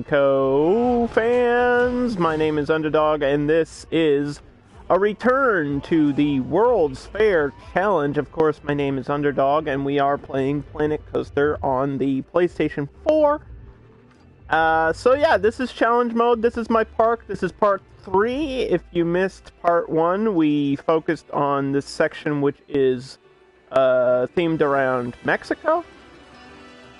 Co fans, my name is Underdog, and this is a return to the World's Fair Challenge. Of course, my name is Underdog, and we are playing Planet Coaster on the PlayStation 4. So yeah, this is challenge mode. This is my park. This is part 3. If you missed part 1, we focused on this section, which is themed around Mexico.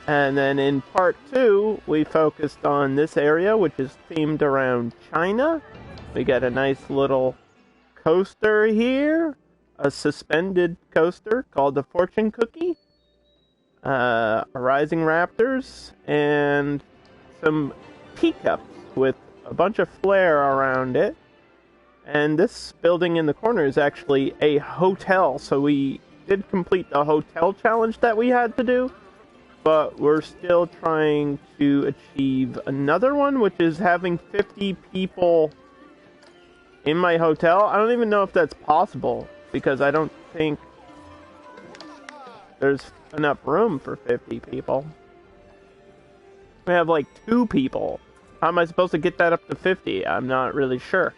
And then in part 2, we focused on this area, which is themed around China. We got a nice little coaster here, a suspended coaster called the Fortune Cookie, rising raptors, and some teacups with a bunch of flair around it. And this building in the corner is actually a hotel, so we did complete the hotel challenge that we had to do. But we're still trying to achieve another one, which is having 50 people in my hotel. I don't even know if that's possible, because I don't think there's enough room for 50 people. We have like 2 people. How am I supposed to get that up to 50? I'm not really sure.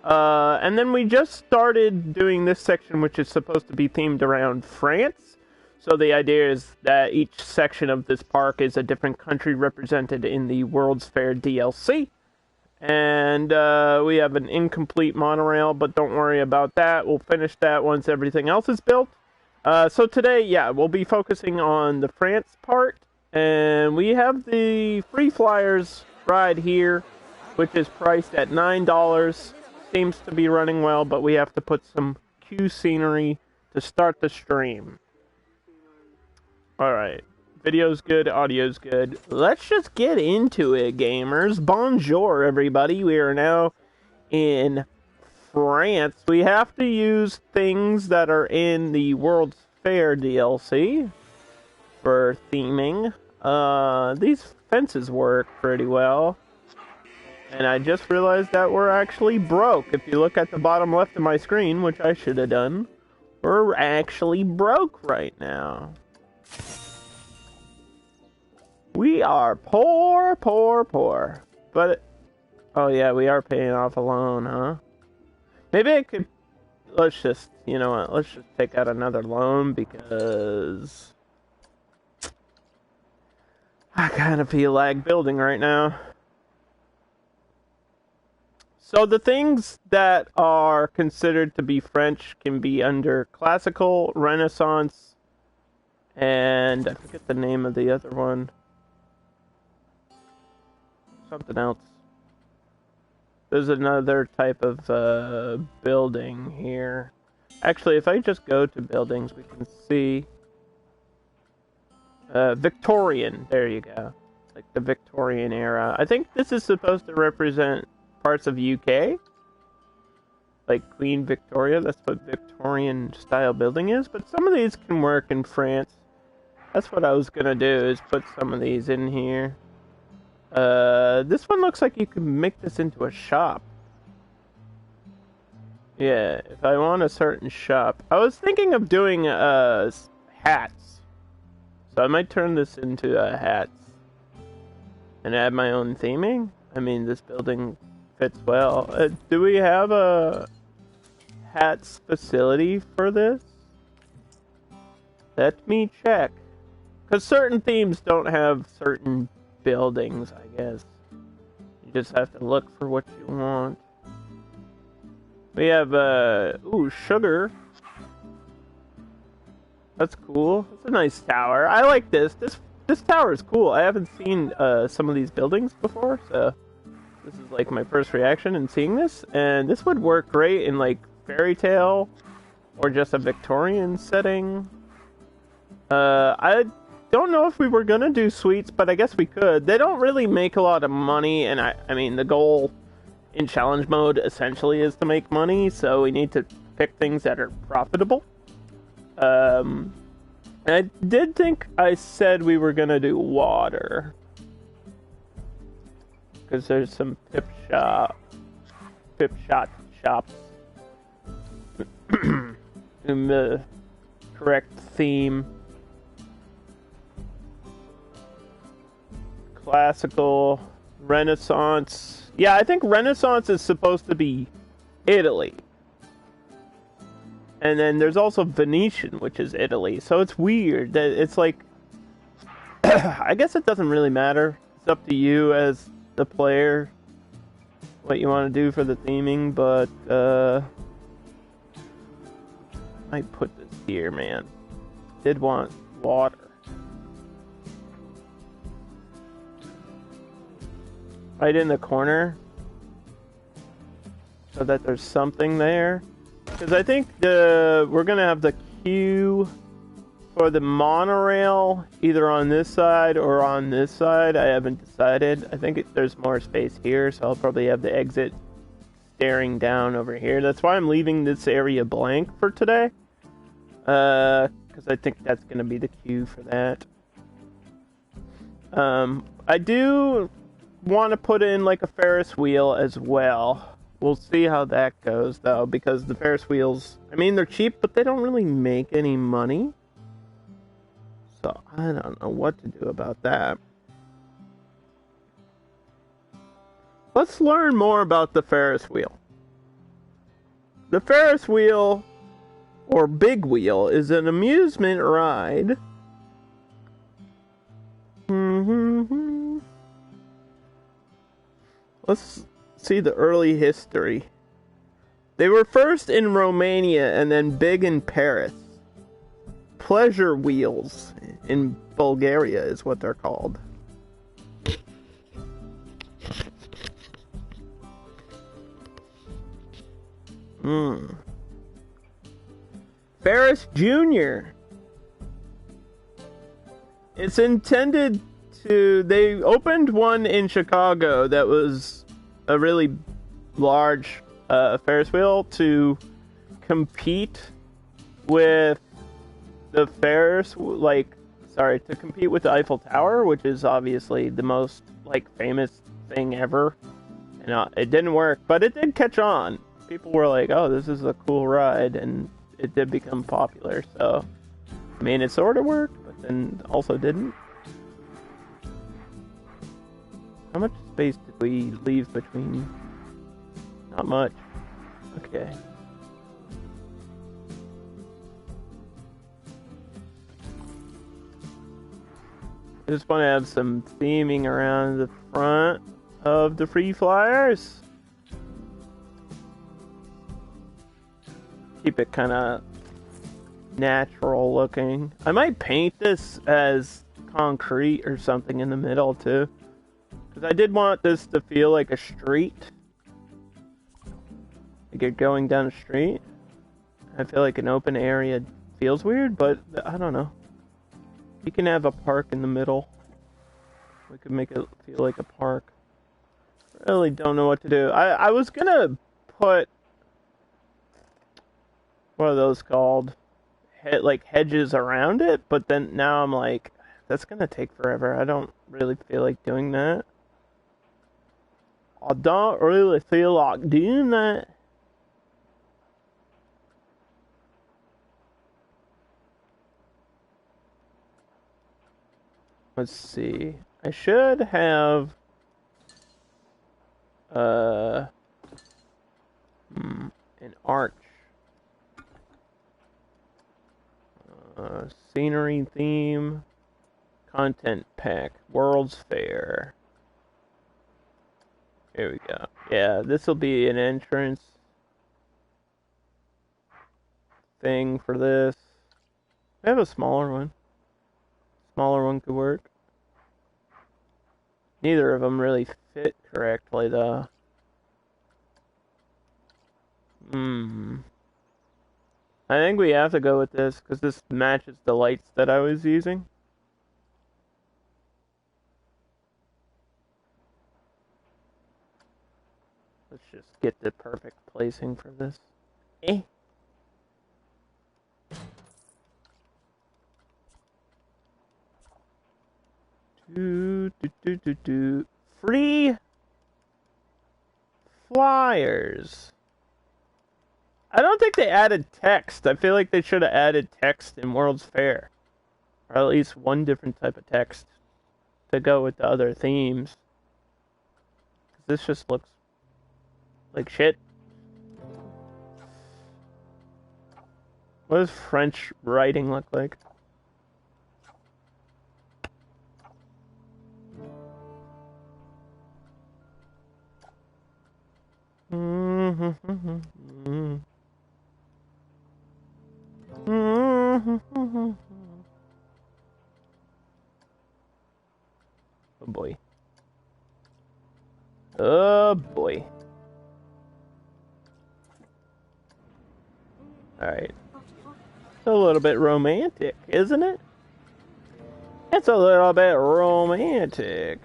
And then we just started doing this section, which is supposed to be themed around France. So the idea is that each section of this park is a different country represented in the World's Fair DLC. And we have an incomplete monorail, but don't worry about that. We'll finish that once everything else is built. So today, yeah, we'll be focusing on the France part. And we have the Free Flyers ride here, which is priced at $9. Seems to be running well, but we have to put some cue scenery to start the stream. Alright, video's good, audio's good. Let's just get into it, gamers. Bonjour, everybody. We are now in France. We have to use things that are in the World's Fair DLC for theming. These fences work pretty well. And I just realized that we're actually broke. If you look at the bottom left of my screen, which I should have done, we're actually broke right now. We are poor. But, oh yeah, we are paying off a loan, huh? Maybe I could, let's just, you know what, let's just take out another loan, because I kind of feel like building right now. So the things that are considered to be French can be under classical, Renaissance, and I forget the name of the other one. Something else. There's another type of building here. Actually, if I just go to buildings, we can see Victorian. There you go. Like the Victorian era. I think this is supposed to represent parts of UK. Like Queen Victoria. That's what Victorian style building is. But some of these can work in France. That's what I was gonna do, is put some of these in here. This one looks like you can make this into a shop. Yeah, if I want a certain shop. I was thinking of doing, hats. So I might turn this into, hats. And add my own theming? I mean, this building fits well. Do we have a hats facility for this? Let me check. Because certain themes don't have certain buildings, I guess. You just have to look for what you want. We have, ooh, sugar. That's cool. That's a nice tower. I like this. This tower is cool. I haven't seen, some of these buildings before, so this is, like, my first reaction in seeing this. And this would work great in, like, fairy tale or just a Victorian setting. I don't know if we were gonna do sweets, but I guess we could. They don't really make a lot of money, and I mean, the goal in challenge mode essentially is to make money, so we need to pick things that are profitable. I did think I said we were gonna do water, because there's some pip shot shops in the correct theme. Classical, Renaissance. Yeah, I think Renaissance is supposed to be Italy. And then there's also Venetian, which is Italy. So it's weird that it's like, I guess it doesn't really matter. It's up to you as the player what you want to do for the theming, but I put this here, man. Did want water. Right in the corner, so that there's something there. Because I think we're gonna have the queue for the monorail either on this side or on this side. I haven't decided. I think there's more space here, so I'll probably have the exit staring down over here. That's why I'm leaving this area blank for today. Because I think that's gonna be the queue for that. I do want to put in like a Ferris wheel as well. We'll see how that goes though, because the Ferris wheels, I mean, they're cheap, but they don't really make any money. So I don't know what to do about that. Let's learn more about the Ferris wheel. The Ferris wheel, or Big Wheel, is an amusement ride. Let's see the early history. They were first in Romania and then big in Paris. Pleasure wheels in Bulgaria is what they're called. Ferris Jr. It's intended to... They opened one in Chicago that was a really large Ferris wheel to compete with the to compete with the Eiffel Tower, which is obviously the most famous thing ever. And it didn't work, but it did catch on. People were like, "Oh, this is a cool ride," and it did become popular. So, I mean, it sort of worked, but then also didn't. How much space did we leave between? Not much. Okay. I just want to have some theming around the front of the Free Flyers. Keep it kind of natural looking. I might paint this as concrete or something in the middle too. Because I did want this to feel like a street. Like you're going down a street. I feel like an open area feels weird, but I don't know. You can have a park in the middle. We could make it feel like a park. Really don't know what to do. I was gonna put... What are those called? Like hedges around it, but then now I'm like, that's gonna take forever. I don't really feel like doing that. I don't really feel like doing that. Let's see. I should have an arch. Scenery theme. Content pack. World's Fair. Here we go. Yeah, this will be an entrance thing for this. I have a smaller one. Smaller one could work. Neither of them really fit correctly, though. I think we have to go with this, because this matches the lights that I was using. Let's just get the perfect placing for this. Free Flyers. I don't think they added text. I feel like they should have added text in World's Fair. Or at least one different type of text to go with the other themes. this just looks like shit. What does French writing look like? Oh boy. Oh boy. Alright. It's a little bit romantic, isn't it? It's a little bit romantic.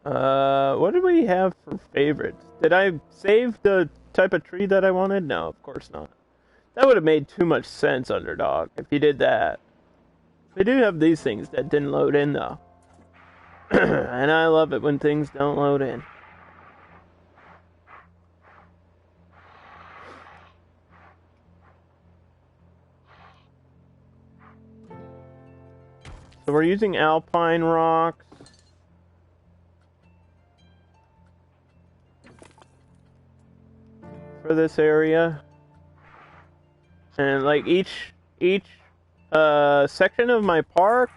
What did we have for favorites? Did I save the type of tree that I wanted? No, of course not. That would have made too much sense, Underdog, if you did that. We do have these things that didn't load in, though. And I love it when things don't load in. So we're using alpine rocks. For this area. And like each section of my park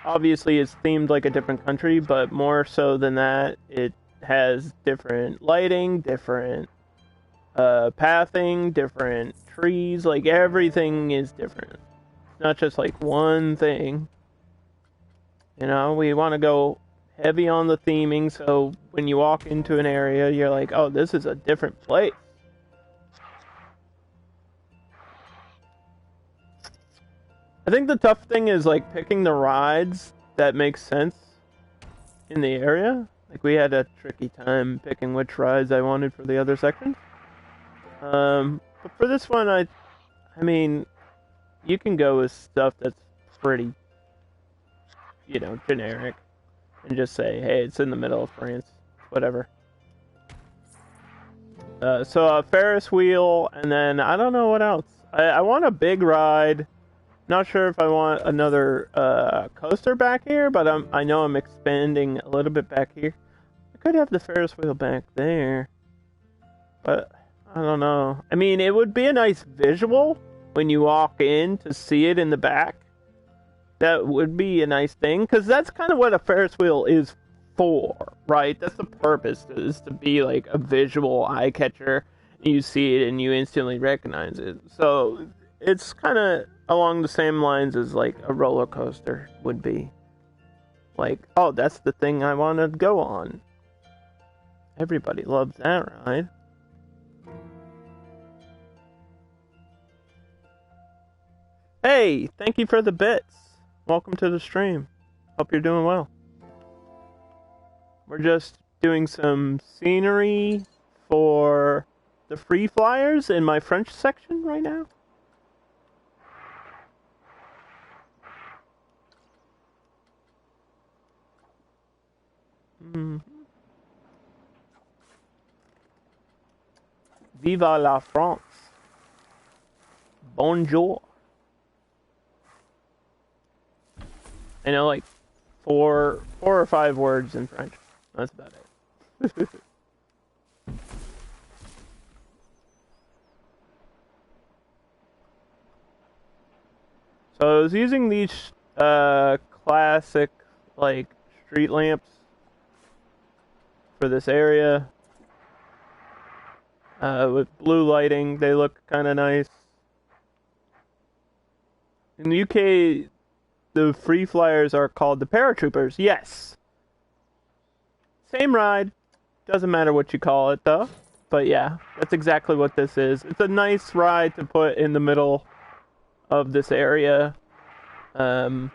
obviously is themed like a different country, but more so than that, it has different lighting, different pathing, different trees, like everything is different. It's not just like one thing. You know, we want to go heavy on the theming, so when you walk into an area, you're like, oh, this is a different place. I think the tough thing is like picking the rides that make sense in the area. Like we had a tricky time picking which rides I wanted for the other sections. But for this one, I mean, you can go with stuff that's pretty, you know, generic, and just say, hey, it's in the middle of France, whatever. So a Ferris wheel, and then I don't know what else. I want a big ride. Not sure if I want another coaster back here, but I know I'm expanding a little bit back here. I could have the Ferris wheel back there, but I don't know. I mean, it would be a nice visual when you walk in to see it in the back. That would be a nice thing, because that's kind of what a Ferris wheel is for, right? That's the purpose, is to be like a visual eye catcher. You see it and you instantly recognize it. So it's kind of along the same lines as like a roller coaster would be. Like, oh, that's the thing I want to go on. Everybody loves that ride. Hey, thank you for the bits. Welcome to the stream. Hope you're doing well. We're just doing some scenery for the free flyers in my French section right now. Viva la France. Bonjour. I know like four or five words in French. That's about it. So I was using these classic like street lamps for this area with blue lighting. They look kind of nice. In the UK, the free flyers are called the paratroopers. Yes. Same ride. Doesn't matter what you call it, though. But yeah, that's exactly what this is. It's a nice ride to put in the middle of this area. That's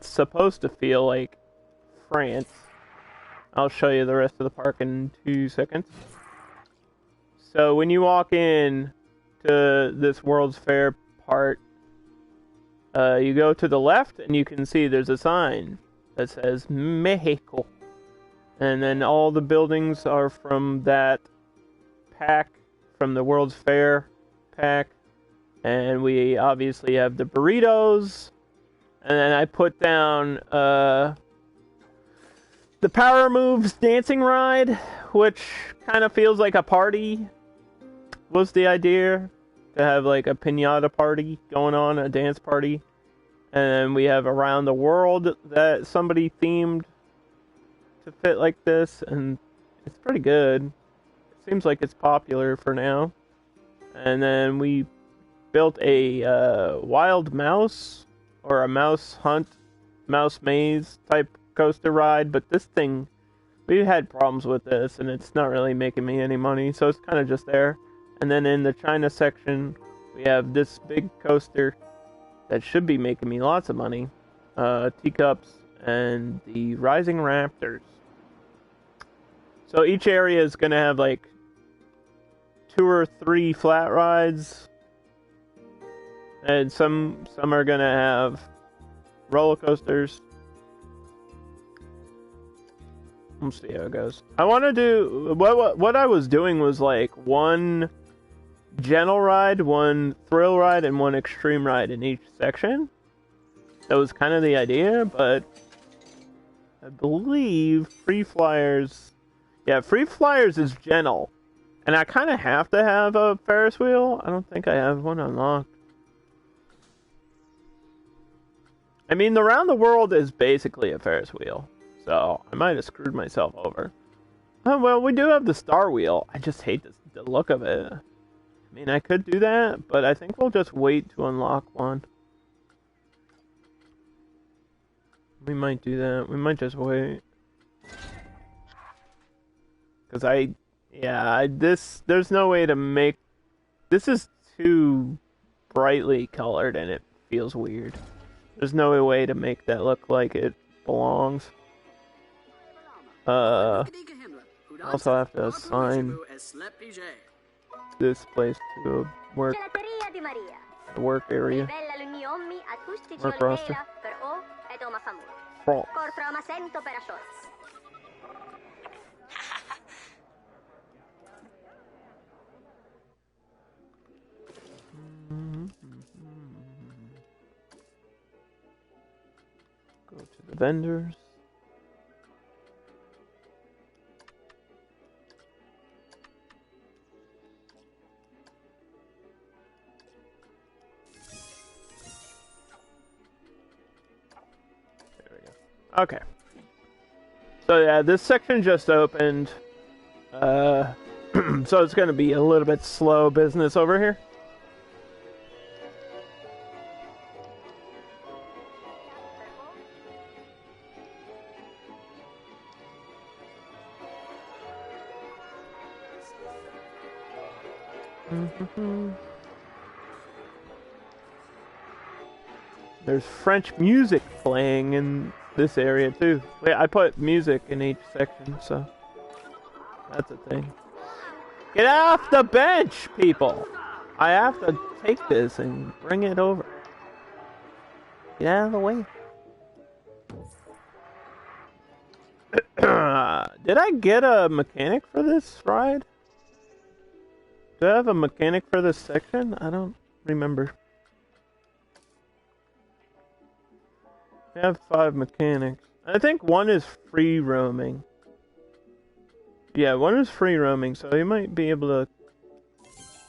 supposed to feel like France. I'll show you the rest of the park in 2 seconds. So when you walk in to this World's Fair part, you go to the left and you can see there's a sign that says Mexico. And then all the buildings are from that pack, from the World's Fair pack. And we obviously have the burritos. And then I put down the Power Moves dancing ride, which kind of feels like a party. Was the idea to have like a piñata party going on, a dance party. And then we have Around the World that somebody themed to fit like this, and it's pretty good. It seems like it's popular for now. And then we built a wild mouse or a mouse hunt, mouse maze type coaster ride, but this thing, we had problems with this, and it's not really making me any money, so it's kind of just there. And then in the China section, we have this big coaster that should be making me lots of money. Teacups and the Rising Raptors. So each area is going to have like 2 or 3 flat rides. And some are going to have roller coasters. We'll see how it goes. I want to do... What I was doing was like 1 gentle ride, 1 thrill ride, and 1 extreme ride in each section. That was kind of the idea, but I believe Free Flyers... Yeah, Free Flyers is gentle. And I kind of have to have a Ferris wheel. I don't think I have one unlocked. I mean, the Round the World is basically a Ferris wheel. So, I might have screwed myself over. Oh, well, we do have the Star Wheel. I just hate the look of it. I mean, I could do that, but I think we'll just wait to unlock one. We might do that. We might just wait. Because there's no way to make... This is too brightly colored and it feels weird. There's no way to make that look like it belongs. Also have to assign this place to a work area. Work roster. France. Go to the vendors. Okay. So yeah, this section just opened. So it's going to be a little bit slow business over here. There's French music playing in this area too. Wait, I put music in each section, so that's a thing. Get off the bench, people! I have to take this and bring it over. Get out of the way. Did I get a mechanic for this ride? Do I have a mechanic for this section? I don't remember. I have 5 mechanics. I think 1 is free roaming. Yeah, 1 is free roaming, so he might be able to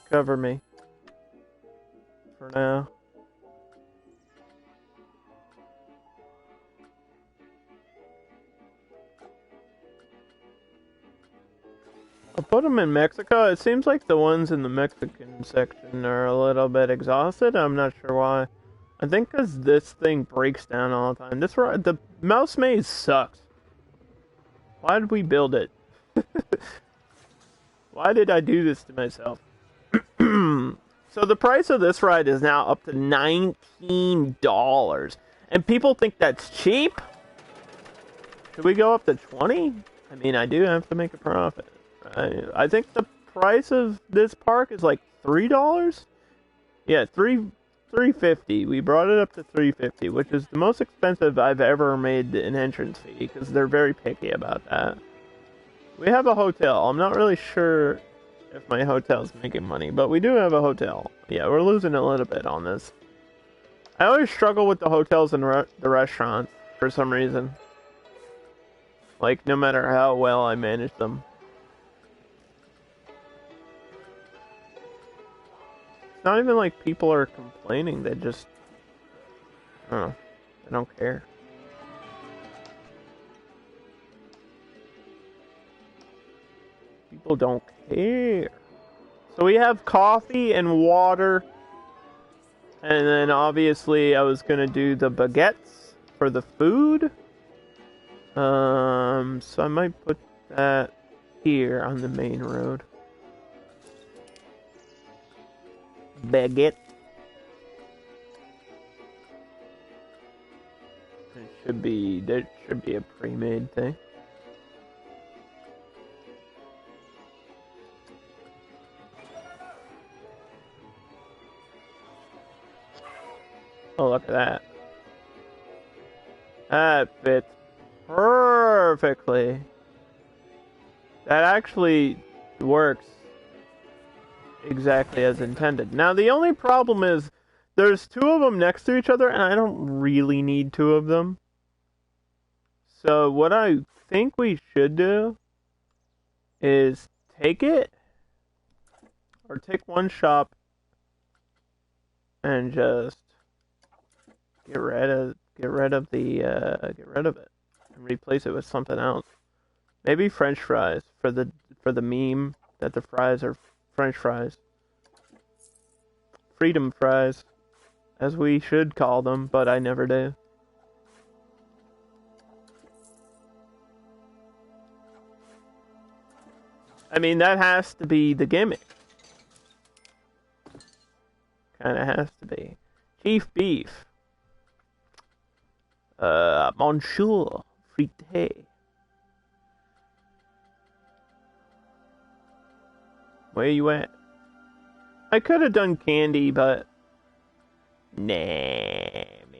cover me for now. I'll put them in Mexico. It seems like the ones in the Mexican section are a little bit exhausted. I'm not sure why. I think because this thing breaks down all the time. The mouse maze sucks. Why did we build it? Why did I do this to myself? So the price of this ride is now up to $19. And people think that's cheap? Should we go up to 20? I mean, I do have to make a profit. I think the price of this park is like $3? Yeah, $3.50. We brought it up to $3.50, which is the most expensive I've ever made an entrance fee, because they're very picky about that. We have a hotel. I'm not really sure if my hotel's making money, but we do have a hotel. Yeah, we're losing a little bit on this. I always struggle with the hotels and the restaurants for some reason. Like, no matter how well I manage them. It's not even like people are complaining, they just... I don't know. They don't care. People don't care. So we have coffee and water. And then obviously I was gonna do the baguettes for the food. So I might put that here on the main road. Baguette. There should be a pre-made thing. Oh, look at that. That fits perfectly. That actually works exactly as intended. Now, the only problem is there's two of them next to each other, and I don't really need two of them. So what I think we should do is take it, or take one shop and just get rid of it and replace it with something else. Maybe French fries for the meme that the fries are French fries. Freedom fries, as we should call them, but I never do. I mean, that has to be the gimmick. Kinda has to be. Chief beef. Monsieur frité. Where you at? I could have done candy, but... Nah,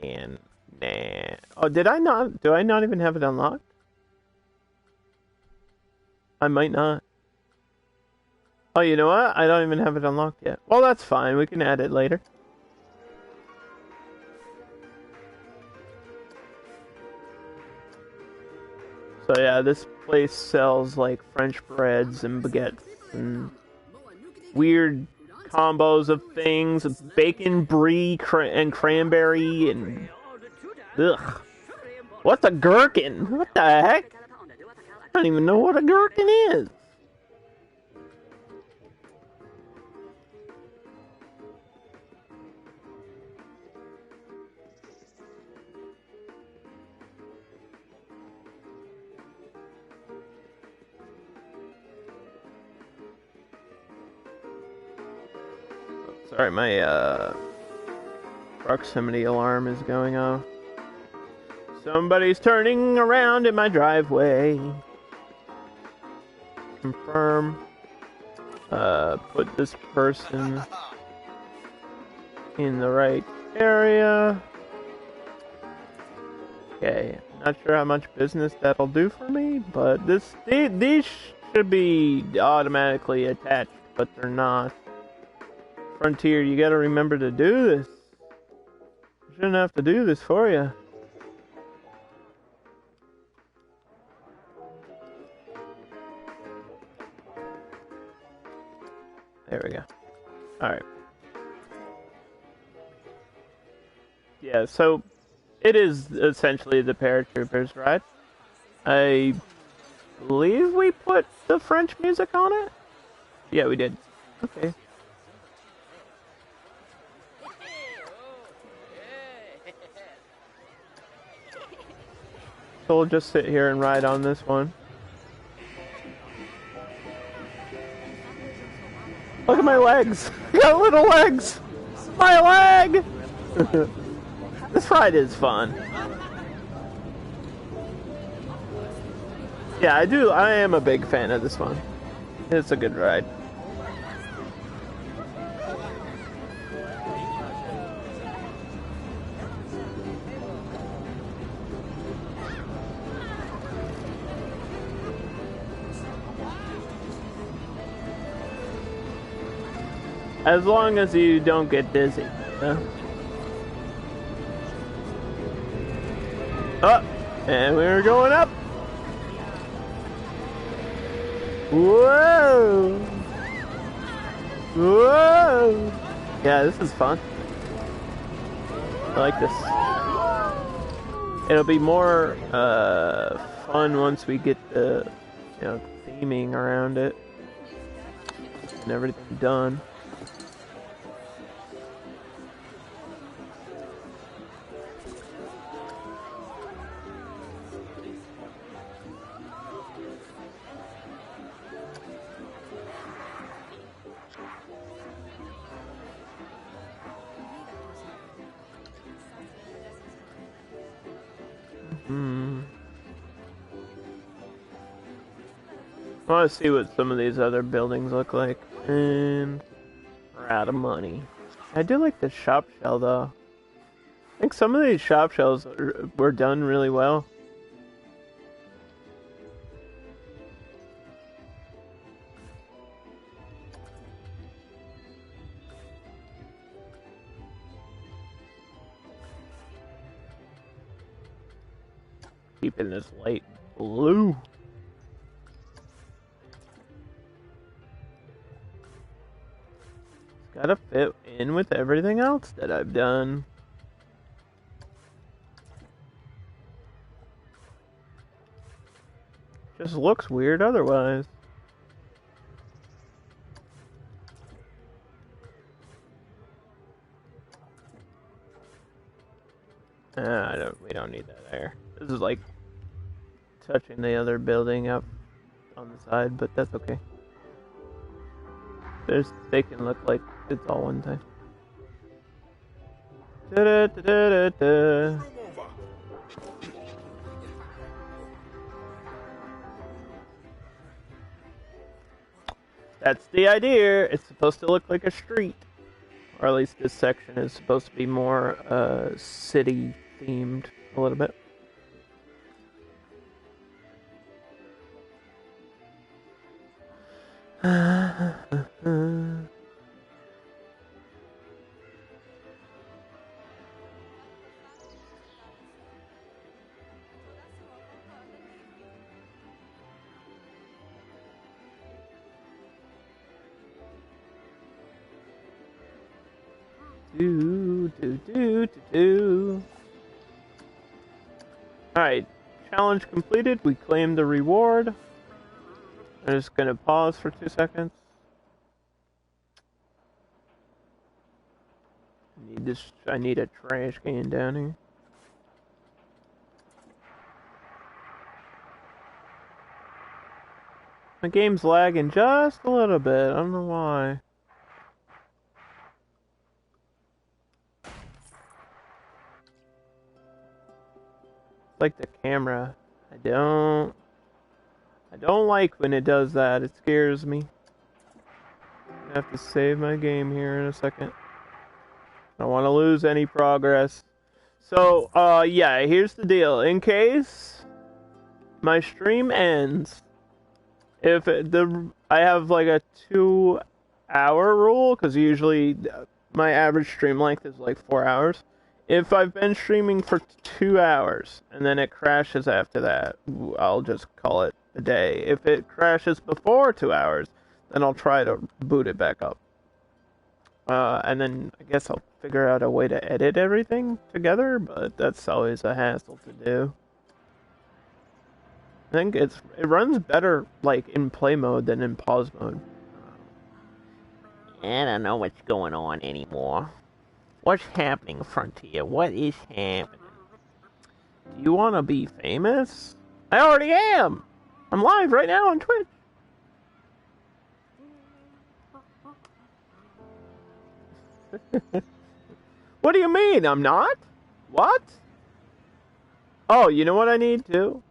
man. Nah. Oh, did I not? Do I not even have it unlocked? I might not. Oh, you know what? I don't even have it unlocked yet. Well, that's fine. We can add it later. So yeah, this place sells like French breads and baguettes and weird combos of things, bacon brie and cranberry and ugh. What's a gherkin? What the heck? I don't even know what a gherkin is. Sorry, my proximity alarm is going off. Somebody's turning around in my driveway. Confirm. Put this person in the right area. Okay, not sure how much business that'll do for me, but these should be automatically attached, but they're not. Frontier, you gotta remember to do this. I shouldn't have to do this for you. There we go. Alright. Yeah, so it is essentially the paratroopers, right? I believe we put the French music on it? Yeah, we did. Okay. So we'll just sit here and ride on this one. Look at my legs! I got little legs! My leg! This ride is fun. Yeah, I am a big fan of this one. It's a good ride. As long as you don't get dizzy, you know? And we're going up. Whoa! Whoa! Yeah, this is fun. I like this. It'll be more fun once we get the theming around it and everything done. I want to see what some of these other buildings look like, and we're out of money. I do like the shop shell though. I think some of these shop shells were done really well. Keeping this light blue. Gotta fit in with everything else that I've done. Just looks weird otherwise. We don't need that there. This is like touching the other building up on the side, but that's okay. They can look like it's all one thing. That's the idea. It's supposed to look like a street. Or at least this section is supposed to be more city themed a little bit. Alright, challenge completed. We claimed the reward. I'm just gonna pause for 2 seconds. I need a trash can down here. My game's lagging just a little bit. I don't know why. Like the camera. I don't like when it does that. It scares me. I have to save my game here in a second. I don't want to lose any progress. So, yeah, here's the deal. In case my stream ends, I have like a 2-hour rule, because usually my average stream length is like 4 hours. If I've been streaming for 2 hours and then it crashes after that, I'll just call it a day. If it crashes before 2 hours, then I'll try to boot it back up. And then I guess I'll figure out a way to edit everything together, but that's always a hassle to do. I think it runs better like in play mode than in pause mode. I don't know what's going on anymore. What's happening, Frontier? What is happening? Do you want to be famous? I already am! I'm live right now on Twitch. What do you mean? I'm not? What? Oh, you know what I need to?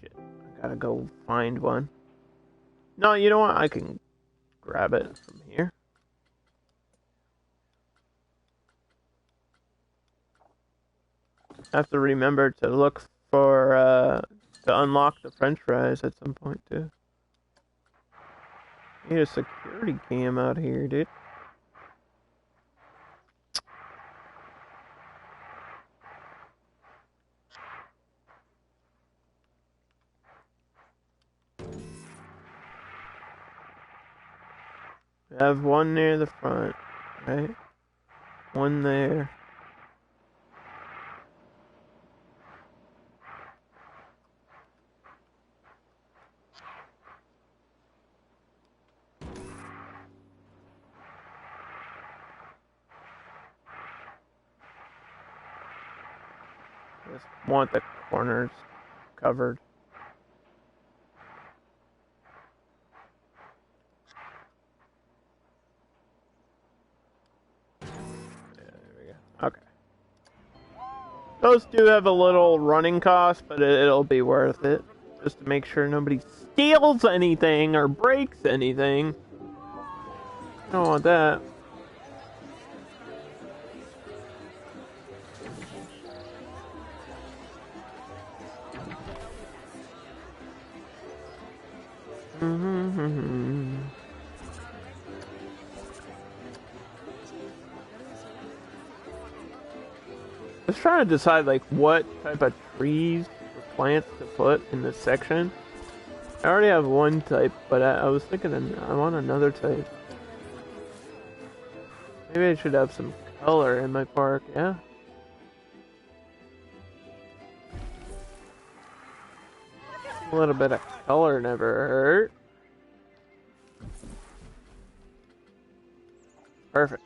Shit, I gotta go find one. No, you know what? I can grab it from here. I have to remember to look for, to unlock the french fries at some point, too. Need a security cam out here, dude. I have one near the front, right? One there. Just want the corners covered. Yeah, there we go. Okay. Those do have a little running cost, but it'll be worth it. Just to make sure nobody steals anything or breaks anything. I don't want that. I was trying to decide like what type of trees or plants to put in this section. I already have one type, but I was thinking I want another type. Maybe I should have some color in my park, yeah? A little bit of color never hurt. Perfect.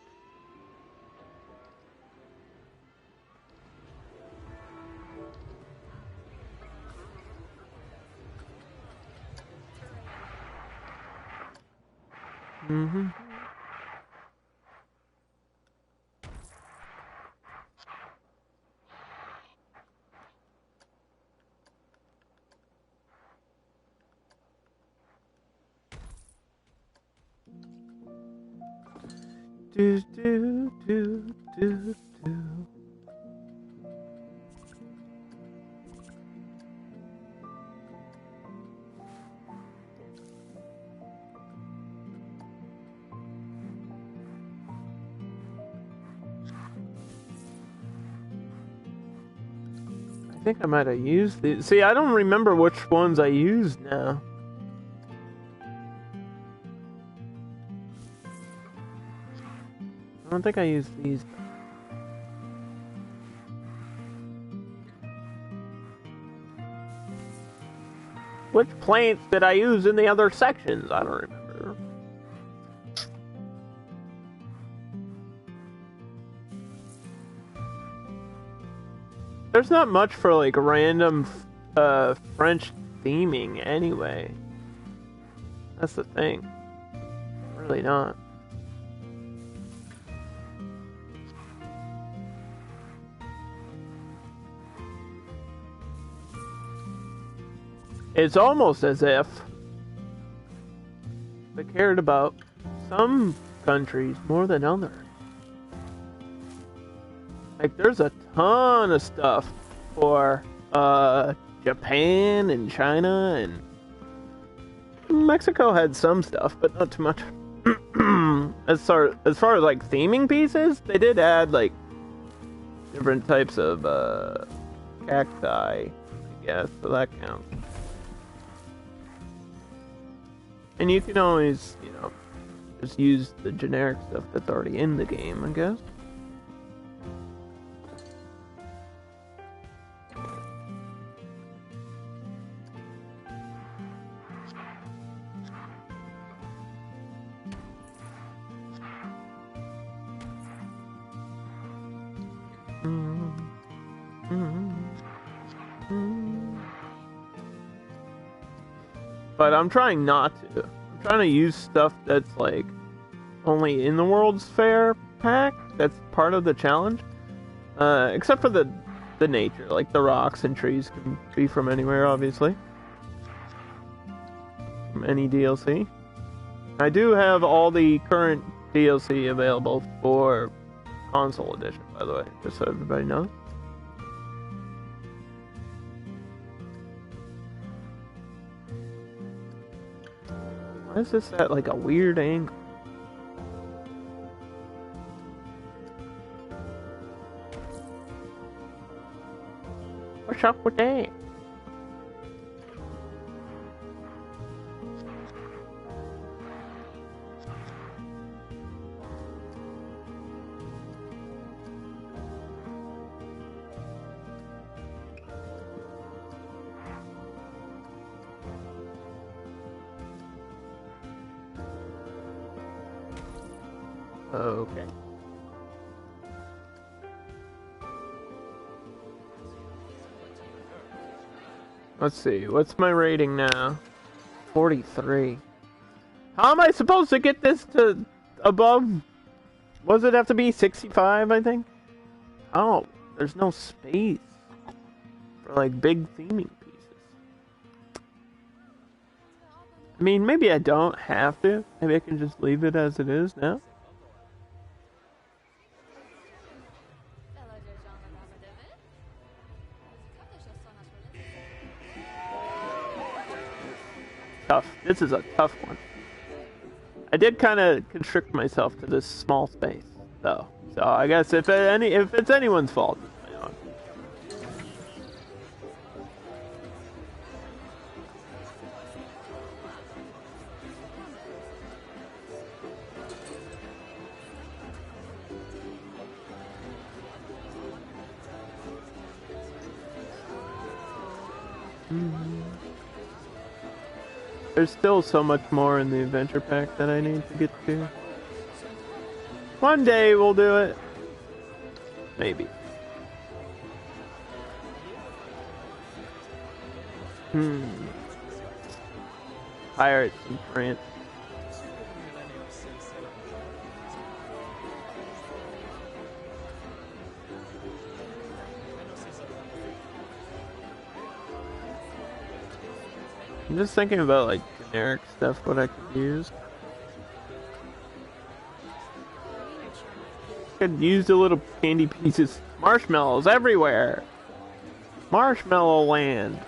Mm-hmm. Do do do do do. I think I might have used these. See, I don't remember which ones I used now. I don't think I used these. Which plants did I use in the other sections? I don't remember. There's not much for like random French theming anyway. That's the thing. Really not. It's almost as if they cared about some countries more than others. Like, there's a ton of stuff for Japan and China, and Mexico had some stuff, but not too much. as far as like theming pieces, they did add like different types of cacti, I guess, so that counts. And you can always, you know, just use the generic stuff that's already in the game, I guess. But I'm trying not to. I'm trying to use stuff that's like only in the World's Fair pack. That's part of the challenge. Except for the nature, like the rocks and trees can be from anywhere, obviously. From any DLC. I do have all the current DLC available for console edition, by the way, just so everybody knows. Why is this at like a weird angle? What's up with that? Okay. Let's see, what's my rating now? 43. How am I supposed to get this to above? What does it have to be? 65, I think? Oh, there's no space for like big theming pieces. I mean, maybe I don't have to. Maybe I can just leave it as it is now. Tough. This is a tough one. I did kind of constrict myself to this small space, though. So I guess if it's anyone's fault, it's my own. There's still so much more in the adventure pack that I need to get to. One day we'll do it. Maybe. Pirates in France. I'm just thinking about like generic stuff what I could use. Could use the little candy pieces. Marshmallows everywhere. Marshmallow land.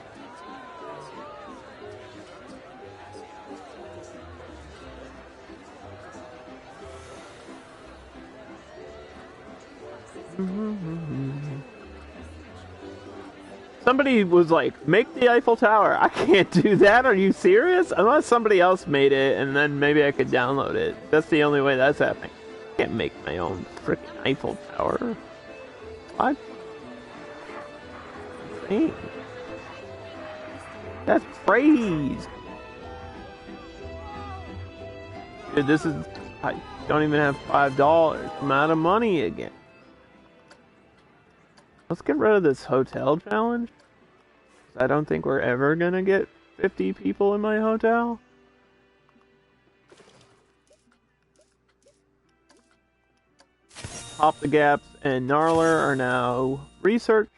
Somebody was like, make the Eiffel Tower. I can't do that. Are you serious? Unless somebody else made it, and then maybe I could download it. That's the only way that's happening. I can't make my own freaking Eiffel Tower. What? Insane. That's praise. Dude, this is... I don't even have $5. I'm out of money again. Let's get rid of this hotel challenge. I don't think we're ever gonna get 50 people in my hotel. Pop the Gaps and Gnarler are now researched.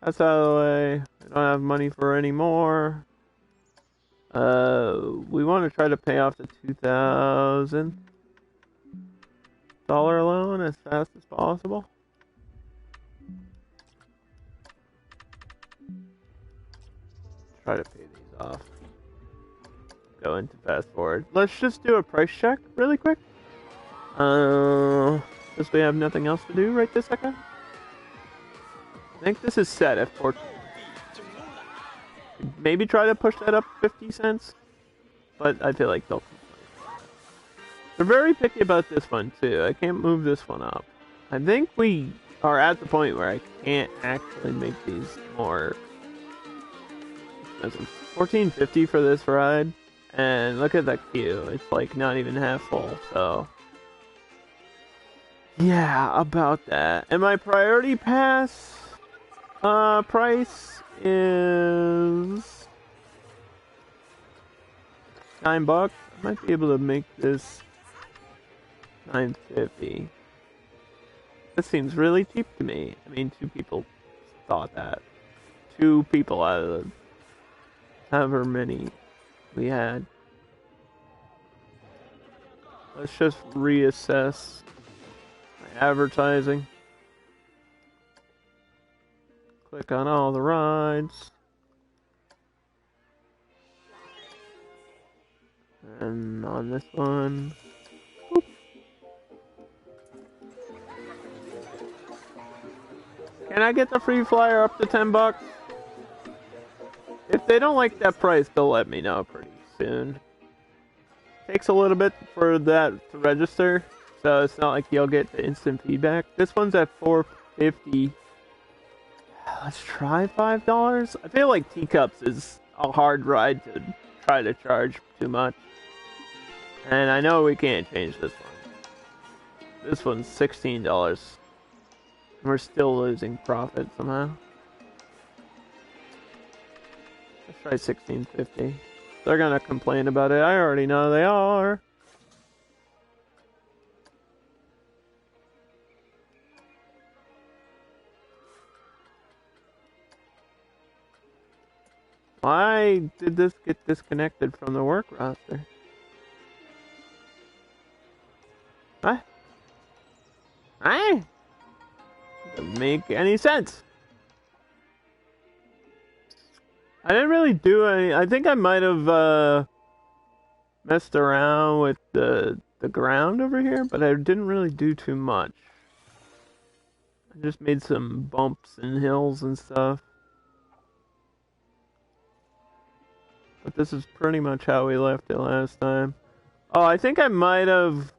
That's out of the way. I don't have money for any more. We want to try to pay off the $2,000 loan as fast as possible. Try to pay these off. Go into fast forward. Let's just do a price check really quick. Since we have nothing else to do right this second. I think this is set at 14. Maybe try to push that up 50 cents. But I feel like they'll complain. They're very picky about this one too. I can't move this one up. I think we are at the point where I can't actually make these more. $14.50 for this ride, and look at that queue. It's like not even half full. So yeah, about that. And my priority pass price is $9. I might be able to make this $9.50. This seems really cheap to me. I mean, 2 people thought that. 2 people out of the however many we had. Let's just reassess my advertising. Click on all the rides. And on this one. Boop. Can I get the free flyer up to $10? If they don't like that price, they'll let me know pretty soon. Takes a little bit for that to register, so it's not like you'll get the instant feedback. This one's at $4.50. Let's try $5. I feel like Teacups is a hard ride to try to charge too much. And I know we can't change this one. This one's $16. We're still losing profit somehow. Let's try 1650. They're gonna complain about it. I already know they are. Why did this get disconnected from the work roster? What? Doesn't make any sense. I didn't really do any. I think I might have messed around with the ground over here, but I didn't really do too much. I just made some bumps and hills and stuff. But this is pretty much how we left it last time. Oh, I think I might have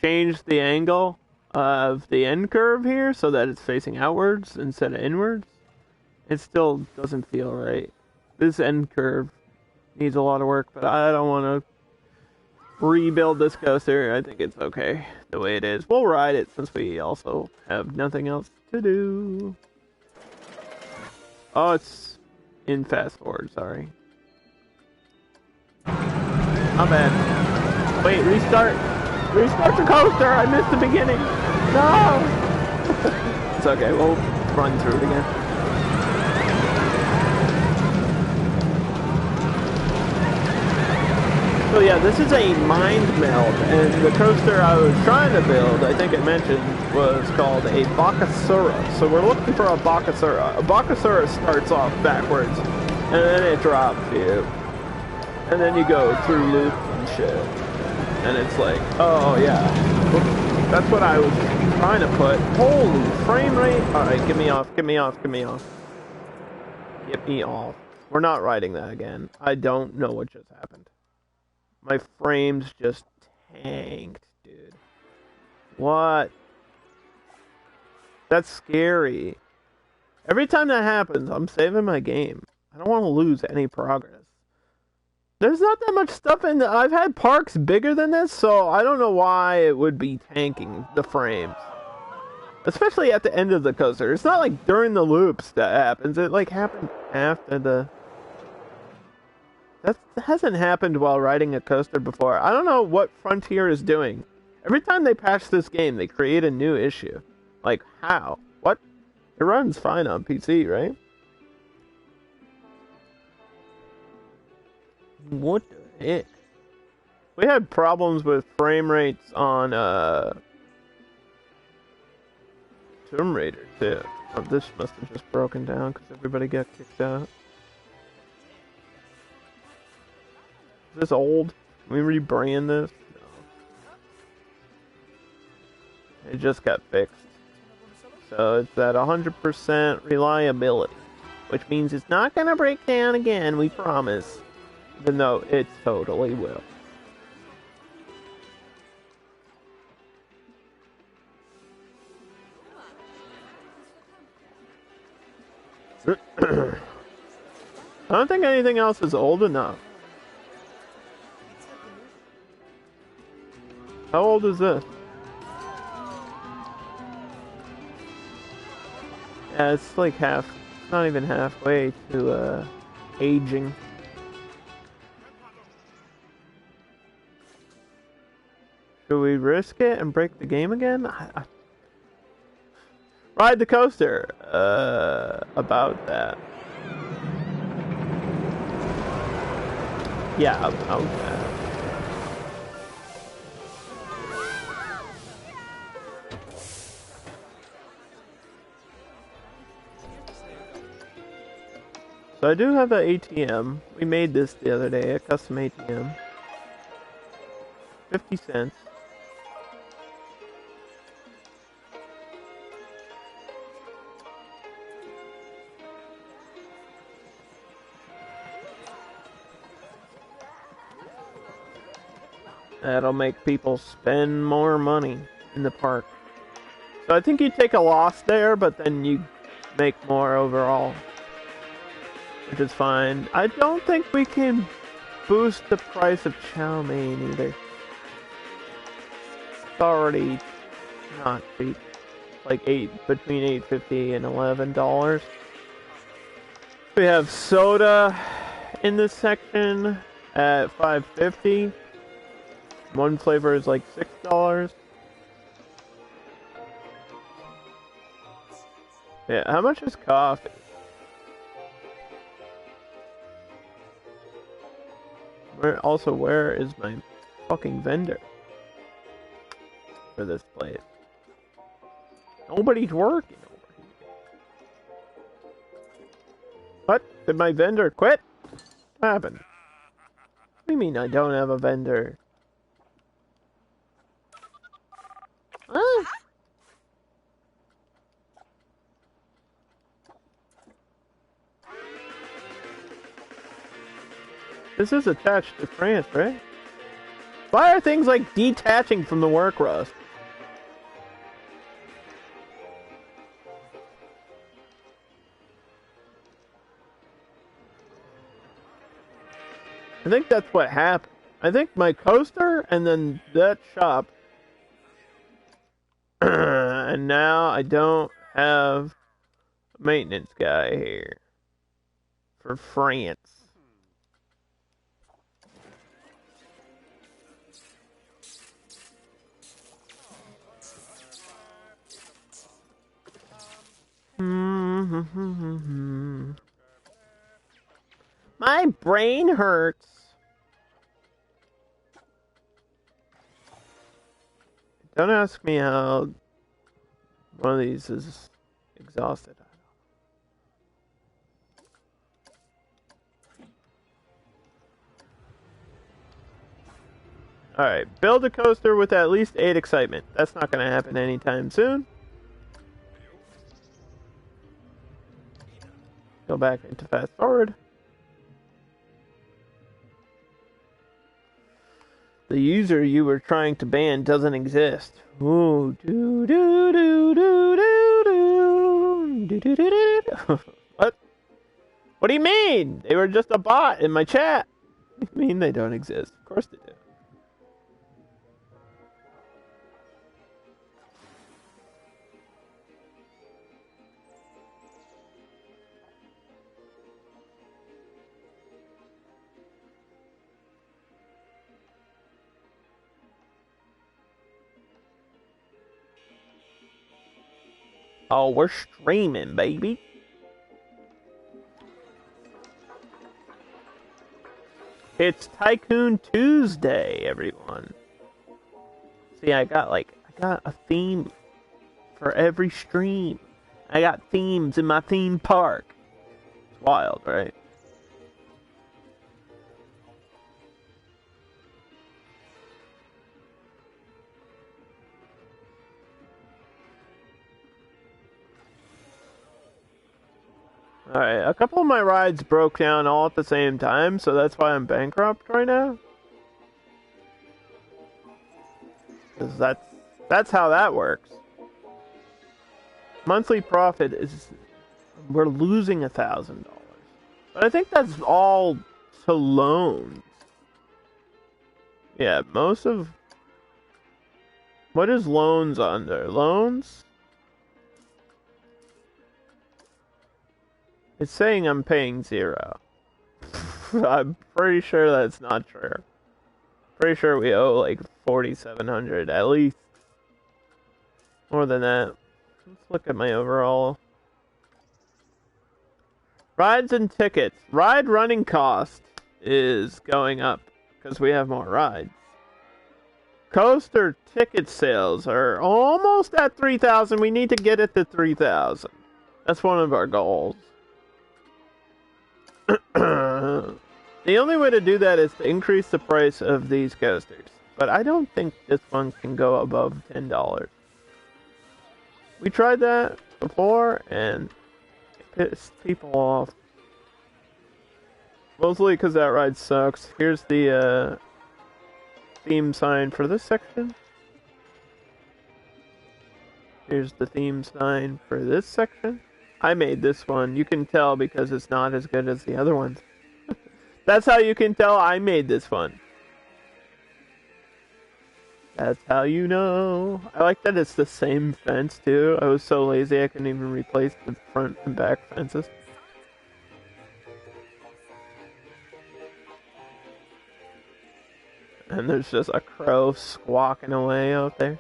changed the angle of the end curve here so that it's facing outwards instead of inwards. It still doesn't feel right. This end curve needs a lot of work, but I don't want to rebuild this coaster. I think it's okay the way it is. We'll ride it since we also have nothing else to do. Oh, it's in fast forward, sorry. My bad. Wait, restart. Restart the coaster. I missed the beginning. No. It's okay. We'll run through it again. So yeah, this is a mind meld, and the coaster I was trying to build, I think I mentioned, was called a Bakasura. So we're looking for a Bakasura. A Bakasura starts off backwards, and then it drops you. And then you go through loops and shit. And it's like, oh yeah. That's what I was trying to put. Holy frame rate. Alright, get me off, get me off, get me off. Get me off. We're not riding that again. I don't know what just happened. My frames just tanked, dude. What? That's scary. Every time that happens, I'm saving my game. I don't want to lose any progress. There's not that much stuff in I've had parks bigger than this, so I don't know why it would be tanking the frames. Especially at the end of the coaster. It's not like during the loops that happens. It like happened after the... That hasn't happened while riding a coaster before. I don't know what Frontier is doing. Every time they patch this game, they create a new issue. Like, how? What? It runs fine on PC, right? What the heck? We had problems with frame rates on Tomb Raider too. Oh, this must have just broken down because everybody got kicked out. Is this old? Can we rebrand this? No. It just got fixed. So it's at 100% reliability, which means it's not gonna break down again, we promise. Even though it totally will. I don't think anything else is old enough. How old is this? Yeah, it's like half, it's not even halfway to aging. Should we risk it and break the game again? Ride the coaster. About that. Yeah, about that. So I do have an ATM. We made this the other day, a custom ATM. 50 cents. That'll make people spend more money in the park. So I think you take a loss there, but then you make more overall. Which is fine. I don't think we can boost the price of chow mein either. already not cheap. Like between $8.50 and $11. We have soda in this section at $5.50. One flavor is like $6. Yeah, how much is coffee? Where is my fucking vendor for this place? Nobody's working over here. What? Did my vendor quit? What happened? What do you mean I don't have a vendor? Huh? This is attached to France, right? Why are things like detaching from the work, Russ? I think that's what happened. I think my coaster and then that shop. And now I don't have a maintenance guy here for France. My brain hurts. Don't ask me how one of these is exhausted. Alright, build a coaster with at least 8 excitement. That's not going to happen anytime soon. Go back into fast forward. The user you were trying to ban doesn't exist. Ooh, do do do do do do do do do. What? What do you mean? They were just a bot in my chat. What do you mean they don't exist? Of course they do. Oh, we're streaming, baby. It's Tycoon Tuesday, everyone. See, I got a theme for every stream. I got themes in my theme park. It's wild, right? Alright, a couple of my rides broke down all at the same time, so that's why I'm bankrupt right now. Because that's how that works. Monthly profit is... we're losing $1,000. But I think that's all to loans. Yeah, most of... what is loans under? Loans? It's saying I'm paying 0. I'm pretty sure that's not true. Pretty sure we owe like $4,700 at least. More than that. Let's look at my overall. Rides and tickets. Ride running cost is going up because we have more rides. Coaster ticket sales are almost at 3,000. We need to get it to 3,000. That's one of our goals. The only way to do that is to increase the price of these coasters. But I don't think this one can go above $10. We tried that before and it pissed people off. Mostly because that ride sucks. Here's the theme sign for this section. Here's the theme sign for this section. I made this one. You can tell because it's not as good as the other ones. That's how you can tell I made this one. That's how you know. I like that it's the same fence too. I was so lazy I couldn't even replace the front and back fences. And there's just a crow squawking away out there.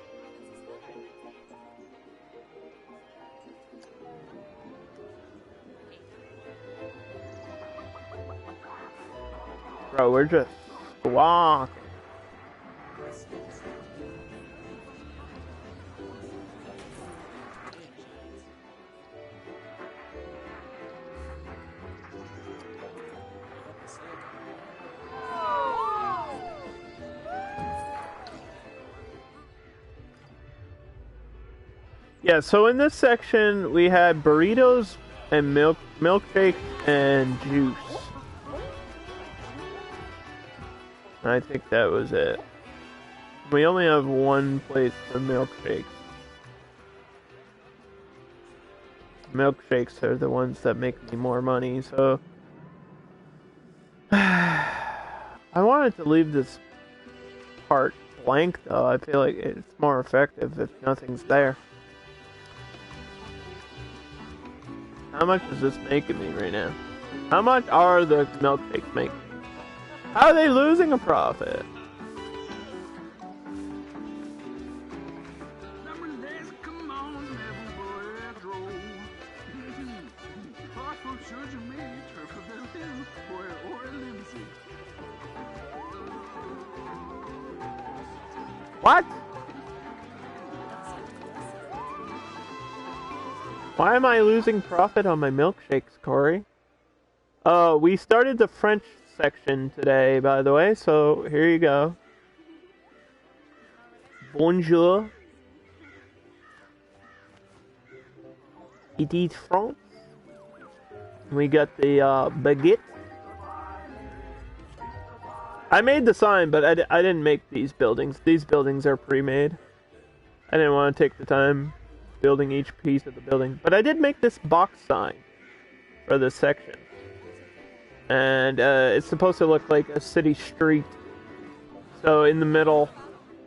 Bro, we're just squawking. Yeah, so in this section we had burritos and milkshake and juice. I think that was it. We only have one place for milkshakes. Milkshakes are the ones that make me more money, so I wanted to leave this part blank though. I feel like it's more effective if nothing's there. How much is this making me right now? How much are the milkshakes making? How are they losing a profit? What? Why am I losing profit on my milkshakes, Corey? We started the French section today, by the way, so here you go. Bonjour. It is France. We got the baguette. I made the sign, but I didn't make these buildings. These buildings are pre-made. I didn't want to take the time building each piece of the building. But I did make this box sign for this section. And it's supposed to look like a city street. So in the middle,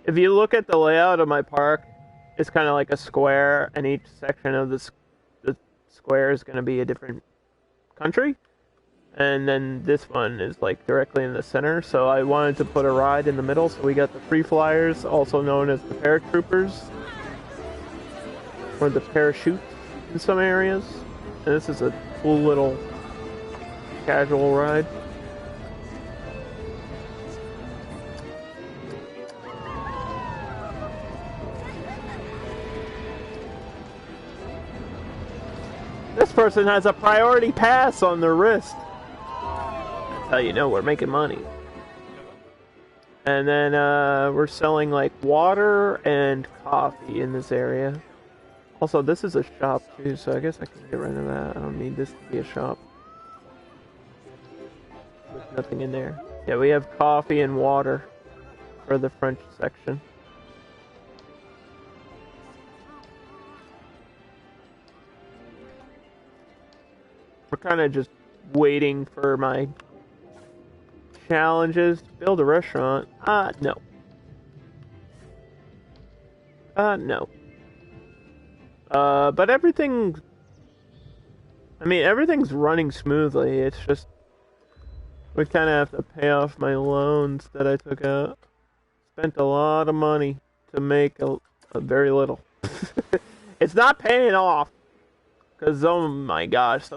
if you look at the layout of my park, it's kind of like a square, and each section of the square is going to be a different country. And then this one is like directly in the center, so I wanted to put a ride in the middle, so we got the Free Flyers, also known as the Paratroopers, or the Parachute in some areas. And this is a cool little casual ride. This person has a priority pass on their wrist. That's how you know we're making money. And then we're selling like water and coffee in this area. Also, this is a shop too, so I guess I can get rid of that. I don't need this to be a shop. There's nothing in there. Yeah, we have coffee and water for the French section. We're kind of just waiting for my challenges to build a restaurant. No. No. But everything's running smoothly. It's just we kind of have to pay off my loans that I took out. Spent a lot of money to make a very little. It's not paying off. Because, oh my gosh,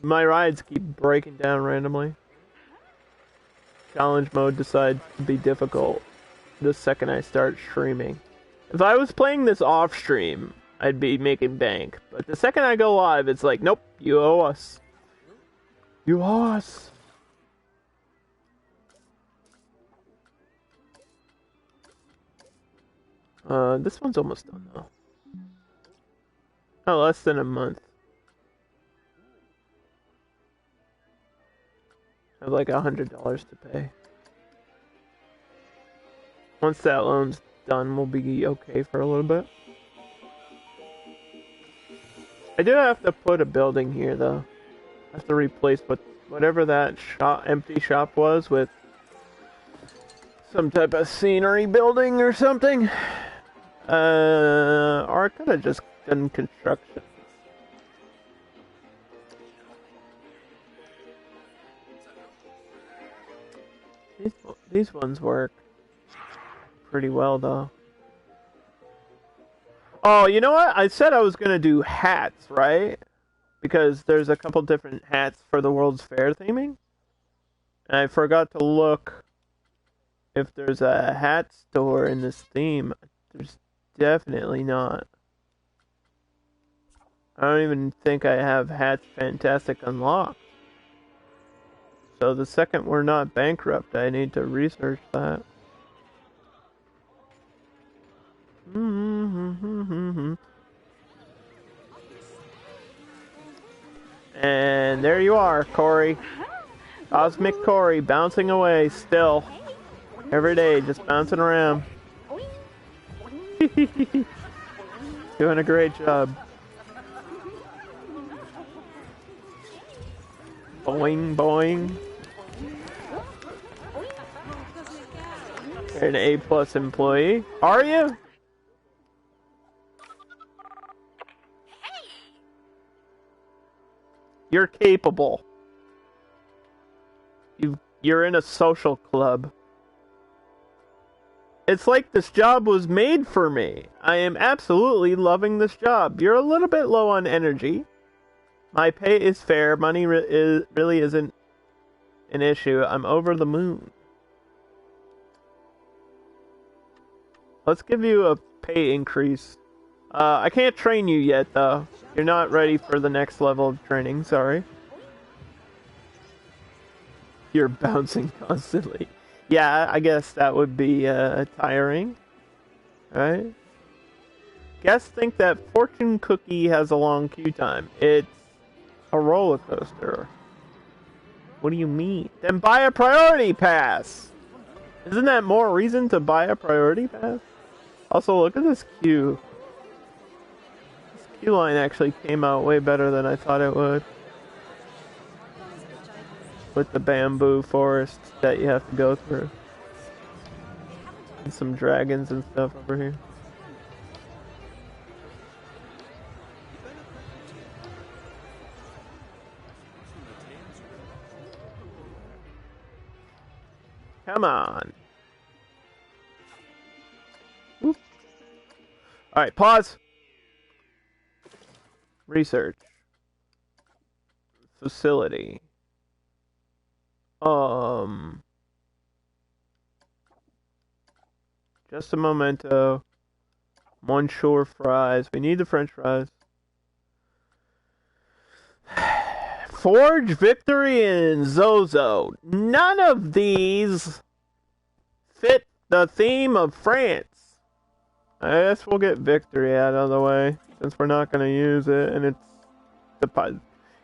my rides keep breaking down randomly. Challenge mode decides to be difficult the second I start streaming. If I was playing this off stream, I'd be making bank. But the second I go live, it's like, nope, you owe us. You owe us. This one's almost done though. Oh, less than a month. I have like $100 to pay. Once that loan's done, we'll be okay for a little bit. I do have to put a building here though. I have to replace whatever that empty shop was with Some type of scenery building or something. Or I could have just done construction. These ones work pretty well, though. Oh, you know what? I said I was gonna do hats, right? Because there's a couple different hats for the World's Fair theming. And I forgot to look if there's a hat store in this theme. There's definitely not. I don't even think I have Hats Fantastic unlocked. So the second we're not bankrupt, I need to research that. And there you are, Corey. Cosmic Corey, bouncing away still. Every day, just bouncing around. Doing a great job. Boing, boing. You're an A+ employee. Are you? You're capable. You're in a social club. It's like this job was made for me. I am absolutely loving this job. You're a little bit low on energy. My pay is fair. Money really isn't an issue. I'm over the moon. Let's give you a pay increase. I can't train you yet, though. You're not ready for the next level of training, sorry. You're bouncing constantly. Yeah, I guess that would be tiring. Right? Guests think that Fortune Cookie has a long queue time. It's a roller coaster. What do you mean? Then buy a priority pass! Isn't that more reason to buy a priority pass? Also, look at this queue. This queue line actually came out way better than I thought it would. With the bamboo forest that you have to go through. And some dragons and stuff over here. Come on. Whoop. All right, pause. Research. Facility. Just a momento. Monsieur fries. We need the French fries. Forge, Victory, and Zozo. None of these fit the theme of France. I guess we'll get Victory out of the way, since we're not going to use it, and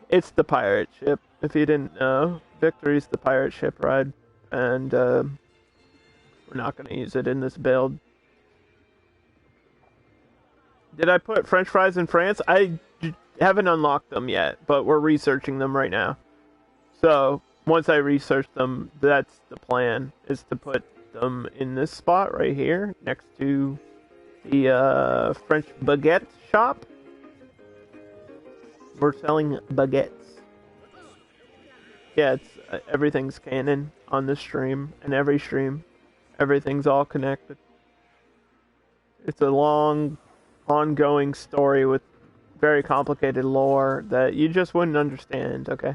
it's the pirate ship, if you didn't know. Victory's the pirate ship ride, and we're not going to use it in this build. Did I put French fries in France? I haven't unlocked them yet, but we're researching them right now. So, once I research them, that's the plan, is to put them in this spot right here, next to the French baguette shop. We're selling baguettes. Yeah, it's everything's canon on this stream, and every stream. Everything's all connected. It's a long, ongoing story with very complicated lore that you just wouldn't understand, okay?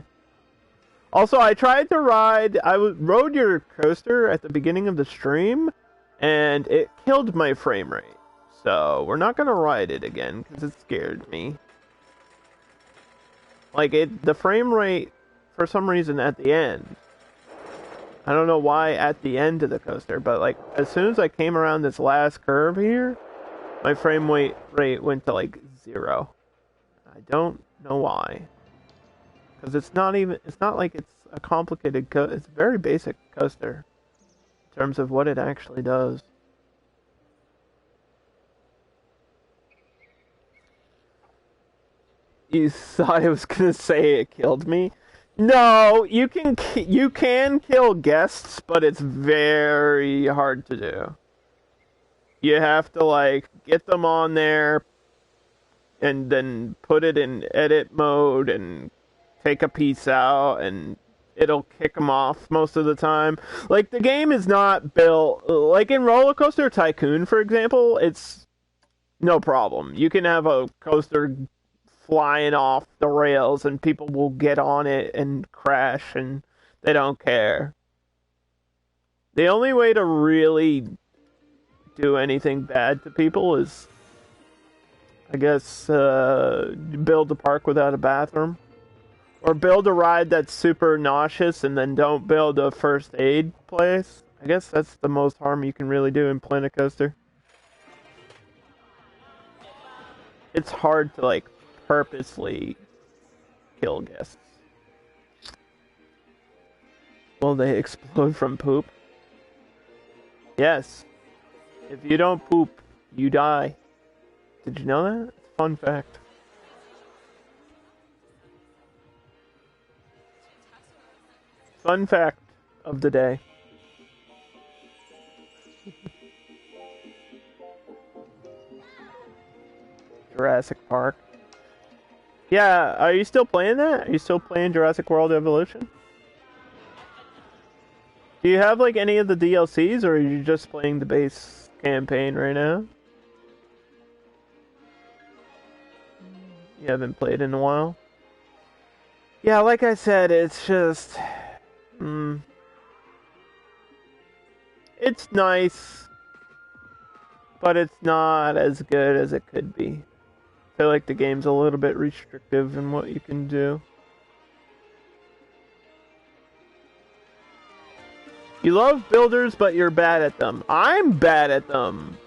Also, I tried to ride... rode your coaster at the beginning of the stream, and it killed my frame rate. So, we're not gonna ride it again, because it scared me. Like, the frame rate, for some reason, at the end... I don't know why at the end of the coaster, but, like, as soon as I came around this last curve here, my frame rate went to, like, 0. I don't know why. Because it's not like it's a complicated it's a very basic coaster. In terms of what it actually does. You thought I was gonna say it killed me? No, you can kill guests, but it's very hard to do. You have to like get them on there and then put it in edit mode and take a piece out and it'll kick them off most of the time. Like the game is not built like in Roller Coaster Tycoon, for example, it's no problem. You can have a coaster flying off the rails and people will get on it and crash and they don't care. The only way to really do anything bad to people is, I guess, build a park without a bathroom. Or build a ride that's super nauseous and then don't build a first aid place. I guess that's the most harm you can really do in Planet Coaster. It's hard to, like, purposely kill guests. Will they explode from poop? Yes. If you don't poop, you die. Did you know that? Fun fact. Fun fact of the day. Jurassic Park. Yeah, are you still playing that? Are you still playing Jurassic World Evolution? Do you have like any of the DLCs or are you just playing the base campaign right now? You haven't played in a while? Yeah, like I said, it's just... It's nice, but it's not as good as it could be. I feel like the game's a little bit restrictive in what you can do. You love builders, but you're bad at them. I'm bad at them.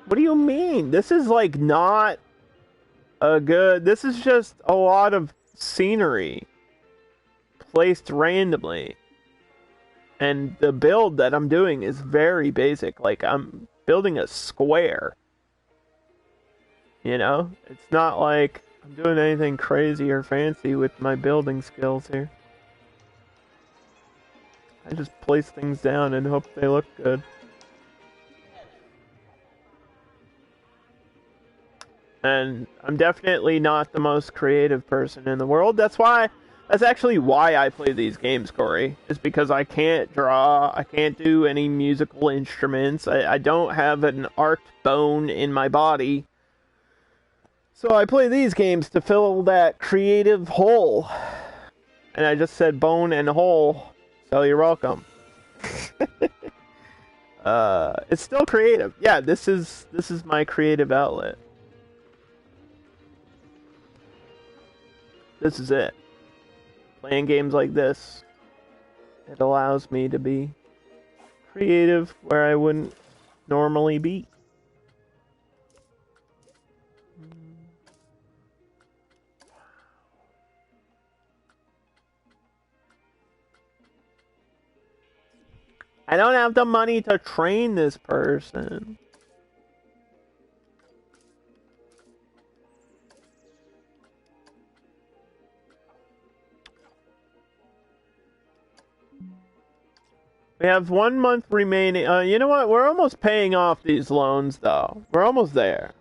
What do you mean? This is like not a good... This is just a lot of scenery placed randomly. And the build that I'm doing is very basic. Like, I'm building a square. You know? It's not like I'm doing anything crazy or fancy with my building skills here. I just place things down and hope they look good. And I'm definitely not the most creative person in the world. That's actually why I play these games, Corey. Is because I can't draw, I can't do any musical instruments, I don't have an art bone in my body. So I play these games to fill that creative hole. And I just said bone and hole, so you're welcome. It's still creative. Yeah, this is my creative outlet. This is it. Playing games like this, it allows me to be creative where I wouldn't normally be. I don't have the money to train this person. We have 1 month remaining. You know what? We're almost paying off these loans, though. We're almost there.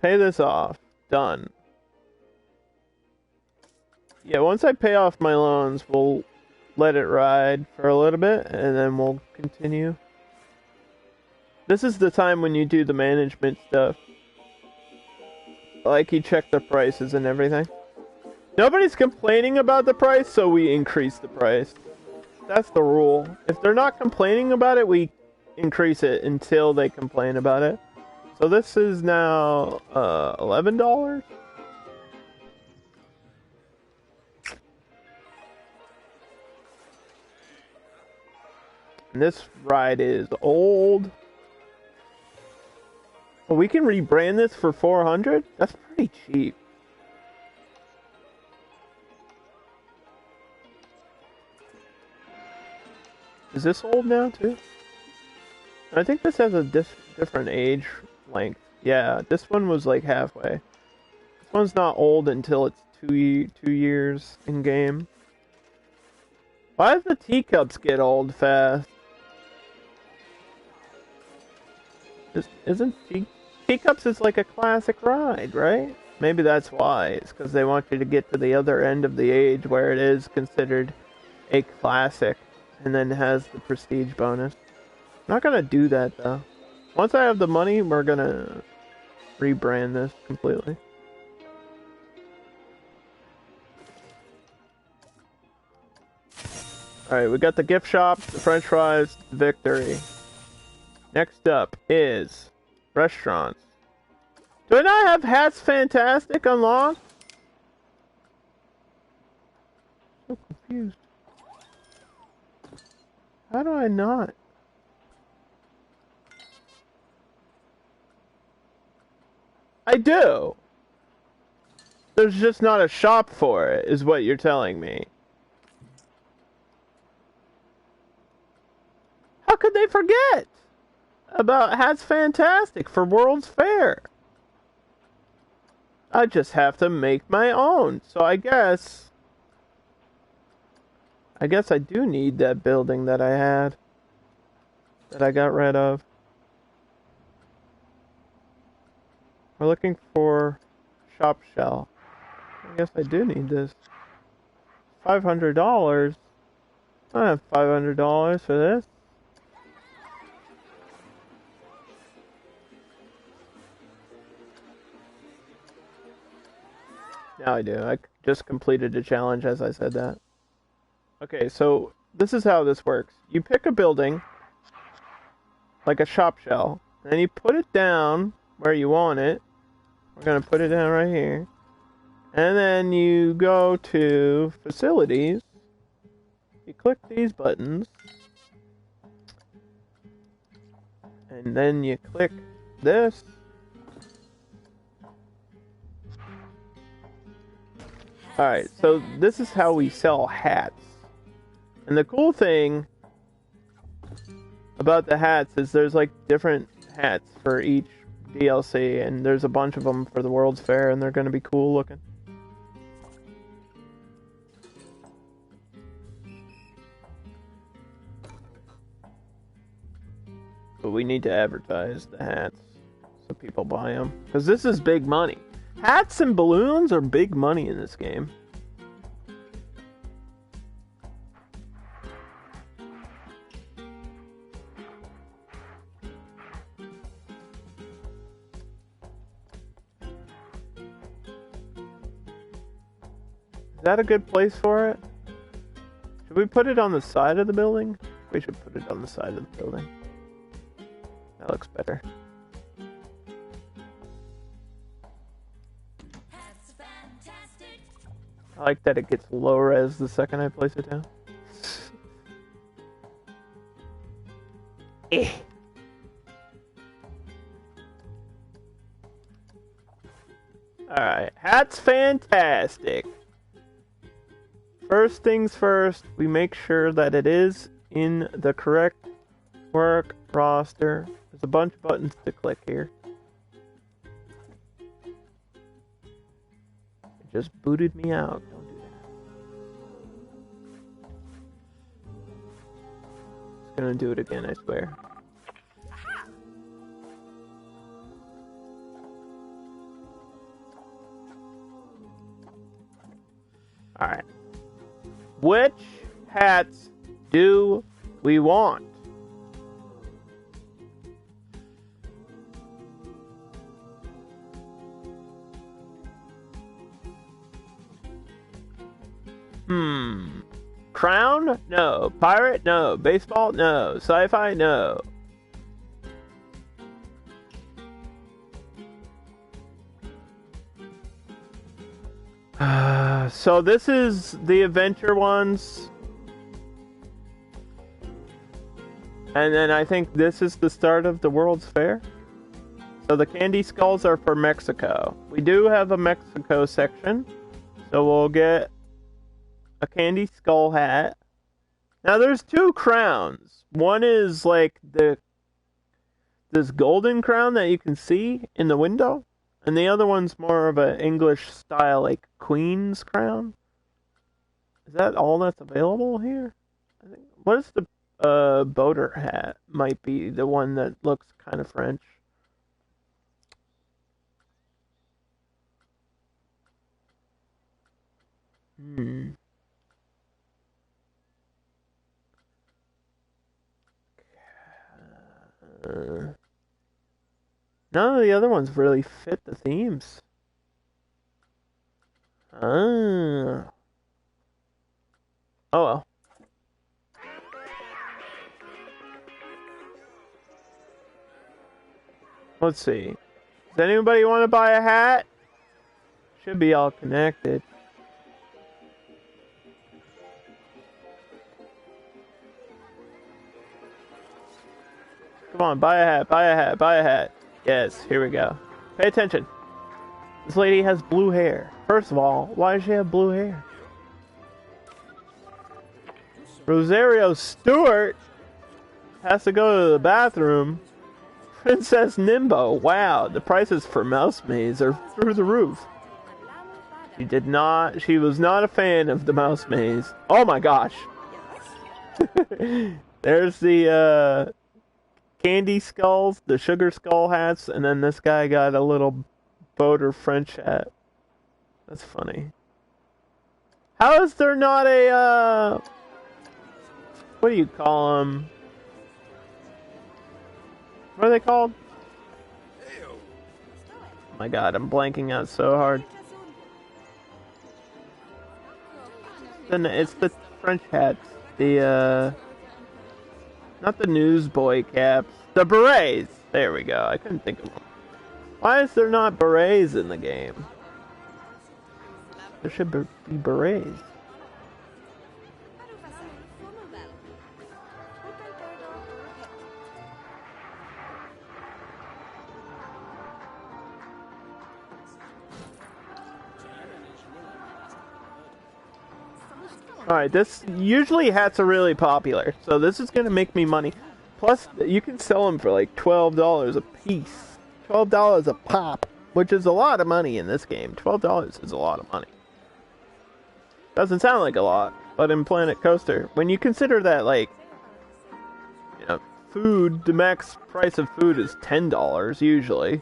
Pay this off. Done. Yeah, once I pay off my loans, we'll let it ride for a little bit, and then we'll continue. This is the time when you do the management stuff. Like, you check the prices and everything. Nobody's complaining about the price, so we increase the price. That's the rule. If they're not complaining about it, we increase it until they complain about it. So this is now $11. And this ride is old. Well, we can rebrand this for $400? That's pretty cheap. Is this old now, too? I think this has a different age length. Yeah, this one was like halfway. This one's not old until it's 2 years in game. Why does the teacups get old fast? Isn't teacups is like a classic ride, right? Maybe that's why. It's because they want you to get to the other end of the age where it is considered a classic, and then has the prestige bonus. I'm not gonna do that though. Once I have the money, we're gonna rebrand this completely. Alright, we got the gift shop, the french fries, victory. Next up is restaurants. Do I not have Hats Fantastic unlocked? I'm so confused. How do I not? I do. There's just not a shop for it, is what you're telling me. How could they forget about Hats Fantastic for World's Fair? I just have to make my own. So I guess I do need that building that I had, that I got rid of. We're looking for shop shell. I guess I do need this. $500? I don't have $500 for this. Now I do. I just completed a challenge as I said that. Okay, so this is how this works. You pick a building, like a shop shell, and you put it down where you want it. We're going to put it down right here. And then you go to facilities. You click these buttons. And then you click this. Alright, so this is how we sell hats. And the cool thing about the hats is there's like different hats for each DLC, and there's a bunch of them for the World's Fair, and they're going to be cool looking. But we need to advertise the hats so people buy them, because this is big money. Hats and balloons are big money in this game. Is that a good place for it? Should we put it on the side of the building? We should put it on the side of the building. That looks better. I like that it gets low res the second I place it down. Alright, Hats Fantastic. First things first, we make sure that it is in the correct work roster. There's a bunch of buttons to click here. It just booted me out. Don't do that. It's gonna do it again, I swear. Alright. Which hats do we want? Crown? No. Pirate? No. Baseball? No. Sci-fi? No. So this is the adventure ones. And then I think this is the start of the World's Fair. So the candy skulls are for Mexico. We do have a Mexico section. So we'll get a candy skull hat. Now there's two crowns. One is like this golden crown that you can see in the window. And the other one's more of an English style, like Queen's crown. Is that all that's available here? I think. What is the boater hat? Might be the one that looks kind of French. Hmm. None of the other ones really fit the themes. Ah. Oh well. Let's see. Does anybody want to buy a hat? Should be all connected. Come on, buy a hat, buy a hat, buy a hat. Yes, here we go. Pay attention. This lady has blue hair. First of all, why does she have blue hair? Rosario Stewart has to go to the bathroom. Princess Nimbo. Wow, the prices for Mouse Maze are through the roof. She was not a fan of the Mouse Maze. Oh my gosh. There's the candy skulls, the sugar skull hats, and then this guy got a little boater French hat. That's funny. How is there not a, what do you call them? What are they called? Oh my god, I'm blanking out so hard. Then it's the French hats. The, not the newsboy caps. The berets! There we go, I couldn't think of them. Why is there not berets in the game? There should be berets. Alright, usually hats are really popular, so this is gonna make me money. Plus, you can sell them for like $12 a piece. $12 a pop, which is a lot of money in this game. $12 is a lot of money. Doesn't sound like a lot, but in Planet Coaster, when you consider that, like, you know, food, the max price of food is $10 usually.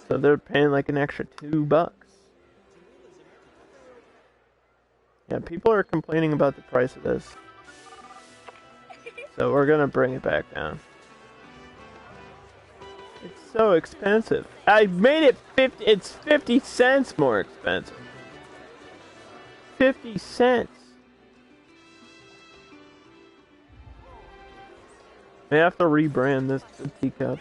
So they're paying like an extra $2. Yeah, people are complaining about the price of this. So we're gonna bring it back down. It's so expensive. I made it it's 50 cents more expensive. 50 cents. I have to rebrand this to teacup.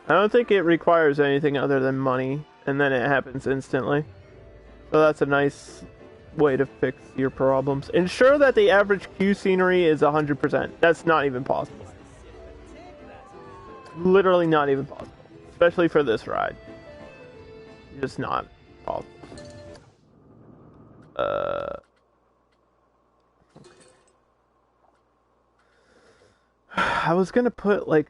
I don't think it requires anything other than money, and then it happens instantly. So that's a nice way to fix your problems. Ensure that the average queue scenery is 100%. That's not even possible. Literally not even possible. Especially for this ride. Just not possible. I was gonna put like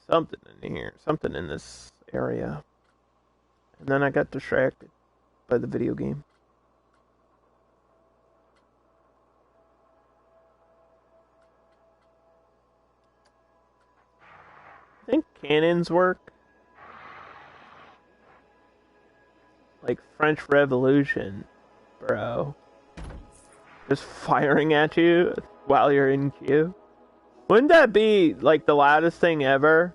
something in here. Something in this area. And then I got distracted by the video game. I think cannons work. Like French Revolution, bro. Just firing at you while you're in queue. Wouldn't that be like the loudest thing ever?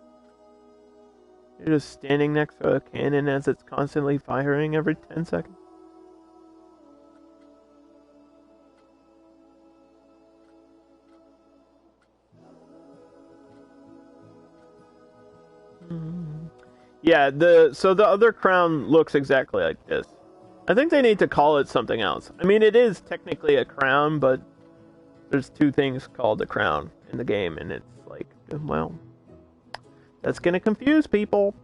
You're just standing next to a cannon as it's constantly firing every 10 seconds. Yeah, so the other crown looks exactly like this. I think they need to call it something else. I mean, it is technically a crown, but there's two things called a crown in the game, and it's like, well, that's gonna confuse people.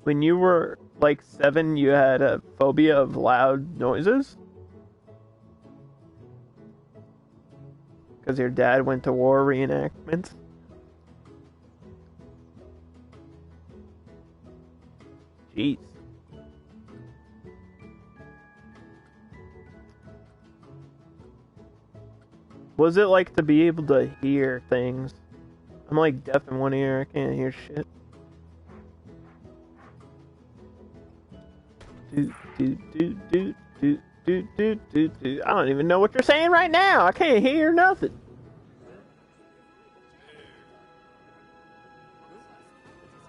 When you were like 7, you had a phobia of loud noises? Because your dad went to war reenactments? Jeez. What's it like to be able to hear things? I'm like deaf in one ear, I can't hear shit. Do, do, do, do, do, do, do, do, do. I don't even know what you're saying right now. I can't hear nothing.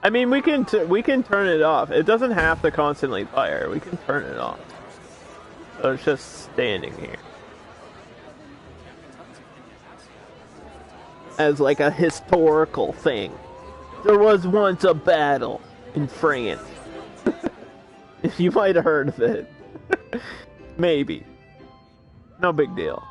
I mean, we can turn it off. It doesn't have to constantly fire. We can turn it off. So it's just standing here. As like a historical thing. There was once a battle in France. You might have heard of it. Maybe. No big deal.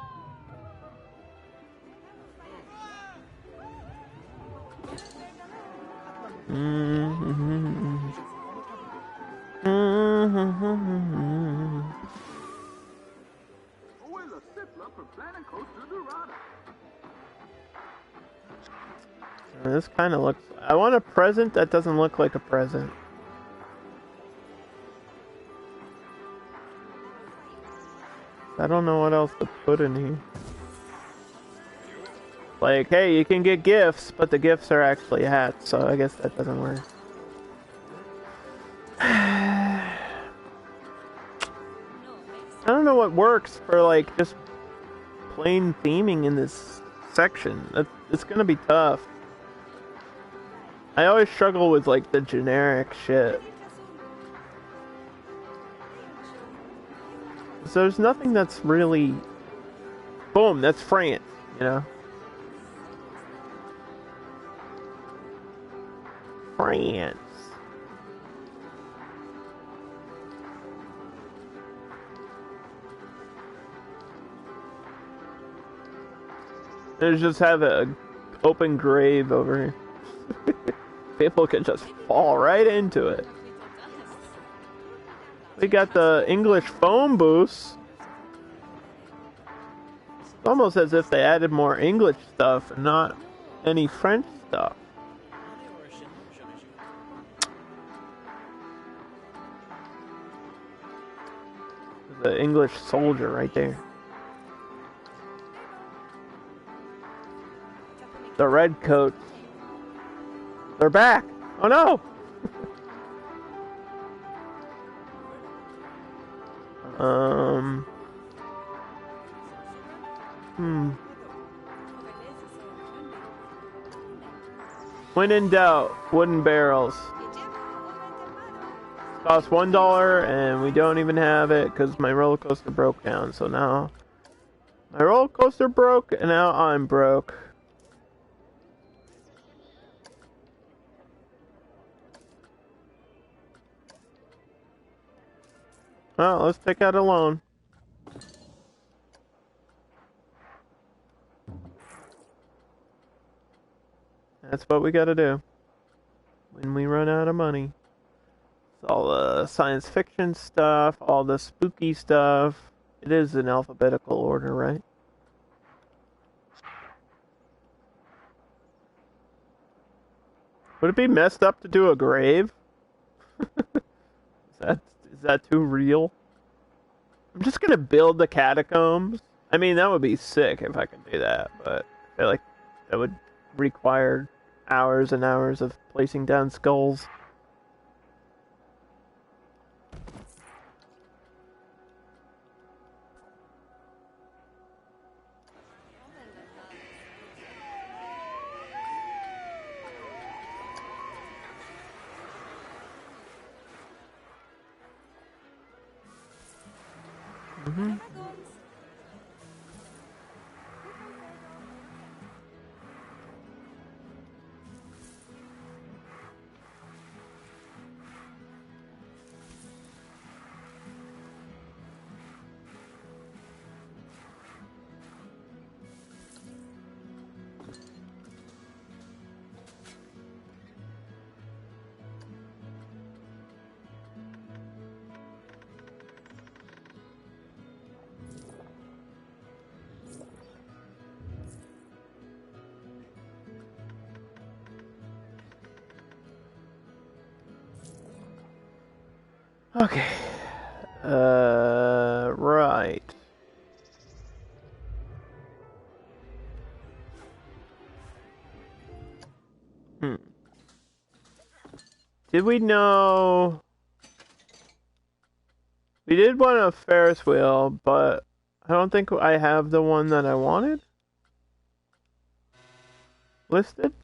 This kind of looks... I want a present that doesn't look like a present. I don't know what else to put in here. Like, hey, you can get gifts, but the gifts are actually hats, so I guess that doesn't work. I don't know what works for, like, just plain theming in this section. It's gonna be tough. I always struggle with, like, the generic shit. So there's nothing that's really... Boom, that's France, you know? France. They just have an open grave over here. People can just fall right into it. We got the English phone booths. It's almost as if they added more English stuff and not any French stuff. The English soldier right there. The red coats. They're back! Oh no! When in doubt, wooden barrels. Cost $1 and we don't even have it because my roller coaster broke down. So now my roller coaster broke and now I'm broke. Well, let's take out a loan. That's what we gotta do when we run out of money. It's all the science fiction stuff, all the spooky stuff. It is in alphabetical order, right? Would it be messed up to do a grave? Is that too real? I'm just gonna build the catacombs. I mean, that would be sick if I could do that, but I feel like that would require hours and hours of placing down skulls. Okay. Right. Hmm. Did we know... We did want a Ferris wheel, but I don't think I have the one that I wanted listed.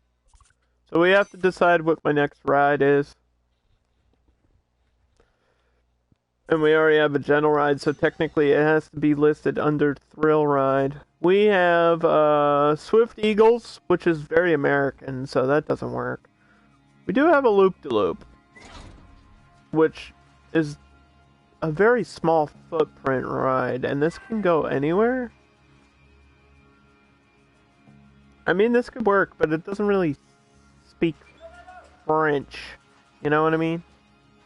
So we have to decide what my next ride is. And we already have a Gentle Ride, so technically it has to be listed under Thrill Ride. We have Swift Eagles, which is very American, so that doesn't work. We do have a Loop-de-Loop, which is a very small footprint ride, and this can go anywhere. I mean, this could work, but it doesn't really speak French. You know what I mean?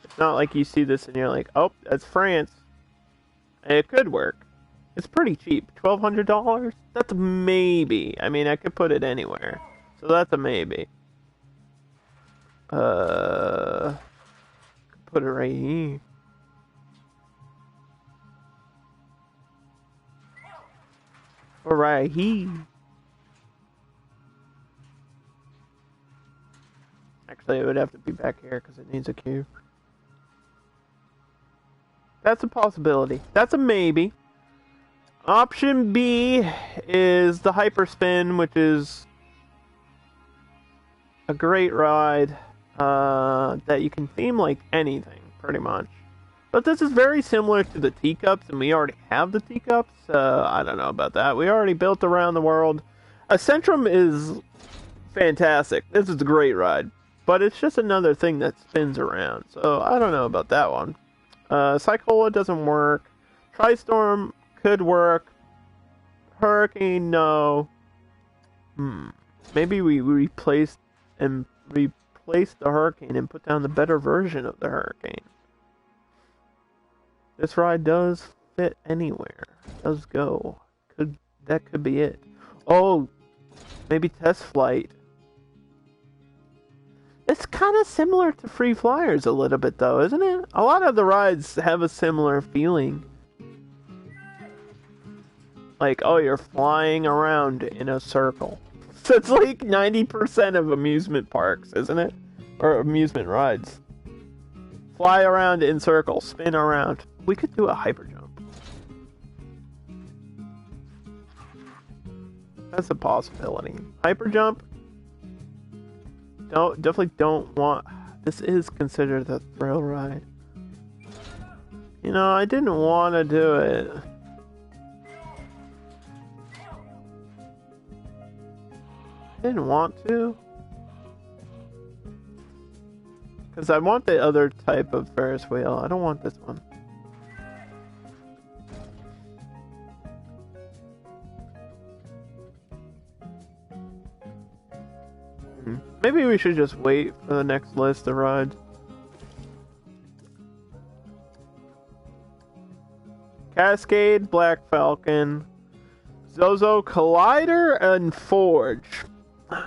It's not like you see this and you're like, oh, that's France. It could work. It's pretty cheap. $1,200? That's a maybe. I mean, I could put it anywhere. So that's a maybe. Put it right here. Or right here. Actually, it would have to be back here because it needs a queue. That's a possibility. That's a maybe. Option B is the Hyperspin, which is a great ride that you can theme like anything, pretty much. But this is very similar to the teacups, and we already have the teacups. I don't know about that. We already built around the world. Centrum is fantastic. This is a great ride. But it's just another thing that spins around. So I don't know about that one. Cyclola doesn't work. Tristorm could work. Hurricane, no. Maybe we replace the Hurricane and put down the better version of the Hurricane. This ride does fit anywhere. Does go. That could be it. Oh, maybe Test Flight. It's kind of similar to Free Flyers a little bit, though, isn't it? A lot of the rides have a similar feeling. Like, oh, you're flying around in a circle. So it's like 90% of amusement parks, isn't it? Or amusement rides. Fly around in circles, spin around. We could do a hyper jump. That's a possibility. Hyper jump. Definitely don't want... This is considered a thrill ride. You know, I didn't want to do it. I didn't want to. Because I want the other type of Ferris wheel. I don't want this one. Maybe we should just wait for the next list of rides. Cascade, Black Falcon, Zozo Collider, and Forge.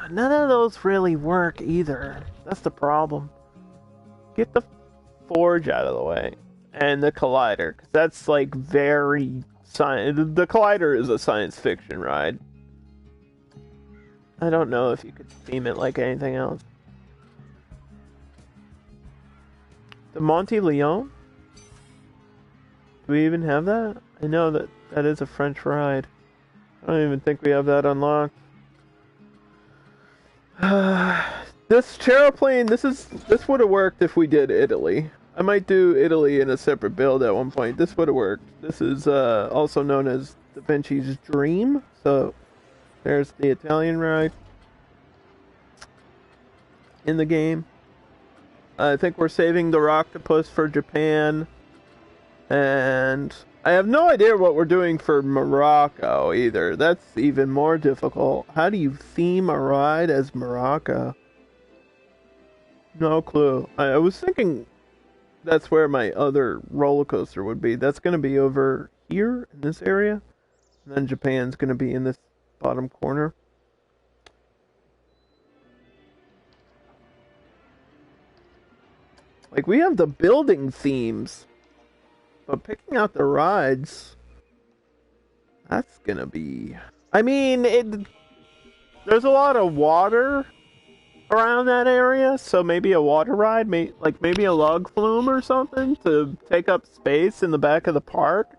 None of those really work either. That's the problem. Get the Forge out of the way. And the Collider. Because that's like very... The Collider is a science fiction ride. I don't know if you could theme it like anything else. The Monte Leon? Do we even have that? I know that is a French ride. I don't even think we have that unlocked. This Chairplane, this would have worked if we did Italy. I might do Italy in a separate build at one point. This would have worked. This is also known as Da Vinci's Dream. So there's the Italian ride in the game. I think we're saving the Rocktopus for Japan. And I have no idea what we're doing for Morocco either. That's even more difficult. How do you theme a ride as Morocco? No clue. I was thinking that's where my other roller coaster would be. That's going to be over here in this area. And then Japan's going to be in this bottom corner. Like, we have the building themes But picking out the rides, that's gonna be... I mean, there's a lot of water around that area, so maybe a water ride, maybe a log flume or something to take up space in the back of the park.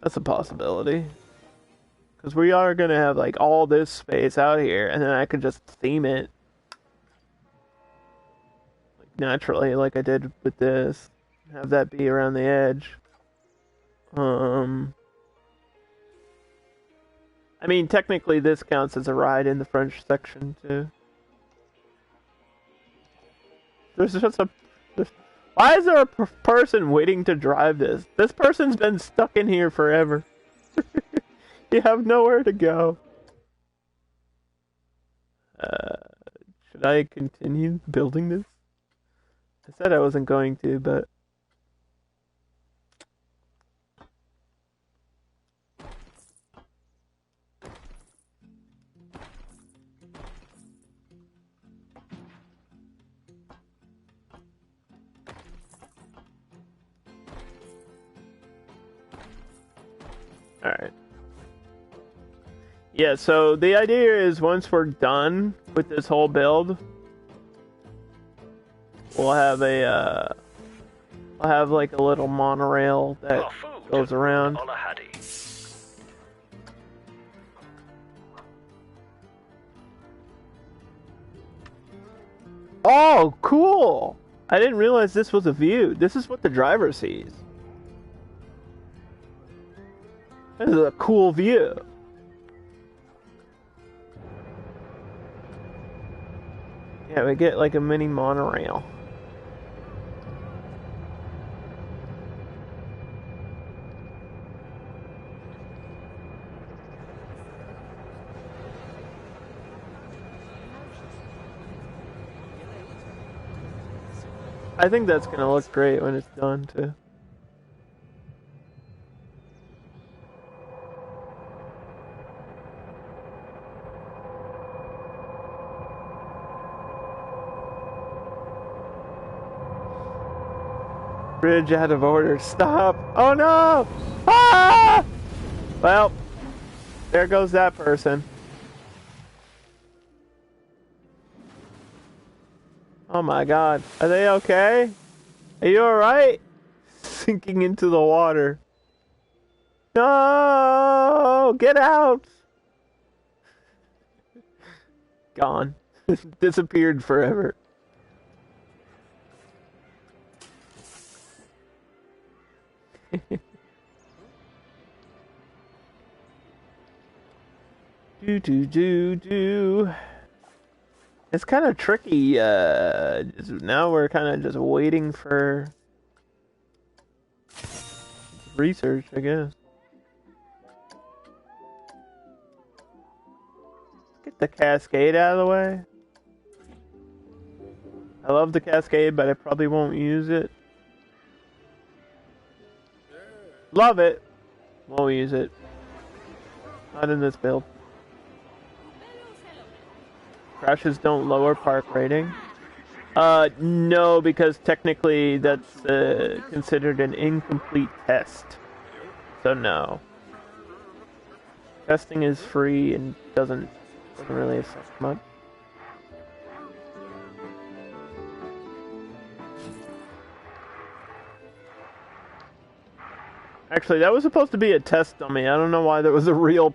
That's a possibility. Because we are gonna have like all this space out here, and then I could just theme it like, naturally, like I did with this. Have that be around the edge. I mean, technically this counts as a ride in the French section too. There's just why is there a person waiting to drive this? This person's been stuck in here forever. You have nowhere to go. Should I continue building this? I said I wasn't going to, but... Alright. Yeah, so the idea is once we're done with this whole build, we'll have like a little monorail that goes around. Oh, cool! I didn't realize this was a view. This is what the driver sees. This is a cool view. Yeah, we get like a mini monorail. I think that's gonna look great when it's done too. Bridge out of order. Stop! Oh no! Ah! Well, there goes that person. Oh my god. Are they okay? Are you alright? Sinking into the water. No! Get out! Gone. Disappeared forever. do. It's kind of tricky. Now we're kind of just waiting for research, I guess. Get the cascade out of the way. I love the cascade, but I probably won't use it. Love it. Won't use it. Not in this build. Crashes don't lower park rating. No, because technically that's considered an incomplete test. So no. Testing is free and doesn't really affect much. Actually, that was supposed to be a test dummy. I don't know why there was a real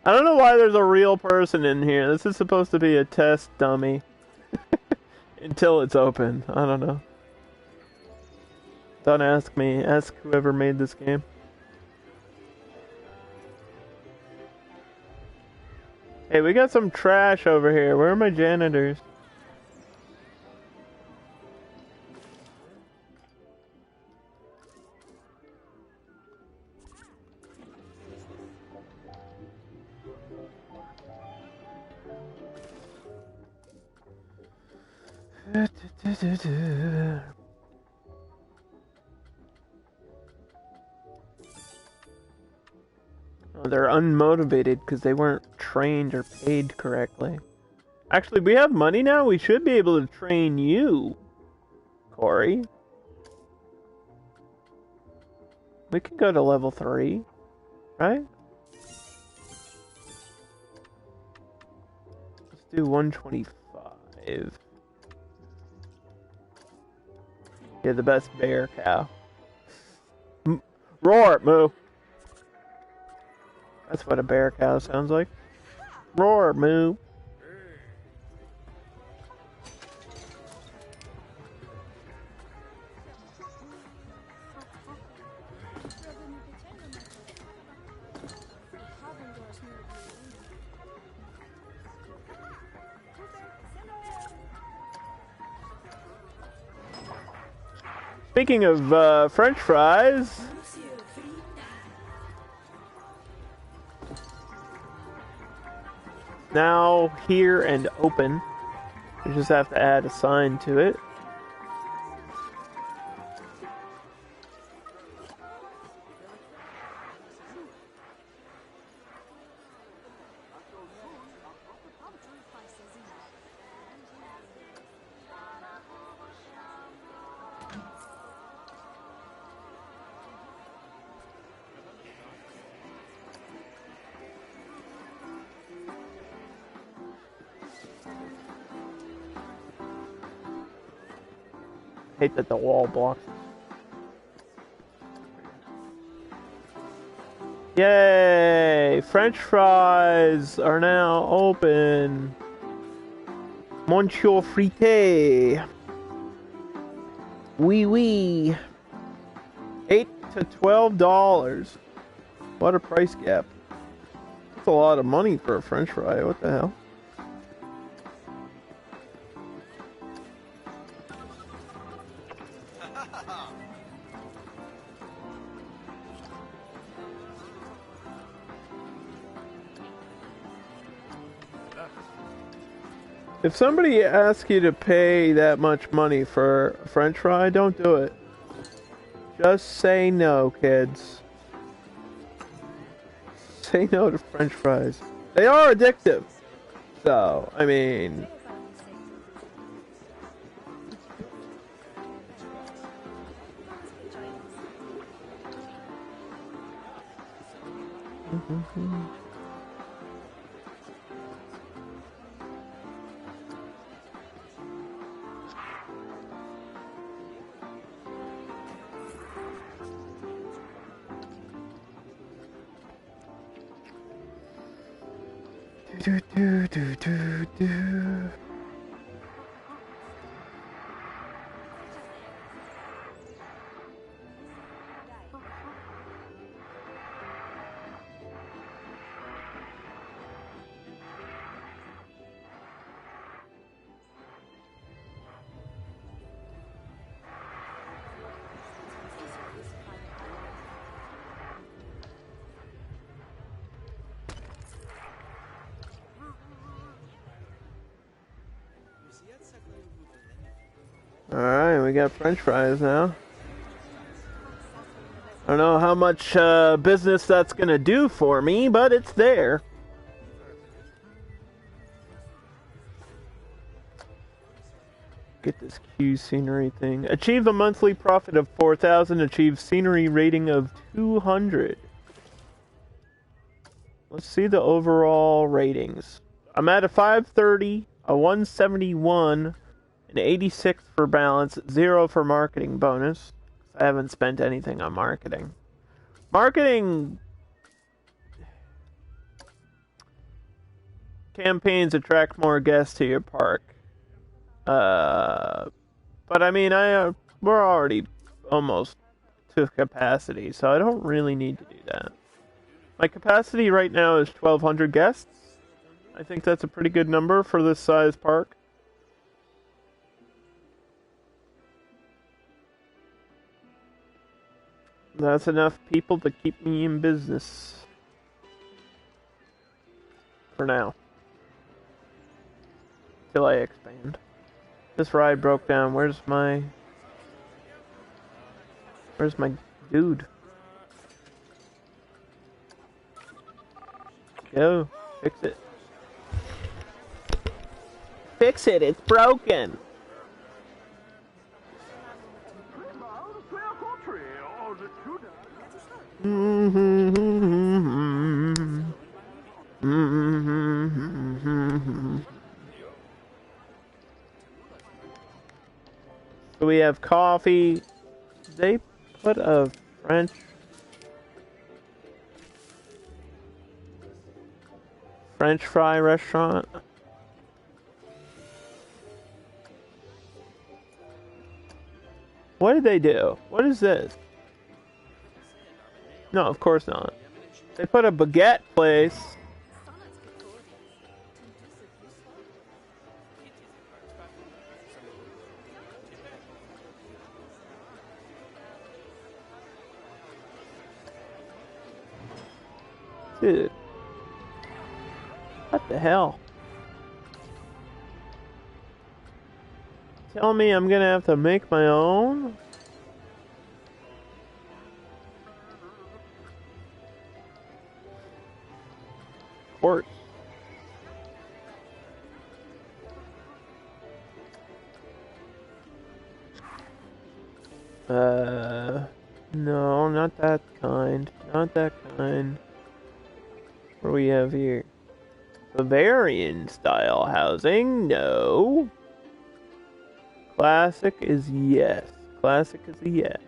I don't know why there's a real person in here. This is supposed to be a test dummy. Until it's open. I don't know. Don't ask me. Ask whoever made this game. Hey, we got some trash over here. Where are my janitors? Oh, they're unmotivated because they weren't trained or paid correctly. Actually, we have money now. We should be able to train you, Corey. We can go to level 3, right? Let's do 125. Yeah, the best bear cow. Roar, moo. That's what a bear cow sounds like. Roar, moo. Speaking of French fries, now here and open. We just have to add a sign to it. Hate that the wall blocks. Yay! French fries are now open. Monsieur frité. Oui, oui. $8 to $12. What a price gap. That's a lot of money for a French fry. What the hell? If somebody asks you to pay that much money for a French fry, don't do it. Just say no, kids. Say no to French fries. They are addictive. So, I mean... Do. Alright, we got French fries now. I don't know how much business that's gonna do for me, but it's there. Get this Q scenery thing. Achieve a monthly profit of 4,000. Achieve scenery rating of 200. Let's see the overall ratings. I'm at a 530, a 171, an 86 for balance, 0 for marketing bonus. I haven't spent anything on marketing. Marketing campaigns attract more guests to your park. But I mean, we're already almost to capacity, so I don't really need to do that. My capacity right now is 1,200 guests. I think that's a pretty good number for this size park. That's enough people to keep me in business. For now. Till I expand. This ride broke down. Where's my dude? Go. Fix it. Fix it. It's broken. So we have coffee. They put a French fry restaurant. What did they do? What is this? No, of course not. They put a baguette place. Dude. What the hell? Tell me I'm gonna have to make my own? Of course. No, not that kind. Not that kind. What do we have here? Bavarian style housing? No. Classic is yes. Classic is a yes.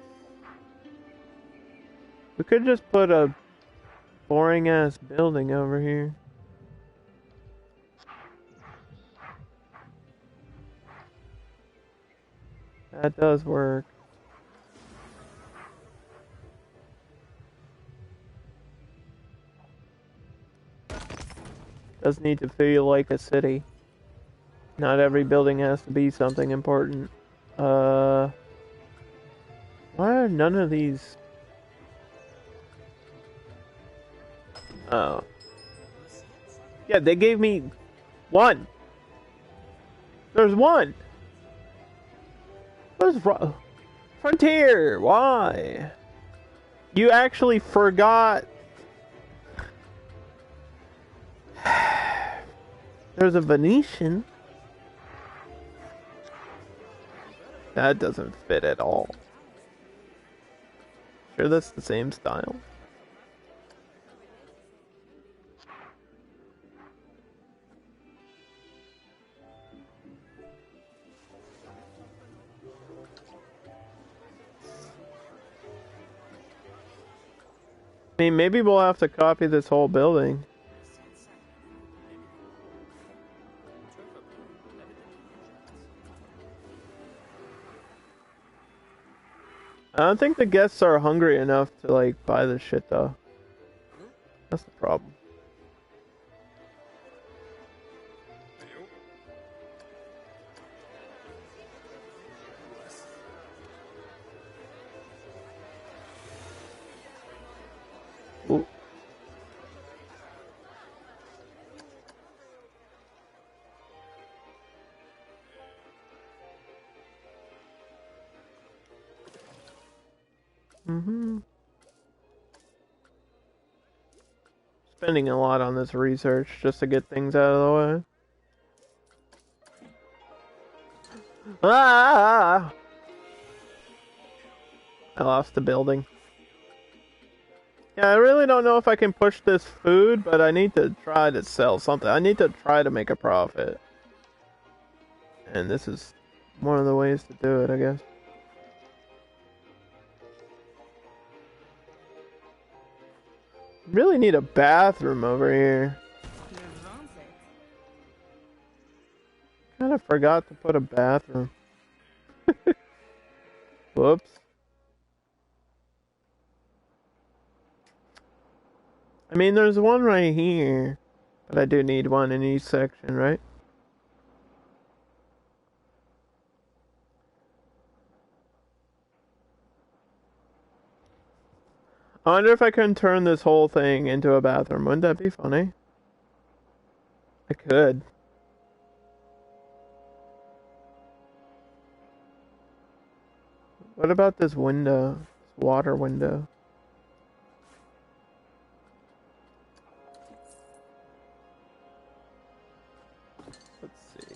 We could just put a boring ass building over here. That does work. Does need to feel like a city. Not every building has to be something important. Why are none of these... Oh. Yeah, they gave me one. There's one. What's wrong? Frontier, why? You actually forgot. There's a Venetian. That doesn't fit at all. Sure that's the same style? I mean, maybe we'll have to copy this whole building. I don't think the guests are hungry enough to, like, buy this shit, though. That's the problem. Ooh. Spending a lot on this research just to get things out of the way. Ah! I lost the building. Yeah, I really don't know if I can push this food, but I need to try to sell something. I need to try to make a profit. And this is one of the ways to do it, I guess. Really need a bathroom over here. Kind of forgot to put a bathroom. Whoops. I mean, there's one right here, but I do need one in each section, right? I wonder if I can turn this whole thing into a bathroom. Wouldn't that be funny? I could. What about this window? This water window. Let's see.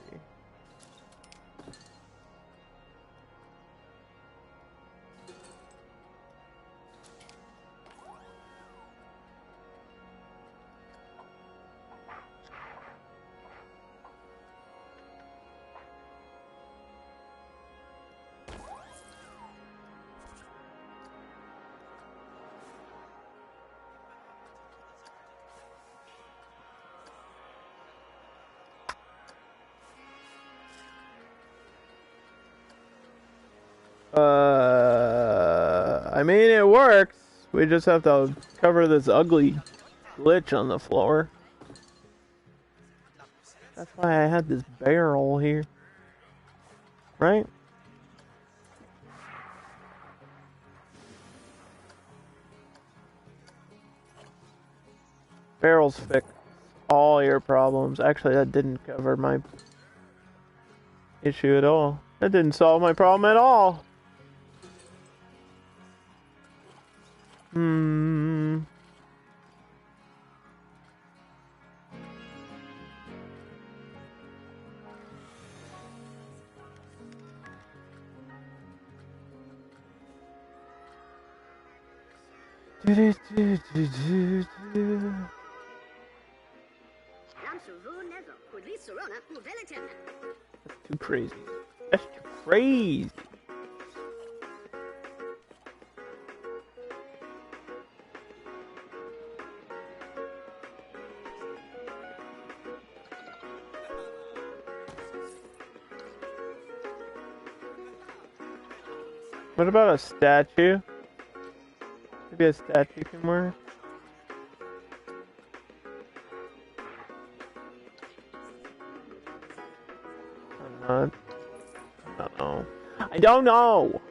I mean, it works. We just have to cover this ugly glitch on the floor. That's why I had this barrel here. Right? Barrels fix all your problems. Actually, that didn't cover my issue at all. That didn't solve my problem at all. That's too crazy. That's too crazy. What about a statue? Maybe a statue can work. I don't know. I don't know.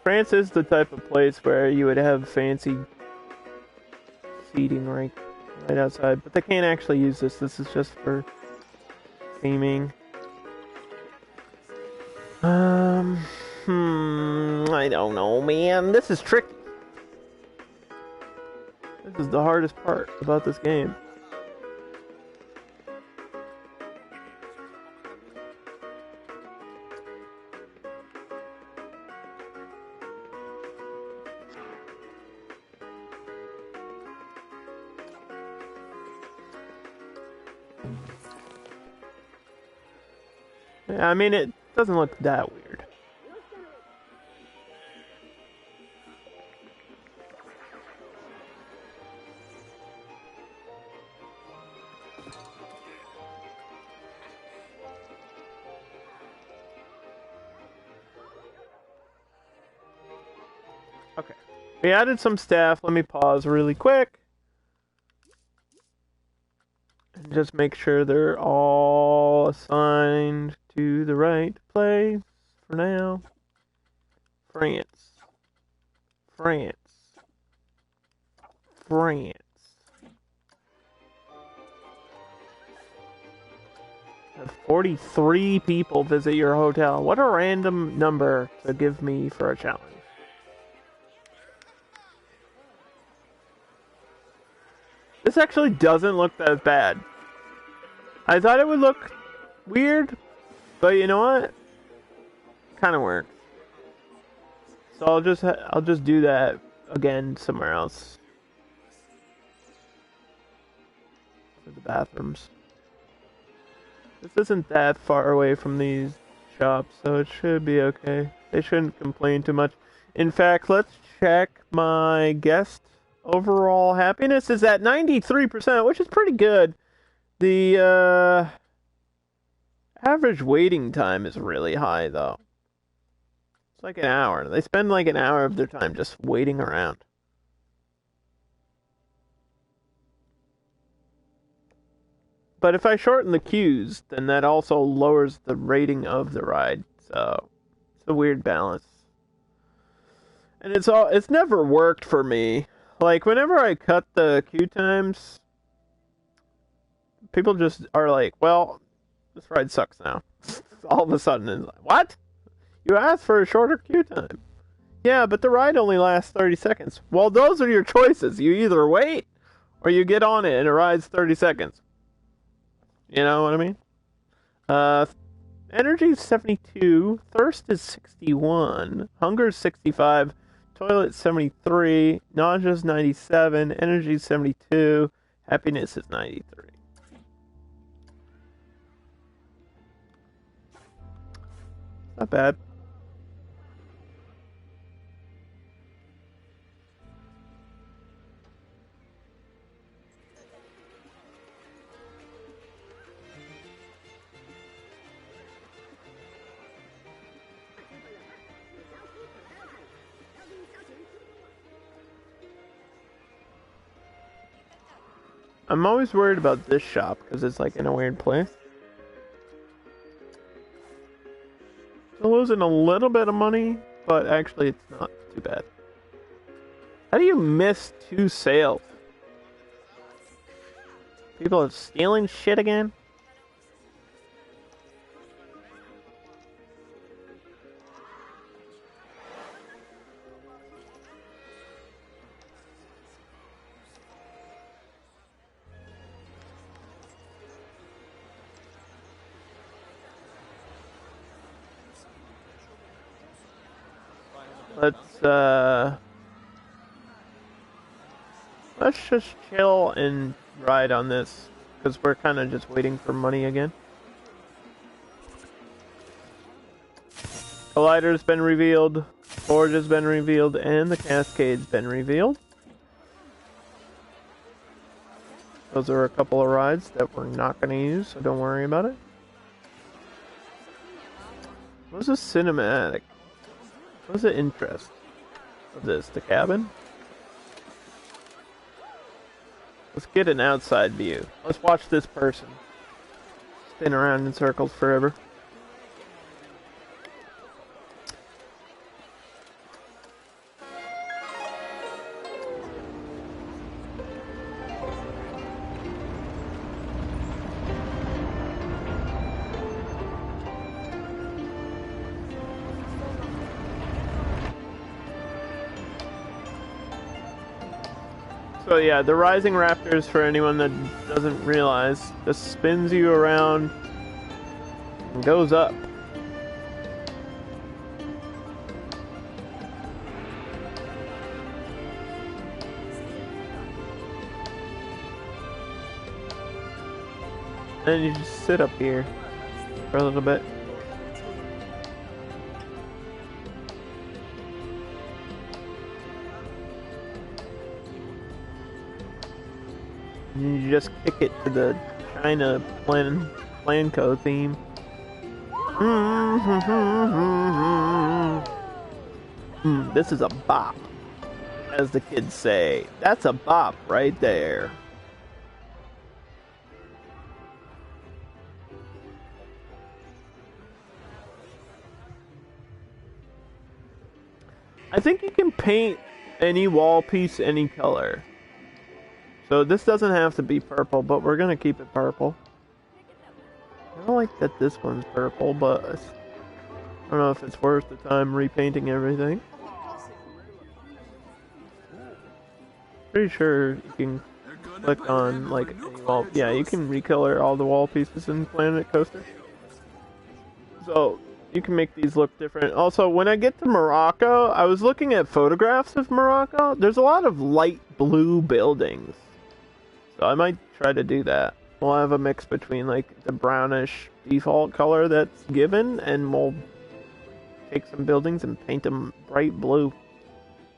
France is the type of place where you would have fancy seating right outside, but they can't actually use this. This is just for theming. I don't know, man. This is tricky. This is the hardest part about this game. I mean, it doesn't look that weird. Okay. We added some staff. Let me pause really quick. And just make sure they're all assigned to the right place for now. France. France. France. Have 43 people visit your hotel. What a random number to give me for a challenge. This actually doesn't look that bad. I thought it would look weird, but you know what? Kind of works. So I'll just do that again somewhere else. For the bathrooms. This isn't that far away from these shops, so it should be okay. They shouldn't complain too much. In fact, let's check my guest overall happiness is at 93%, which is pretty good. The average waiting time is really high, though. It's like an hour. They spend like an hour of their time just waiting around. But if I shorten the queues, then that also lowers the rating of the ride. So it's a weird balance. And it's never worked for me. Like, whenever I cut the queue times, people just are like, well, this ride sucks now. All of a sudden, it's like, what? You asked for a shorter queue time. Yeah, but the ride only lasts 30 seconds. Well, those are your choices. You either wait, or you get on it and it rides 30 seconds. You know what I mean? Energy is 72. Thirst is 61. Hunger is 65. Toilet 73, nausea is 97, energy is 72, happiness is 93. Not bad. I'm always worried about this shop because it's like in a weird place. Still losing a little bit of money, but actually it's not too bad. How do you miss 2 sales? People are stealing shit again? Let's just chill and ride on this, because we're kind of just waiting for money again. Collider's been revealed, Forge has been revealed, and the Cascade's been revealed. Those are a couple of rides that we're not going to use, so don't worry about it. What's the cinematic? What's the interest of this? The cabin? Let's get an outside view. Let's watch this person spin around in circles forever. So yeah, the Rising Raptors, for anyone that doesn't realize, just spins you around and goes up. And you just sit up here for a little bit. You just kick it to the China Planco theme. This is a bop, as the kids say. That's a bop right there. I think you can paint any wall piece any color. So this doesn't have to be purple, but we're gonna keep it purple. I don't like that this one's purple, but I don't know if it's worth the time repainting everything. Pretty sure you can click on like any wall. Yeah, you can recolor all the wall pieces in Planet Coaster. So you can make these look different. Also, when I get to Morocco, I was looking at photographs of Morocco. There's a lot of light blue buildings. So I might try to do that. We'll have a mix between like the brownish default color that's given, and we'll take some buildings and paint them bright blue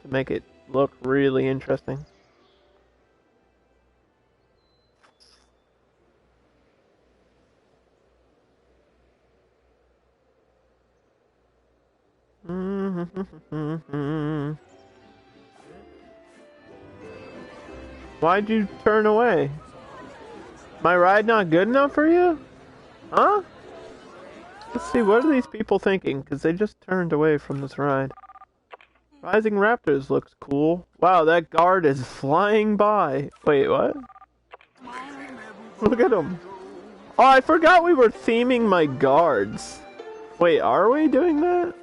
to make it look really interesting. Why'd you turn away? My ride not good enough for you? Huh? Let's see, what are these people thinking? Because they just turned away from this ride. Rising Raptors looks cool. Wow, that guard is flying by. Wait, what? Look at him. Oh, I forgot we were theming my guards. Wait, are we doing that?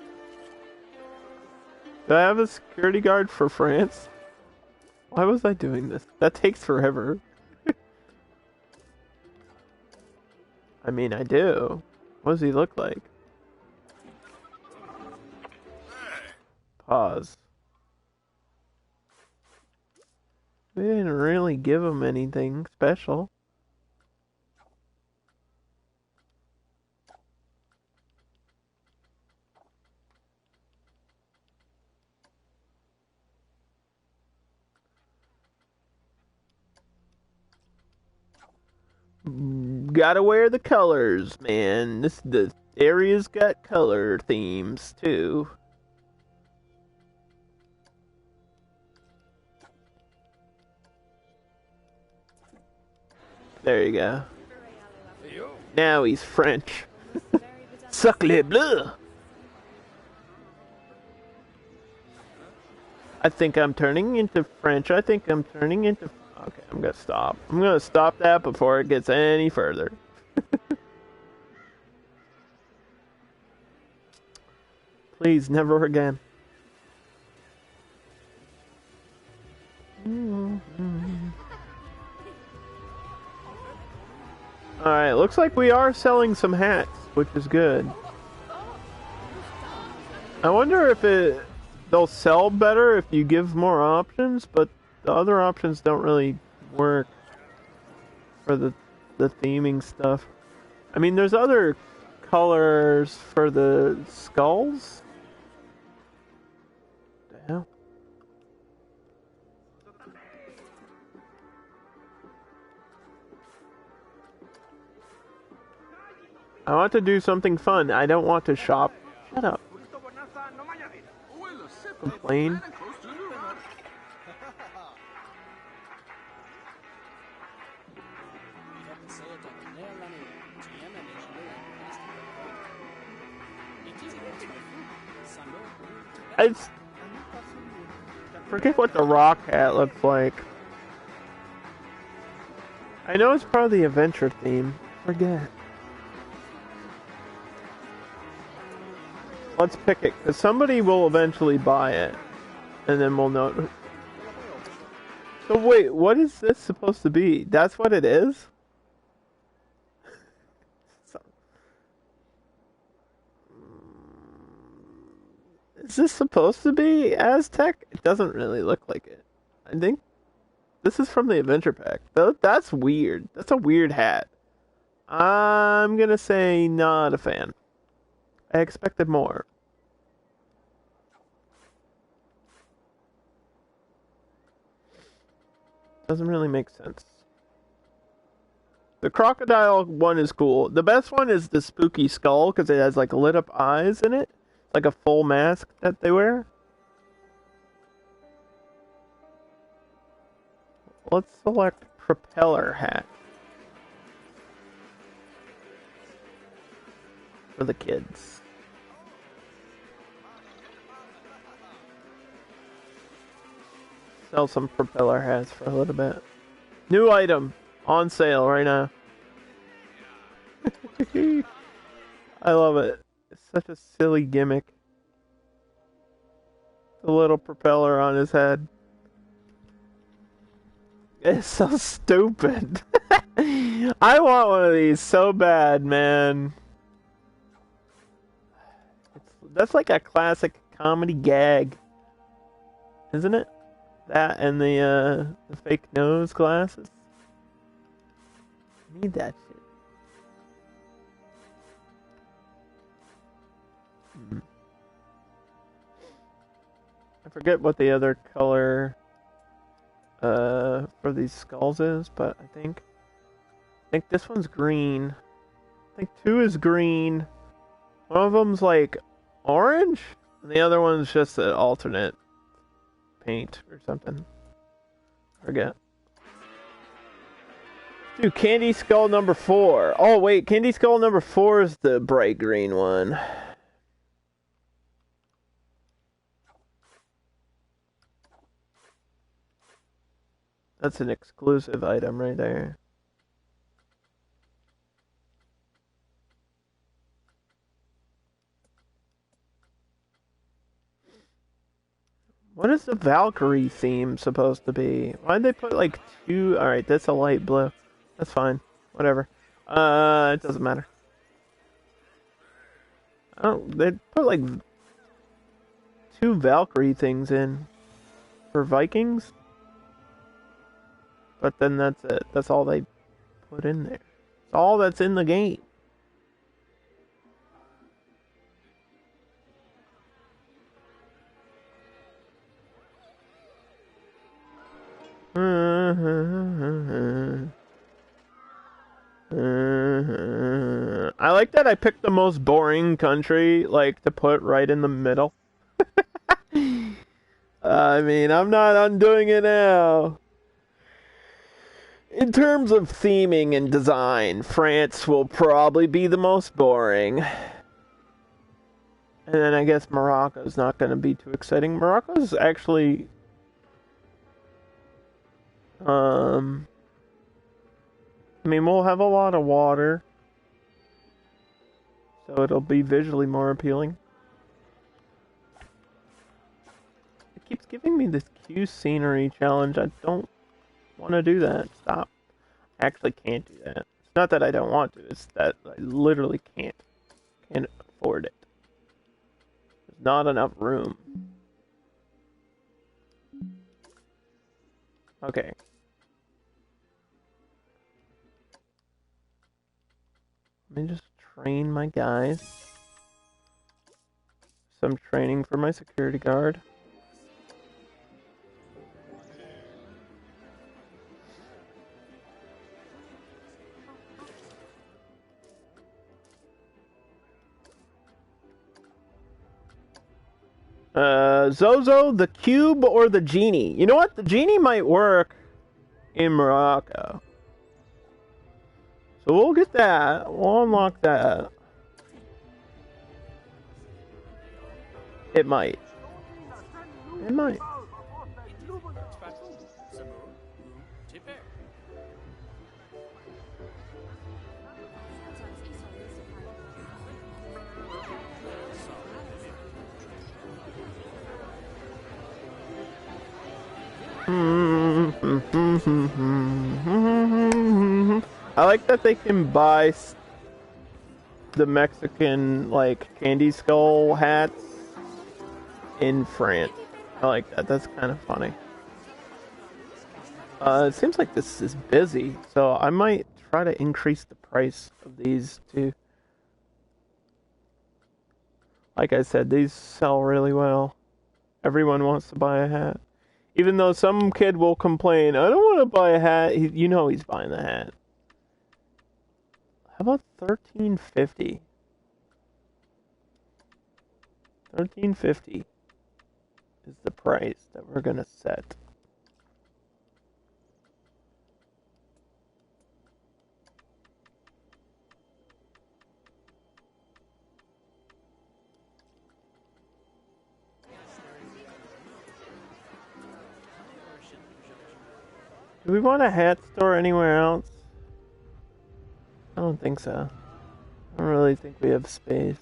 Do I have a security guard for France? Why was I doing this? That takes forever. I mean, I do. What does he look like? Pause. We didn't really give him anything special. Gotta wear the colors, man. The area's got color themes too. There you go. Now he's French. Suck le bleu. I think I'm turning into French. I think I'm turning into... Okay, I'm gonna stop. I'm gonna stop that before it gets any further. Please, never again. Alright, looks like we are selling some hats, which is good. I wonder if they'll sell better if you give more options, but the other options don't really work for the theming stuff. I mean, there's other colors for the skulls. What the hell? I want to do something fun. I don't want to shop. Shut up. Complain. I forget what the rock hat looks like. I know it's part of the adventure theme. Forget. Let's pick it, because somebody will eventually buy it. And then we'll know. So wait, what is this supposed to be? That's what it is? Is this supposed to be Aztec? It doesn't really look like it. I think this is from the adventure pack. That's weird. That's a weird hat. I'm gonna say not a fan. I expected more. Doesn't really make sense. The crocodile one is cool. The best one is the spooky skull because it has like lit up eyes in it. Like a full mask that they wear. Let's select propeller hat. For the kids. Sell some propeller hats for a little bit. New item on sale right now. I love it. It's such a silly gimmick. The little propeller on his head. It's so stupid. I want one of these so bad, man. That's like a classic comedy gag, isn't it? That and the fake nose glasses. I need that shit. I forget what the other color for these skulls is, but I think this one's green. I think 2 is green. One of them's like orange, and the other one's just an alternate paint or something. Forget. Dude, Candy Skull number 4. Oh wait, Candy Skull number 4 is the bright green one. That's an exclusive item right there. What is the Valkyrie theme supposed to be? Why'd they put like 2? Alright, that's a light blue. That's fine. Whatever. It doesn't matter. Oh, they put like 2 Valkyrie things in for Vikings. But then that's it. That's all they put in there. It's all that's in the game. I like that I picked the most boring country, like, to put right in the middle. I mean, I'm not undoing it now. In terms of theming and design, France will probably be the most boring. And then I guess Morocco's not going to be too exciting. Morocco's actually... I mean, we'll have a lot of water. So it'll be visually more appealing. It keeps giving me this Q scenery challenge. I don't want to do that. Stop. I actually can't do that. It's not that I don't want to. It's that I literally can't. Can't afford it. There's not enough room. Okay. Let me just train my guys. Some training for my security guard. Zozo, the cube, or the genie? You know what? The genie might work in Morocco. So we'll get that. We'll unlock that. It might. It might. I like that they can buy the Mexican, like, candy skull hats in France. I like that. That's kind of funny. It seems like this is busy, so I might try to increase the price of these too. Like I said, these sell really well. Everyone wants to buy a hat. Even though some kid will complain, I don't want to buy a hat. You know he's buying the hat. How about $13.50? $13.50 is the price that we're gonna set. Do we want a hat store anywhere else? I don't think so. I don't really think we have space.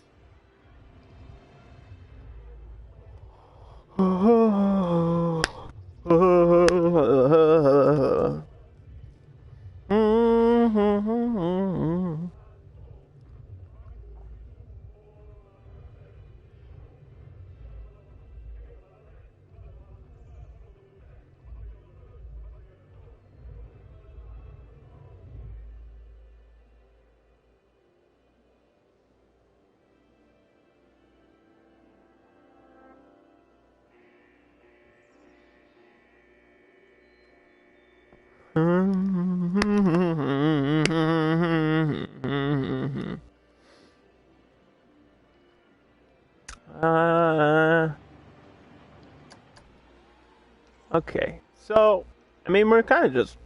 Okay, so, I mean, we're kind of just,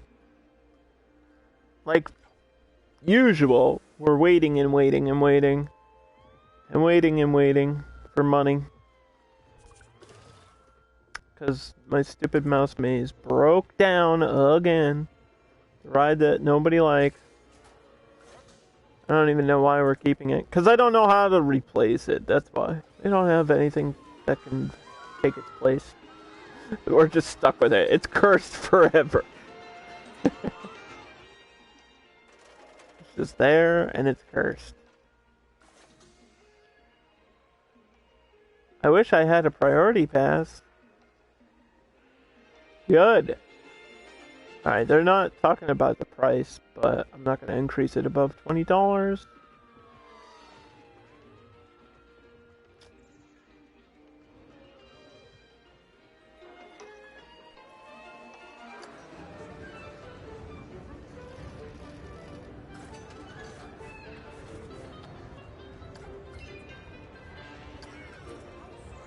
like usual, we're waiting and waiting and waiting, and waiting and waiting for money. Because my stupid mouse maze broke down again. The ride that nobody likes. I don't even know why we're keeping it. Because I don't know how to replace it, that's why. They don't have anything that can take its place. We're just stuck with it. It's cursed forever. It's just there, and it's cursed. I wish I had a priority pass. Good. Alright, they're not talking about the price, but I'm not going to increase it above $20.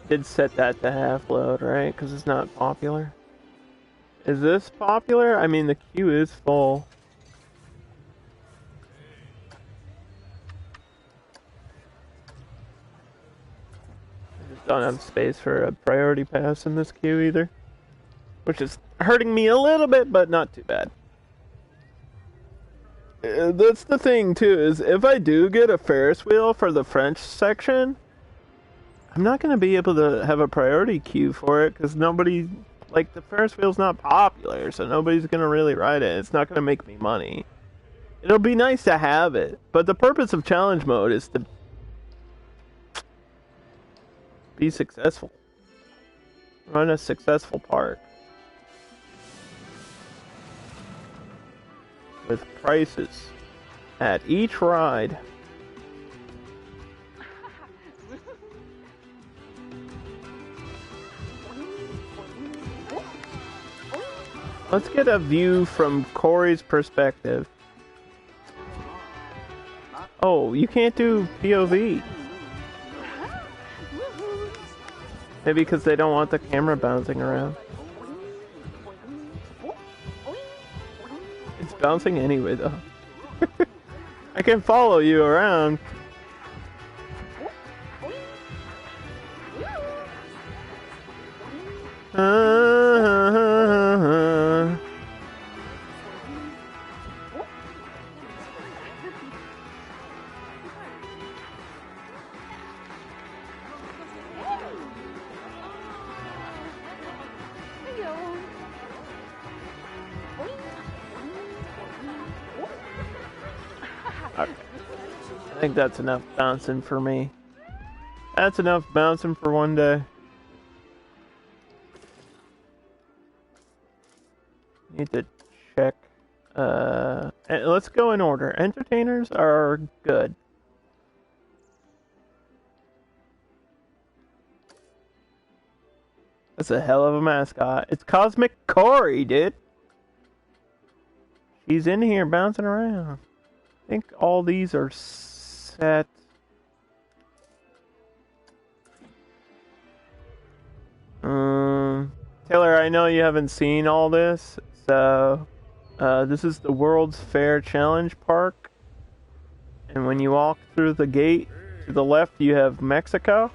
Did set that to half load, right? Because it's not popular. Is this popular? I mean, the queue is full. don't have space for a priority pass in this queue either. Which is hurting me a little bit, but not too bad. That's the thing, too, is if I do get a Ferris wheel for the French section, I'm not going to be able to have a priority queue for it, because nobody, like, the Ferris wheel's not popular, so nobody's going to really ride it. It's not going to make me money. It'll be nice to have it, but the purpose of challenge mode is to be successful. Run a successful park. With prices at each ride. Let's get a view from Corey's perspective. Oh, you can't do POV. Maybe because they don't want the camera bouncing around. It's bouncing anyway, though. I can follow you around. Okay. I think that's enough bouncing for me. That's enough bouncing for one day. Need to check. Let's go in order. Entertainers are good. That's a hell of a mascot. It's Cosmic Corey, dude. She's in here bouncing around. I think all these are set. Taylor, I know you haven't seen all this, so this is the World's Fair Challenge Park. And when you walk through the gate to the left, you have Mexico.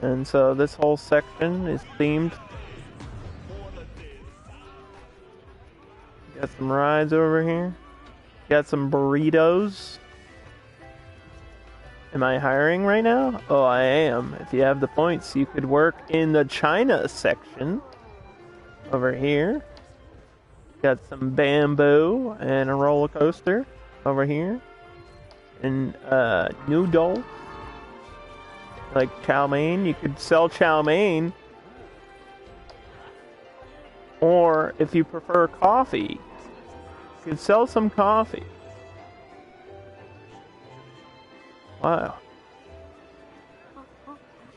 And so this whole section is themed. Got some rides over here. Got some burritos. Am I hiring right now? Oh, I am. If you have the points, you could work in the China section. Over here. Got some bamboo and a roller coaster over here. And noodles. Like chow mein. You could sell chow mein. Or if you prefer coffee, you could sell some coffee. Wow.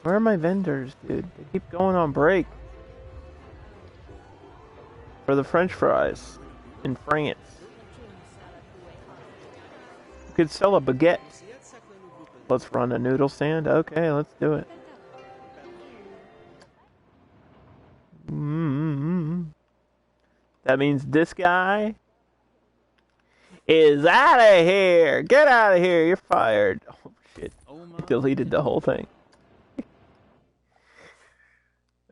Where are my vendors, dude? They keep going on break. For the French fries in France. You could sell a baguette. Let's run a noodle stand. Okay, let's do it. That means this guy is out of here. Get out of here. You're fired. Oh, shit. I deleted the whole thing.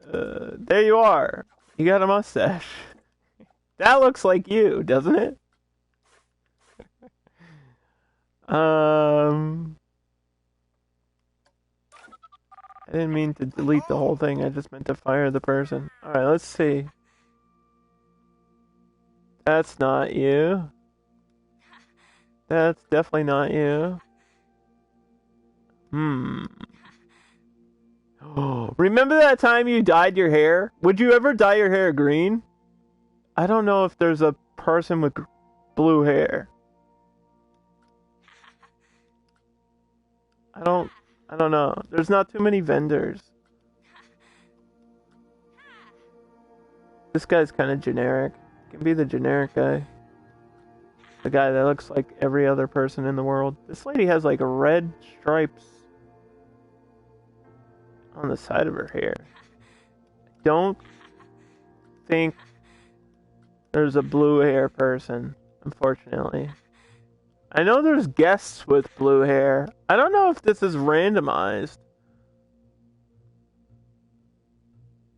There you are. You got a mustache. That looks like you, doesn't it? I didn't mean to delete the whole thing. I just meant to fire the person. Alright, let's see. That's not you. That's definitely not you. Oh, remember that time you dyed your hair? Would you ever dye your hair green? I don't know if there's a person with blue hair. I don't know. There's not too many vendors. This guy's kind of generic. Can be the generic guy. The guy that looks like every other person in the world. This lady has like red stripes on the side of her hair. I don't think there's a blue hair person, unfortunately. I know there's guests with blue hair. I don't know if this is randomized.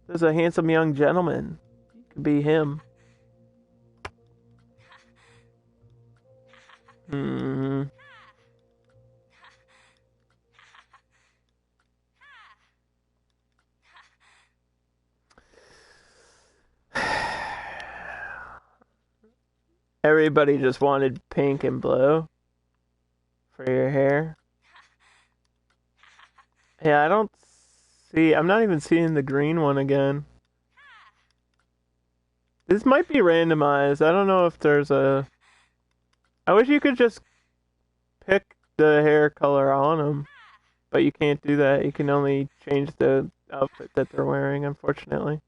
There's a handsome young gentleman. You could be him. Hmm. Everybody just wanted pink and blue for your hair. Yeah, I don't see. I'm not even seeing the green one again. This might be randomized. I don't know if there's a. I wish you could just pick the hair color on them, but you can't do that. You can only change the outfit that they're wearing, unfortunately.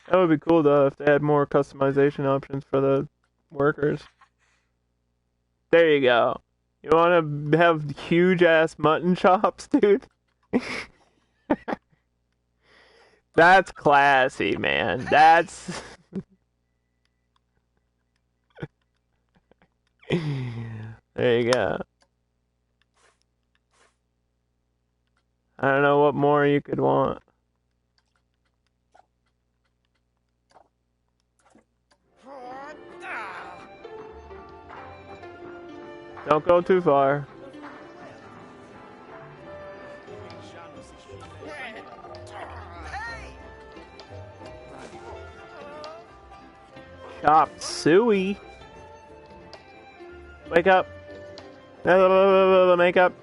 That would be cool though if they had more customization options for the workers. There you go. You want to have huge ass mutton chops, dude? That's classy, man. That's. There you go. I don't know what more you could want. Don't go too far. Chop suey. Wake up. Make up.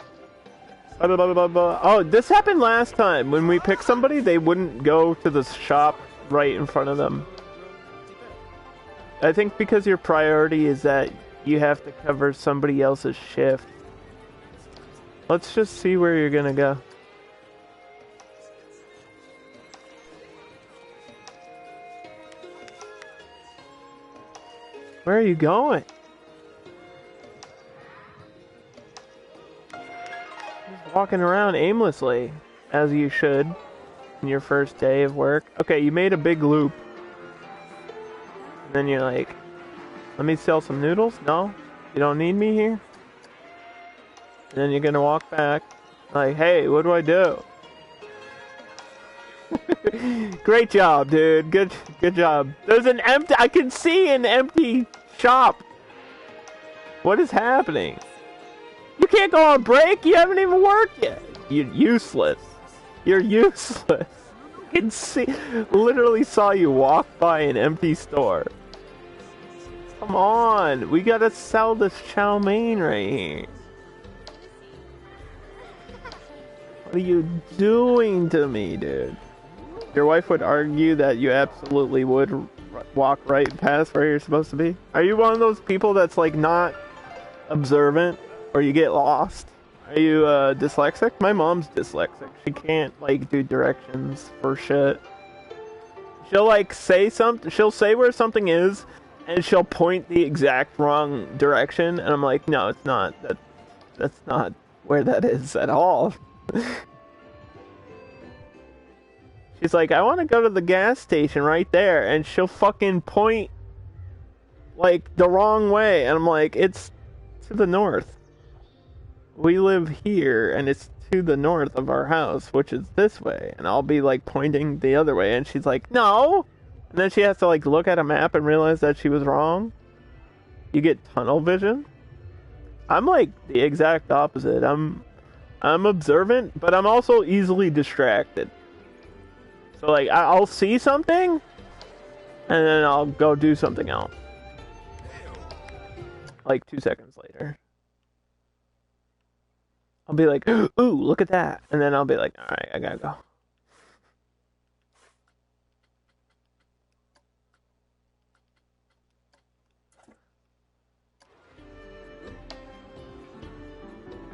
Oh, this happened last time. When we picked somebody, they wouldn't go to the shop right in front of them. I think because your priority is that you have to cover somebody else's shift. Let's just see where you're gonna go. Where are you going? Just walking around aimlessly, as you should, in your first day of work. Okay, you made a big loop. And then you're like, let me sell some noodles? No? You don't need me here? And then you're gonna walk back, like, hey, what do I do? Great job, dude. Good job. There's an empty. I can see an empty shop. What is happening? You can't go on break. You haven't even worked yet. You're useless. You're useless. I can see. Literally saw you walk by an empty store. Come on. We gotta sell this chow mein right here. What are you doing to me, dude? Your wife would argue that you absolutely would walk right past where you're supposed to be. Are you one of those people that's like not observant or you get lost? Are you dyslexic? My mom's dyslexic. She can't like do directions for shit. She'll like say something, she'll say where something is and she'll point the exact wrong direction and I'm like, no, it's not. That's not where that is at all. She's like, I want to go to the gas station right there, and she'll fucking point like the wrong way, and I'm like, it's to the north. We live here, and it's to the north of our house, which is this way, and I'll be like pointing the other way, and she's like, no, and then she has to like look at a map and realize that she was wrong. You get tunnel vision. I'm like the exact opposite. I'm observant, but I'm also easily distracted. So like I'll see something, and then I'll go do something else. Like 2 seconds later. I'll be like, ooh, look at that. And then I'll be like, alright, I gotta go.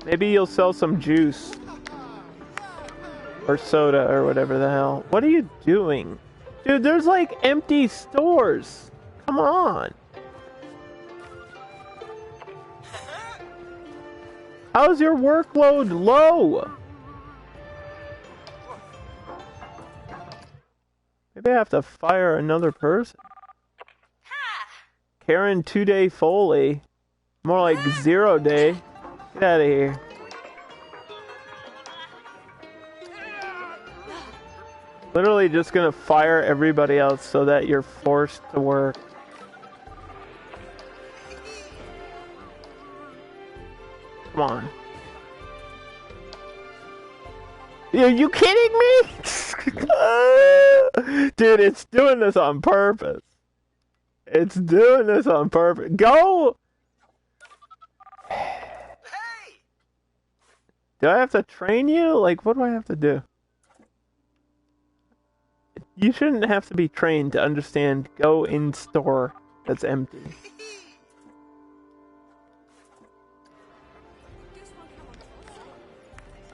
Maybe you'll sell some juice. Or soda, or whatever the hell. What are you doing? Dude, there's like empty stores. Come on. How's your workload low? Maybe I have to fire another person. Karen 2-day Foley. More like 0 day. Get out of here. Literally just gonna fire everybody else so that you're forced to work. Come on. Are you kidding me? Dude, it's doing this on purpose. It's doing this on purpose. Go! Do I have to train you? Like, what do I have to do? You shouldn't have to be trained to understand go in store that's empty.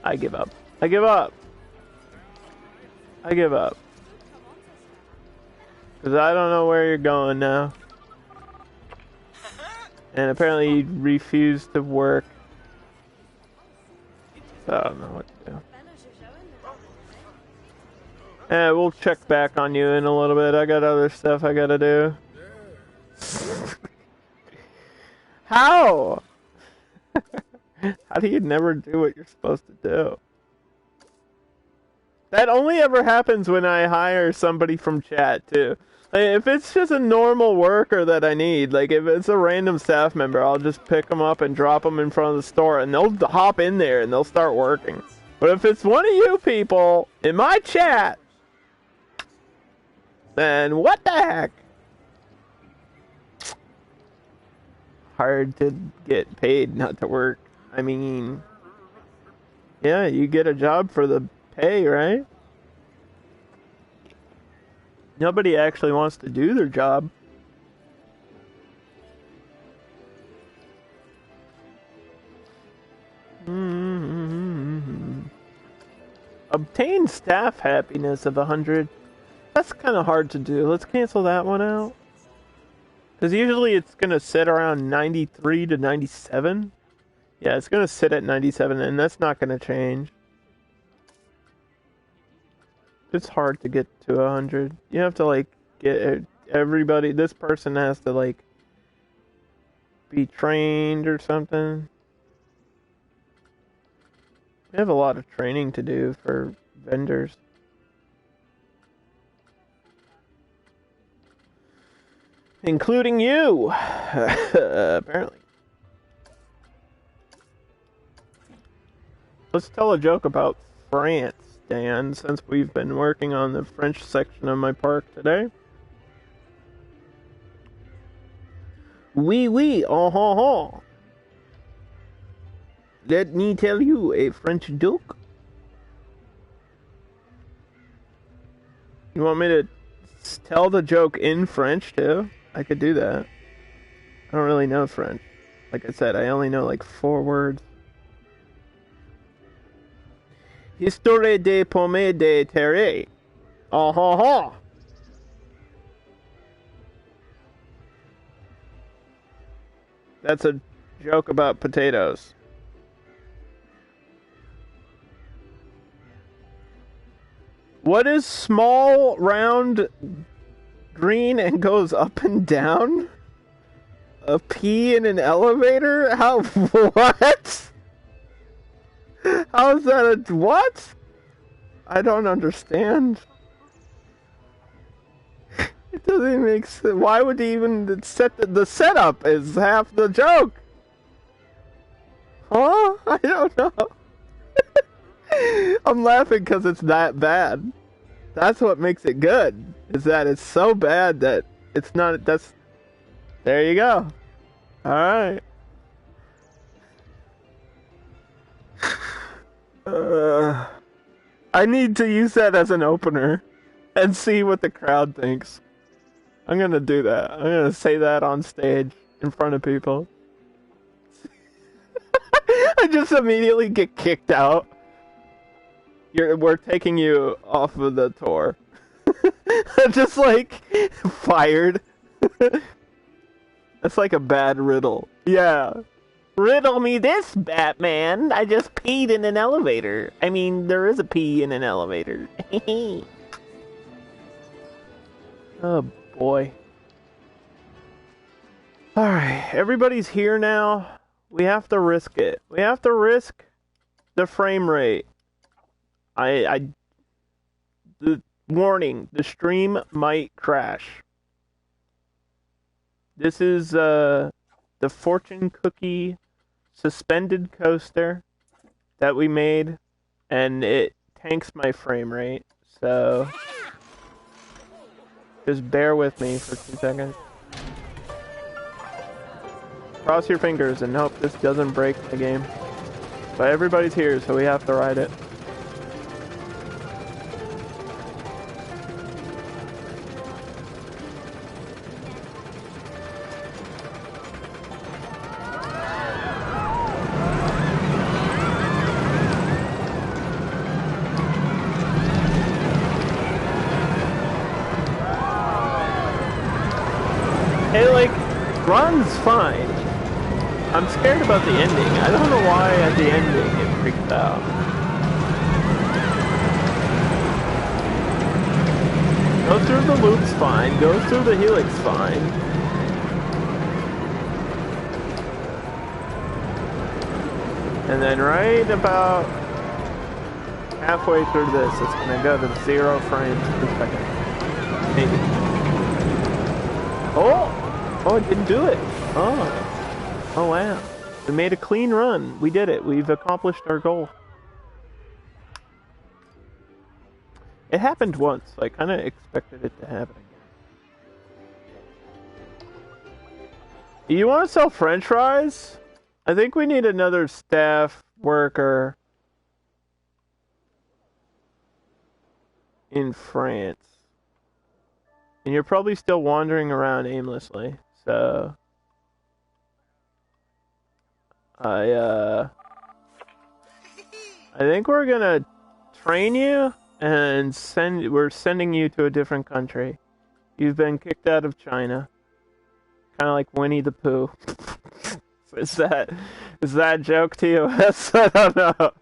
I give up. I give up. I give up. Because I don't know where you're going now. And apparently you refuse to work. So I don't know what to do. We'll check back on you in a little bit. I got other stuff I gotta do. How? How do you never do what you're supposed to do? That only ever happens when I hire somebody from chat, too. Like, if it's just a normal worker that I need, like if it's a random staff member, I'll just pick them up and drop them in front of the store, and they'll hop in there and they'll start working. But if it's one of you people in my chat, then what the heck? Hard to get paid not to work. I mean, yeah, you get a job for the pay, right? Nobody actually wants to do their job. Obtain staff happiness of 100. That's kind of hard to do. Let's cancel that one out. Because usually it's going to sit around 93 to 97. Yeah, it's going to sit at 97, and that's not going to change. It's hard to get to 100. You have to, like, get everybody... This person has to, like, be trained or something. We have a lot of training to do for vendors. Including you! Apparently. Let's tell a joke about France, Dan, since we've been working on the French section of my park today. Oui, oui, oh. Let me tell you a French joke. You want me to tell the joke in French, too? I could do that. I don't really know French. Like I said, I only know like 4 words. Histoire de pomme de terre. Oh ho ho. That's a joke about potatoes. What is small, round, green, and goes up and down? A pee in an elevator? How? What? How is that a... What? I don't understand. It doesn't make sense. Why would he even set... The setup is half the joke. Huh? I don't know. I'm laughing because it's that bad. That's what makes it good. Is that it's so bad that it's not... That's... There you go. Alright. I need to use that as an opener and see what the crowd thinks. I'm gonna do that. I'm gonna say that on stage in front of people. I just immediately get kicked out. We're taking you off of the tour. Just like fired. That's like a bad riddle. Yeah. Riddle me this, Batman. I just peed in an elevator. I mean, there is a pee in an elevator. Oh, boy. Alright, everybody's here now. We have to risk it. We have to risk the frame rate. Warning, the stream might crash. This is the fortune cookie suspended coaster that we made, and it tanks my frame rate, so just bear with me for 2 seconds. Cross your fingers and hope this doesn't break the game. But everybody's here, so we have to ride it. It, like, runs fine. I'm scared about the ending. I don't know why at the ending it freaked out. Goes through the loops fine. Goes through the helix fine. And then right about halfway through this, it's gonna go to 0 frames per second. Maybe. Oh, it didn't do it. Oh wow. We made a clean run. We did it. We've accomplished our goal. It happened once. I kind of expected it to happen again. You want to sell French fries? I think we need another staff worker in France. And you're probably still wandering around aimlessly, so I think we're gonna train you and we're sending you to a different country. You've been kicked out of China. Kind of like Winnie the Pooh. Is that a joke, TOS? I don't know.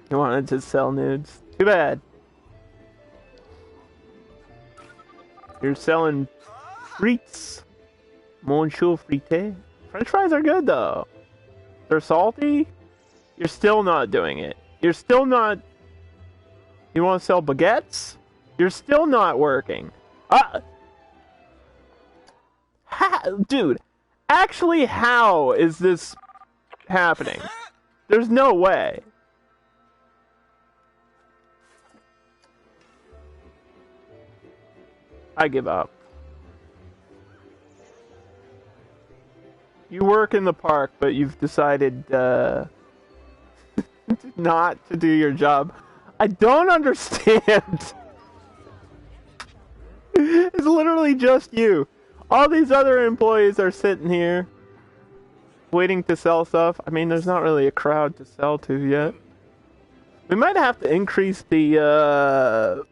You wanted to sell nudes. Too bad. You're selling frites. Monsieur frite. French fries are good though. They're salty. You're still not doing it. You're still not... You want to sell baguettes? You're still not working. Dude, actually, how is this happening? There's no way. I give up. You work in the park, but you've decided not to do your job. I don't understand. It's literally just you. All these other employees are sitting here waiting to sell stuff. I mean, there's not really a crowd to sell to yet. We might have to increase the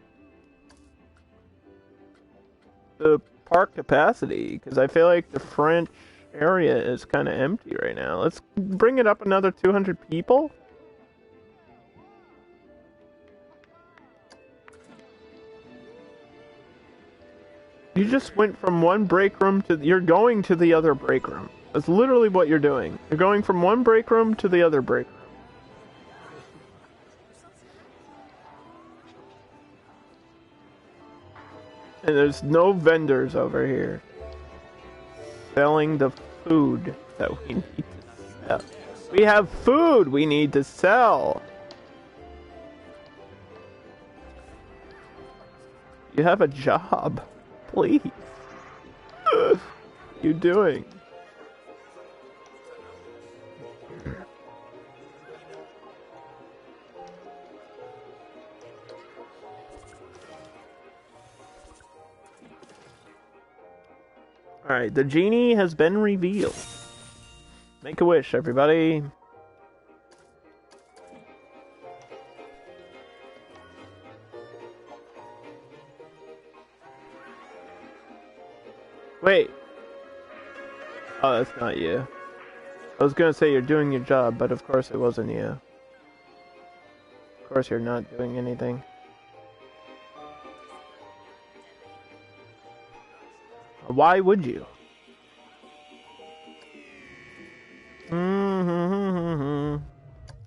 park capacity, because I feel like the French area is kind of empty right now. Let's bring it up another 200 people. You just went from one break room to... You're going to the other break room. That's literally what you're doing. You're going from one break room to the other break room. And there's no vendors over here selling the food that we need to sell. We have food we need to sell. You have a job. Please. What are you doing? Alright, the genie has been revealed. Make a wish, everybody. Wait. Oh, that's not you. I was gonna say you're doing your job, but of course it wasn't you. Of course you're not doing anything. Why would you?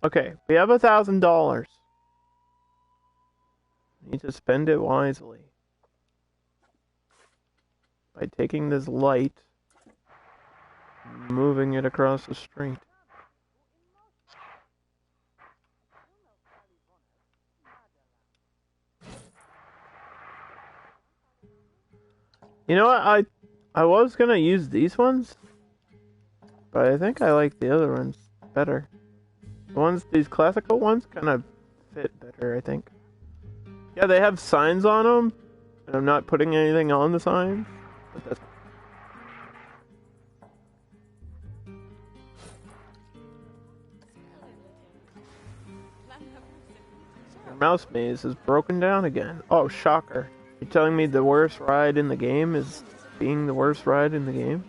Okay, we have $1,000. to spend it wisely. By taking this light, moving it across the street. You know what? I was gonna use these ones, but I think I like the other ones better. These classical ones kind of fit better, I think. Yeah, they have signs on them, and I'm not putting anything on the signs, but that's... Your mouse maze is broken down again. Oh, shocker. You're telling me the worst ride in the game is being the worst ride in the game?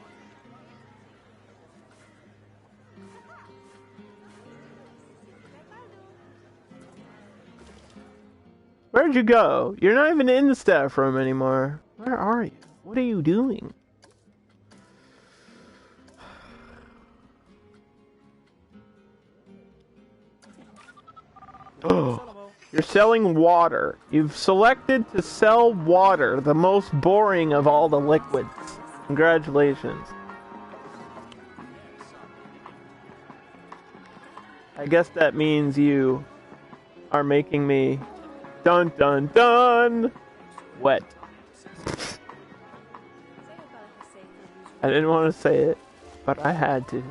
Where'd you go? You're not even in the staff room anymore. Where are you? What are you doing? Oh. You're selling water. You've selected to sell water, the most boring of all the liquids. Congratulations. I guess that means you are making me dun dun dun wet. I didn't want to say it, but I had to.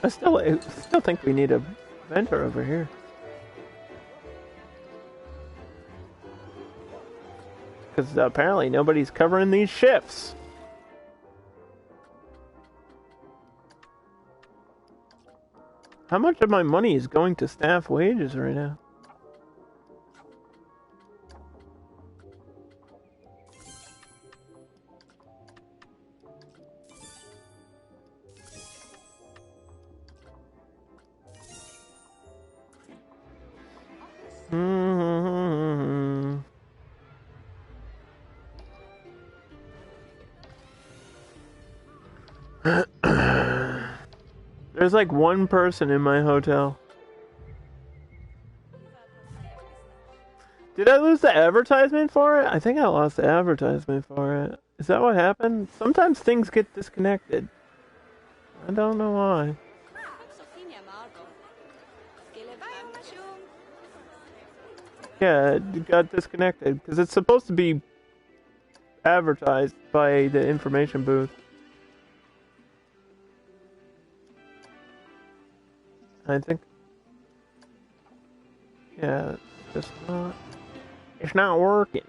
I still think we need a vendor over here. Because apparently nobody's covering these shifts. How much of my money is going to staff wages right now? There's like one person in my hotel. Did I lose the advertisement for it? I think I lost the advertisement for it. Is that what happened? Sometimes things get disconnected. I don't know why. Yeah, it got disconnected because it's supposed to be advertised by the information booth. I think, yeah, it's not working.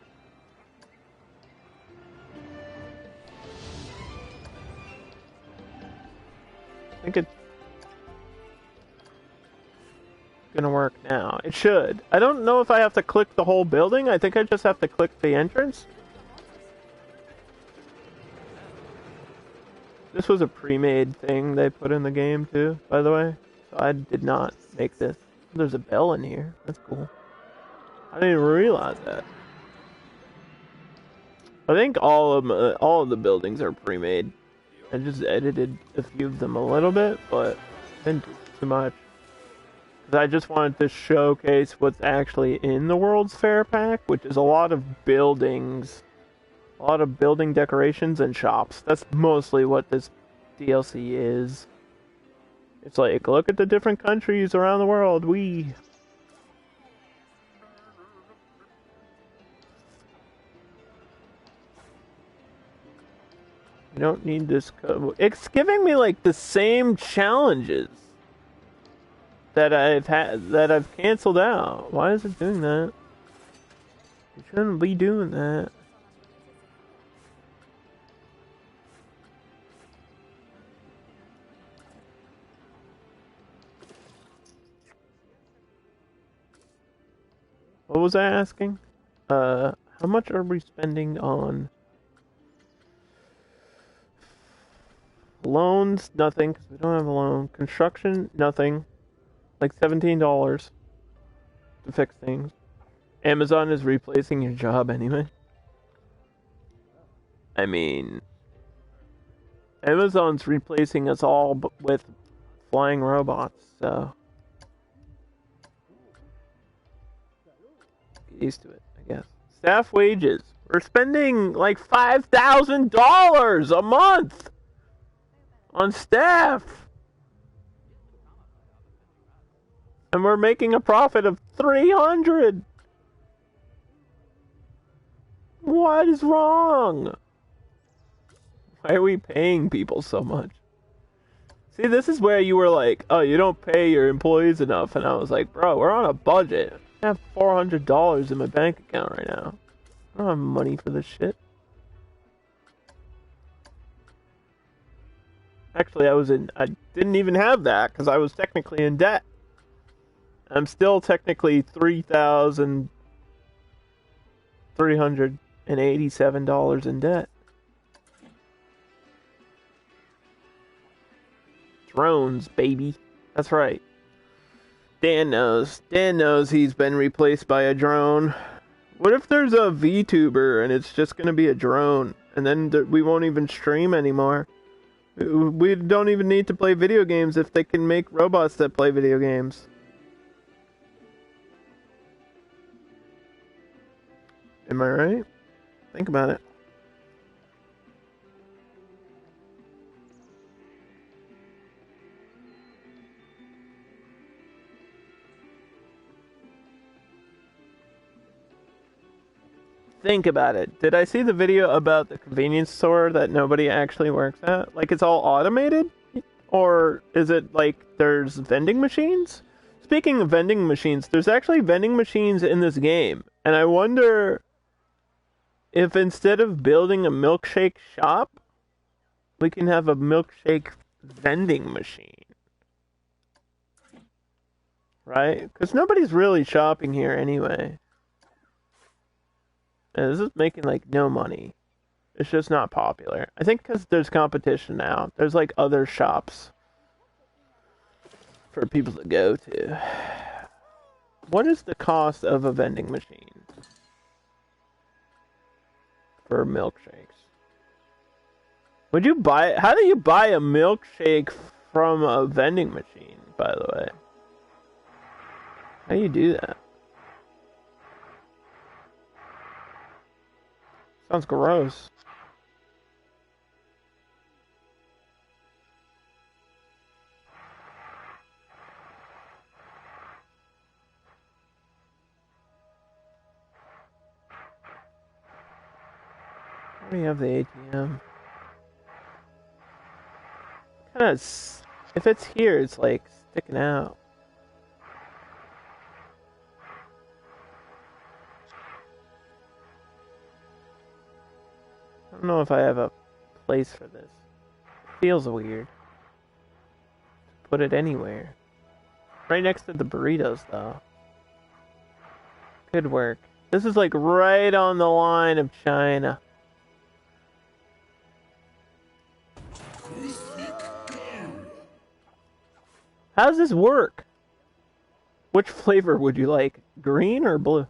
I think it's gonna work now. It should. I don't know if I have to click the whole building. I think I just have to click the entrance. This was a pre-made thing they put in the game too, by the way. So I did not make this. There's a bell in here. That's cool. I didn't even realize that. I think all of the buildings are pre-made. I just edited a few of them a little bit, but didn't do too much. Because I just wanted to showcase what's actually in the World's Fair pack, which is a lot of buildings. A lot of building decorations and shops. That's mostly what this DLC is. It's like, look at the different countries around the world. You don't need this code. It's giving me like the same challenges that I've canceled out. Why is it doing that? It shouldn't be doing that. What was I asking? How much are we spending on loans? Nothing, because we don't have a loan. Construction? Nothing. Like $17 to fix things. Amazon is replacing your job anyway. I mean, Amazon's replacing us all with flying robots, so... used to it, I guess. Staff wages. We're spending like $5,000 a month on staff. And we're making a profit of $300. What is wrong? Why are we paying people so much? See, this is where you were like, oh, you don't pay your employees enough. And I was like, bro, we're on a budget. I have $400 in my bank account right now. I don't have money for this shit. Actually, I didn't even have that because I was technically in debt. I'm still technically $3,387 in debt. Drones, baby. That's right. Dan knows. Dan knows he's been replaced by a drone. What if there's a VTuber and it's just going to be a drone? And then we won't even stream anymore. We don't even need to play video games if they can make robots that play video games. Am I right? Think about it. Think about it. Did I see the video about the convenience store that nobody actually works at? Like, it's all automated? Or is it like there's vending machines? Speaking of vending machines, there's actually vending machines in this game. And I wonder if instead of building a milkshake shop, we can have a milkshake vending machine. Right? Because nobody's really shopping here anyway. And this is making, like, no money. It's just not popular. I think because there's competition now. There's, like, other shops for people to go to. What is the cost of a vending machine for milkshakes? Would you buy... How do you buy a milkshake from a vending machine, by the way? How do you do that? Sounds gross. Where do you have the ATM? Kind of, if it's here, it's like sticking out. I don't know if I have a place for this. It feels weird. Put it anywhere. Right next to the burritos, though. Could work. This is like right on the line of China. How does this work? Which flavor would you like? Green or blue?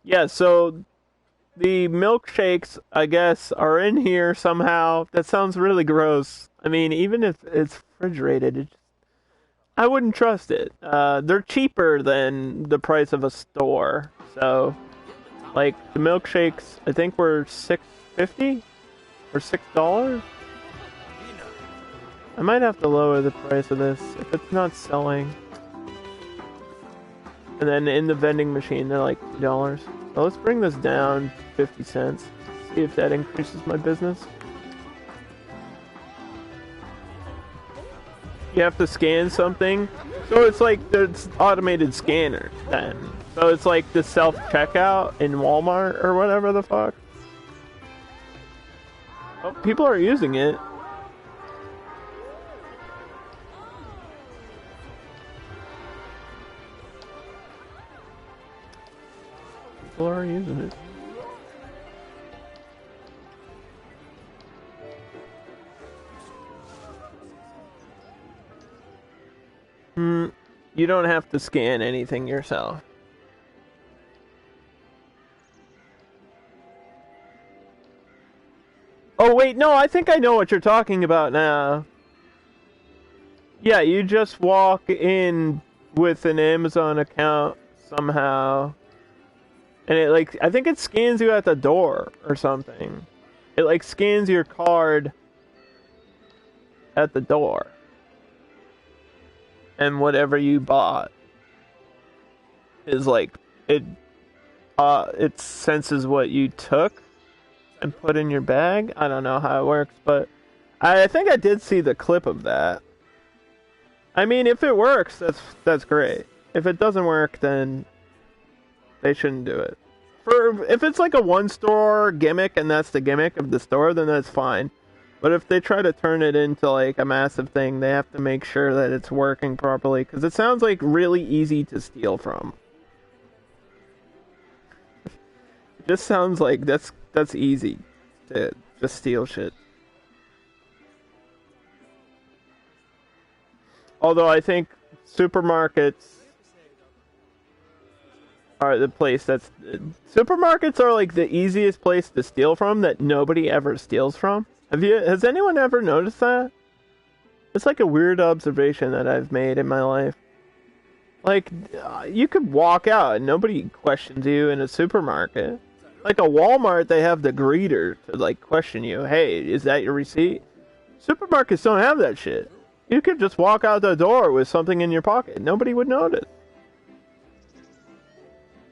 Yeah, so the milkshakes, I guess, are in here somehow. That sounds really gross. I mean, even if it's refrigerated, I wouldn't trust it. They're cheaper than the price of a store. So, like, the milkshakes, I think were $6.50 or $6. I might have to lower the price of this if it's not selling. And then in the vending machine, they're like $2. So let's bring this down 50 cents. See if that increases my business. You have to scan something. So it's like there's automated scanner then. So it's like the self-checkout in Walmart or whatever the fuck. Oh, people are using it. People are using it. You don't have to scan anything yourself. Oh wait, no, I think I know what you're talking about now. Yeah, you just walk in with an Amazon account somehow. And it like, I think it scans you at the door or something. It like scans your card at the door. And whatever you bought is like, it senses what you took and put in your bag. I don't know how it works, but I think I did see the clip of that. I mean, if it works, that's great. If it doesn't work, then they shouldn't do it. If it's like a one-store gimmick and that's the gimmick of the store, then that's fine. But if they try to turn it into like a massive thing, they have to make sure that it's working properly, because it sounds like really easy to steal from. It just sounds like that's easy to just steal shit. Although I think supermarkets are the place that's... Supermarkets are like the easiest place to steal from that nobody ever steals from. Has anyone ever noticed that? It's like a weird observation that I've made in my life. Like, you could walk out and nobody questions you in a supermarket. Like a Walmart, they have the greeter to like question you. Hey, is that your receipt? Supermarkets don't have that shit. You could just walk out the door with something in your pocket. Nobody would notice.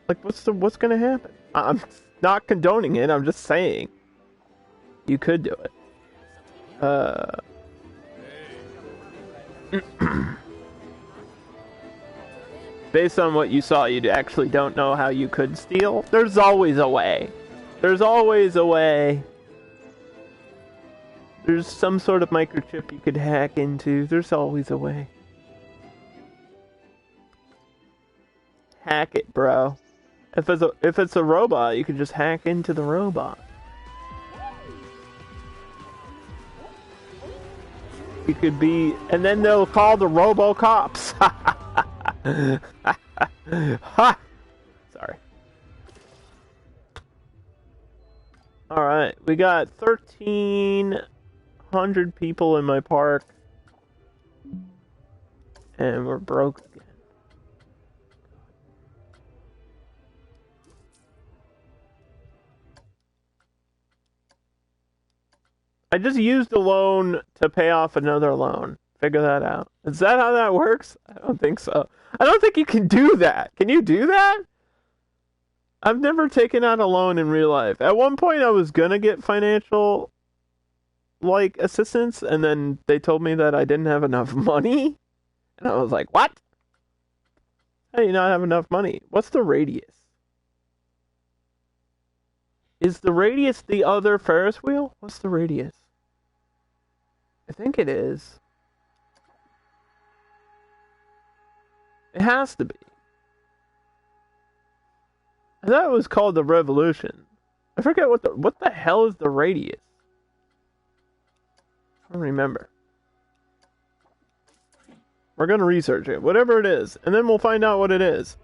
Like, what's gonna happen? I'm not condoning it. I'm just saying you could do it. Based on what you saw, you actually don't know how you could steal. There's always a way. There's always a way. There's some sort of microchip you could hack into. There's always a way. Hack it, bro. If it's a robot, you can just hack into the robot. You could be, and then they'll call the RoboCops. Ha! Sorry. Alright, we got 1,300 people in my park. And we're broke again. I just used a loan to pay off another loan. Figure that out. Is that how that works? I don't think so. I don't think you can do that. Can you do that? I've never taken out a loan in real life. At one point I was gonna get financial like assistance, and then they told me that I didn't have enough money. And I was like, what? How do you not have enough money? What's the radius? Is the radius the other Ferris wheel? What's the radius? I think it is. It has to be. I thought it was called the Revolution. I forget what the hell is the radius. I don't remember. We're gonna research it, whatever it is, and then we'll find out what it is.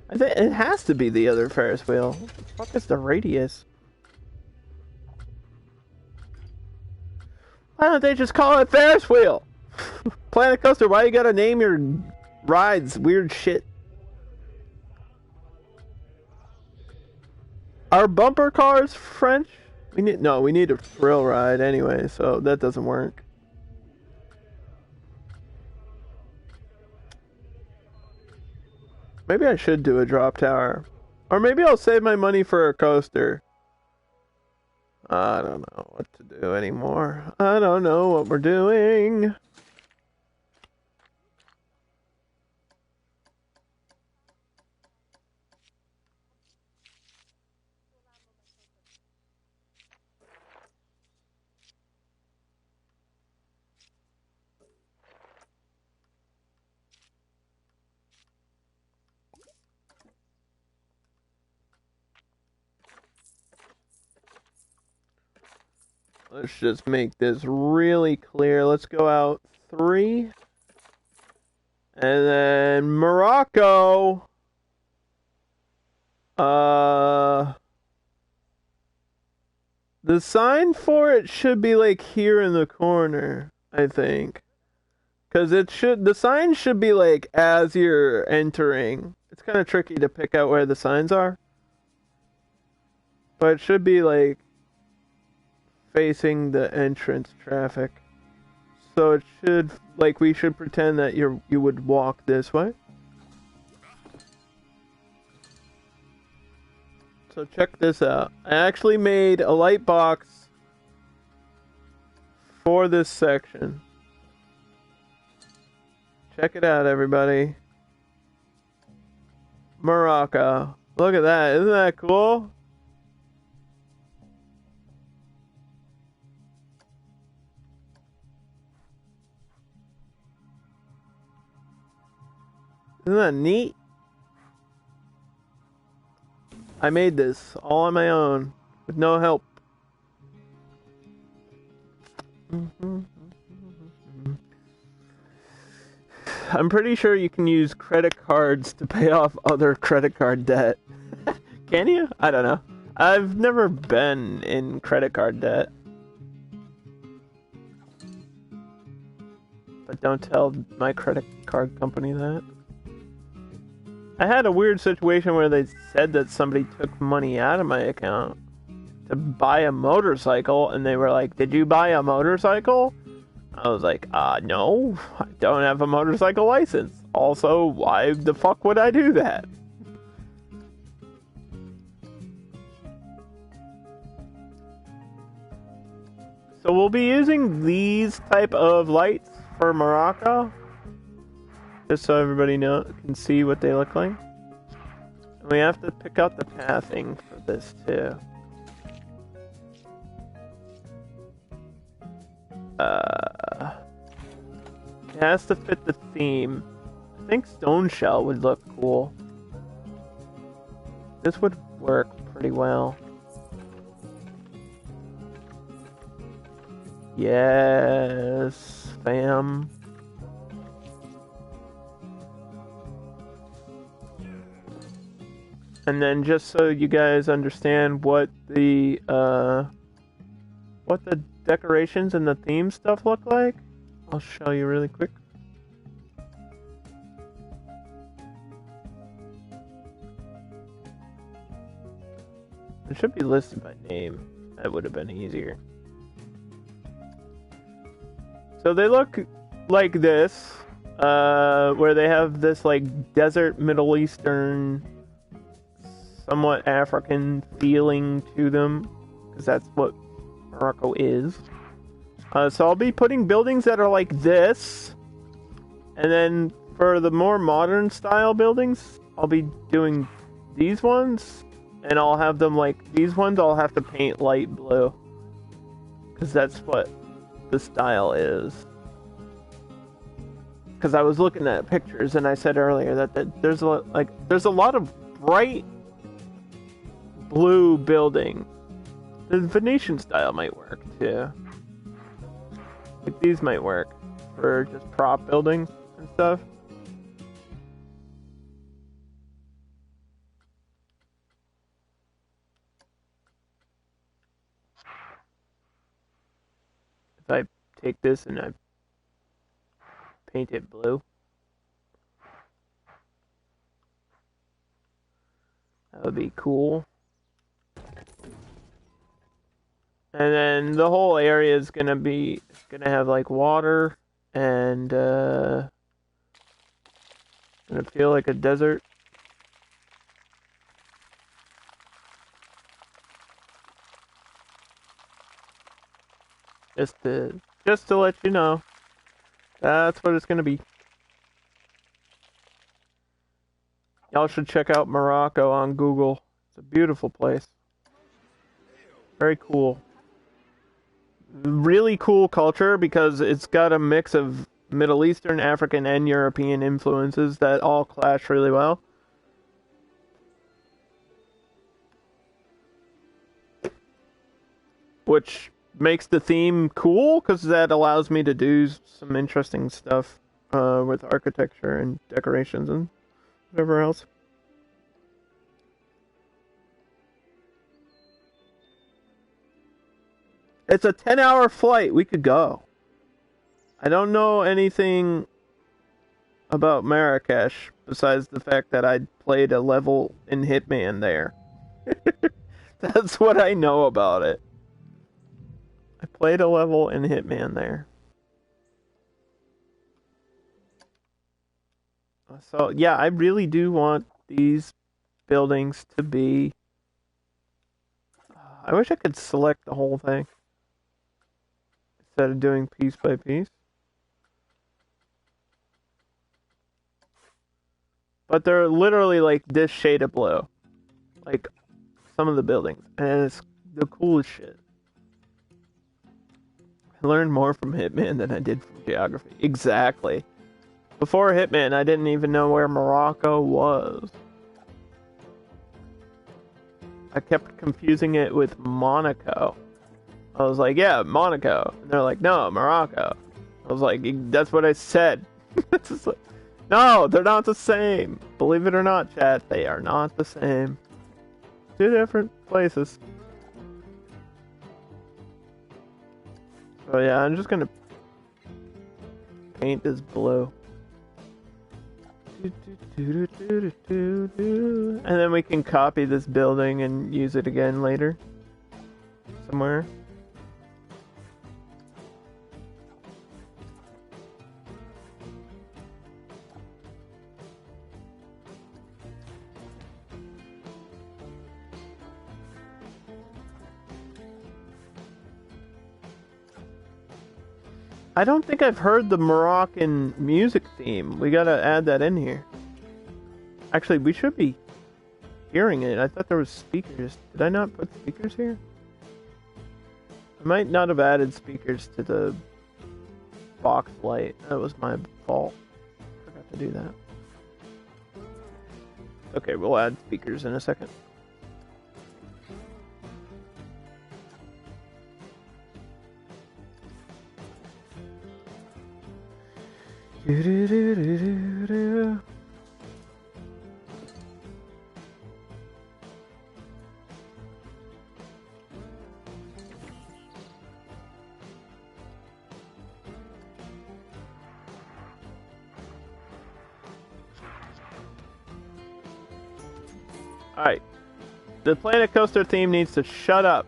I think it has to be the other Ferris wheel. What the fuck is the radius? Why don't they just call it Ferris wheel? Planet Coaster, why you gotta name your rides weird shit? Are bumper cars French? We need a thrill ride anyway, so that doesn't work. Maybe I should do a drop tower. Or maybe I'll save my money for a coaster. I don't know what to do anymore. I don't know what we're doing. Let's just make this really clear. Let's go out 3. And then Morocco. The sign for it should be like here in the corner, I think. Because the sign should be like as you're entering. It's kind of tricky to pick out where the signs are. But it should be like facing the entrance traffic. So it should, like, we should pretend that you would walk this way. So check this out. I actually made a light box for this section. Check it out, everybody. Morocco. Look at that. Isn't that cool? Isn't that neat? I made this all on my own with no help. I'm pretty sure you can use credit cards to pay off other credit card debt. Can you? I don't know. I've never been in credit card debt. But don't tell my credit card company that. I had a weird situation where they said that somebody took money out of my account to buy a motorcycle, and they were like, "Did you buy a motorcycle?" I was like, no, I don't have a motorcycle license. Also, why the fuck would I do that? So we'll be using these type of lights for Morocco, just so everybody can see what they look like. And we have to pick out the pathing for this too. It has to fit the theme. I think stone shell would look cool. This would work pretty well. Yes, fam. And then just so you guys understand what the decorations and the theme stuff look like, I'll show you really quick. It should be listed by name. That would have been easier. So they look like this, where they have this like desert Middle Eastern, somewhat African feeling to them, because that's what Morocco is. So I'll be putting buildings that are like this, and then for the more modern style buildings, I'll be doing these ones, and I'll have them like these ones I'll have to paint light blue, because that's what the style is. Because I was looking at pictures, and I said earlier that there's a lot of bright blue building. The Venetian style might work too. Like these might work for just prop buildings and stuff. If I take this and I paint it blue, that would be cool. And then the whole area is gonna have like water and gonna feel like a desert. Just to let you know, that's what it's gonna be. Y'all should check out Morocco on Google. It's a beautiful place. Very cool. Really cool culture because it's got a mix of Middle Eastern, African, and European influences that all clash really well. Which makes the theme cool because that allows me to do some interesting stuff with architecture and decorations and whatever else. It's a 10-hour flight. We could go. I don't know anything about Marrakesh besides the fact that I played a level in Hitman there. That's what I know about it. I played a level in Hitman there. So, yeah, I really do want these buildings to be... I wish I could select the whole thing instead of doing piece by piece. But they're literally like this shade of blue. Like some of the buildings. And it's the coolest shit. I learned more from Hitman than I did from geography. Exactly. Before Hitman, I didn't even know where Morocco was. I kept confusing it with Monaco. I was like, yeah, Monaco. And they're like, no, Morocco. I was like, that's what I said. It's just like, no, they're not the same. Believe it or not, chat, they are not the same. Two different places. So yeah, I'm just gonna paint this blue. And then we can copy this building and use it again later. Somewhere. I don't think I've heard the Moroccan music theme. We gotta add that in here. Actually, we should be hearing it. I thought there was speakers. Did I not put speakers here? I might not have added speakers to the box light. That was my fault. Forgot to do that. Okay, we'll add speakers in a second. Alright. The Planet Coaster theme needs to shut up.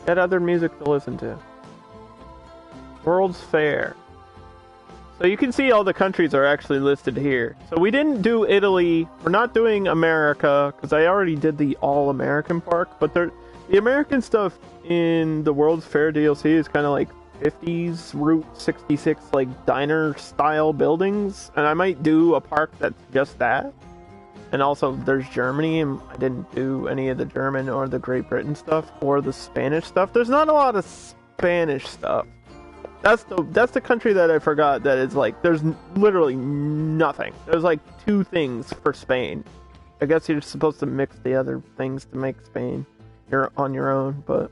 Get other music to listen to. World's Fair. So you can see all the countries are actually listed here. So we didn't do Italy. We're not doing America, because I already did the All-American Park. But the American stuff in the World's Fair DLC is kind of like 50s Route 66 like diner style buildings, and I might do a park that's just that. And also there's Germany, and I didn't do any of the German or the Great Britain stuff or the Spanish stuff. There's not a lot of Spanish stuff. That's the country that I forgot that is like there's literally nothing. There's like 2 things for Spain. I guess you're supposed to mix the other things to make Spain. You're on your own, but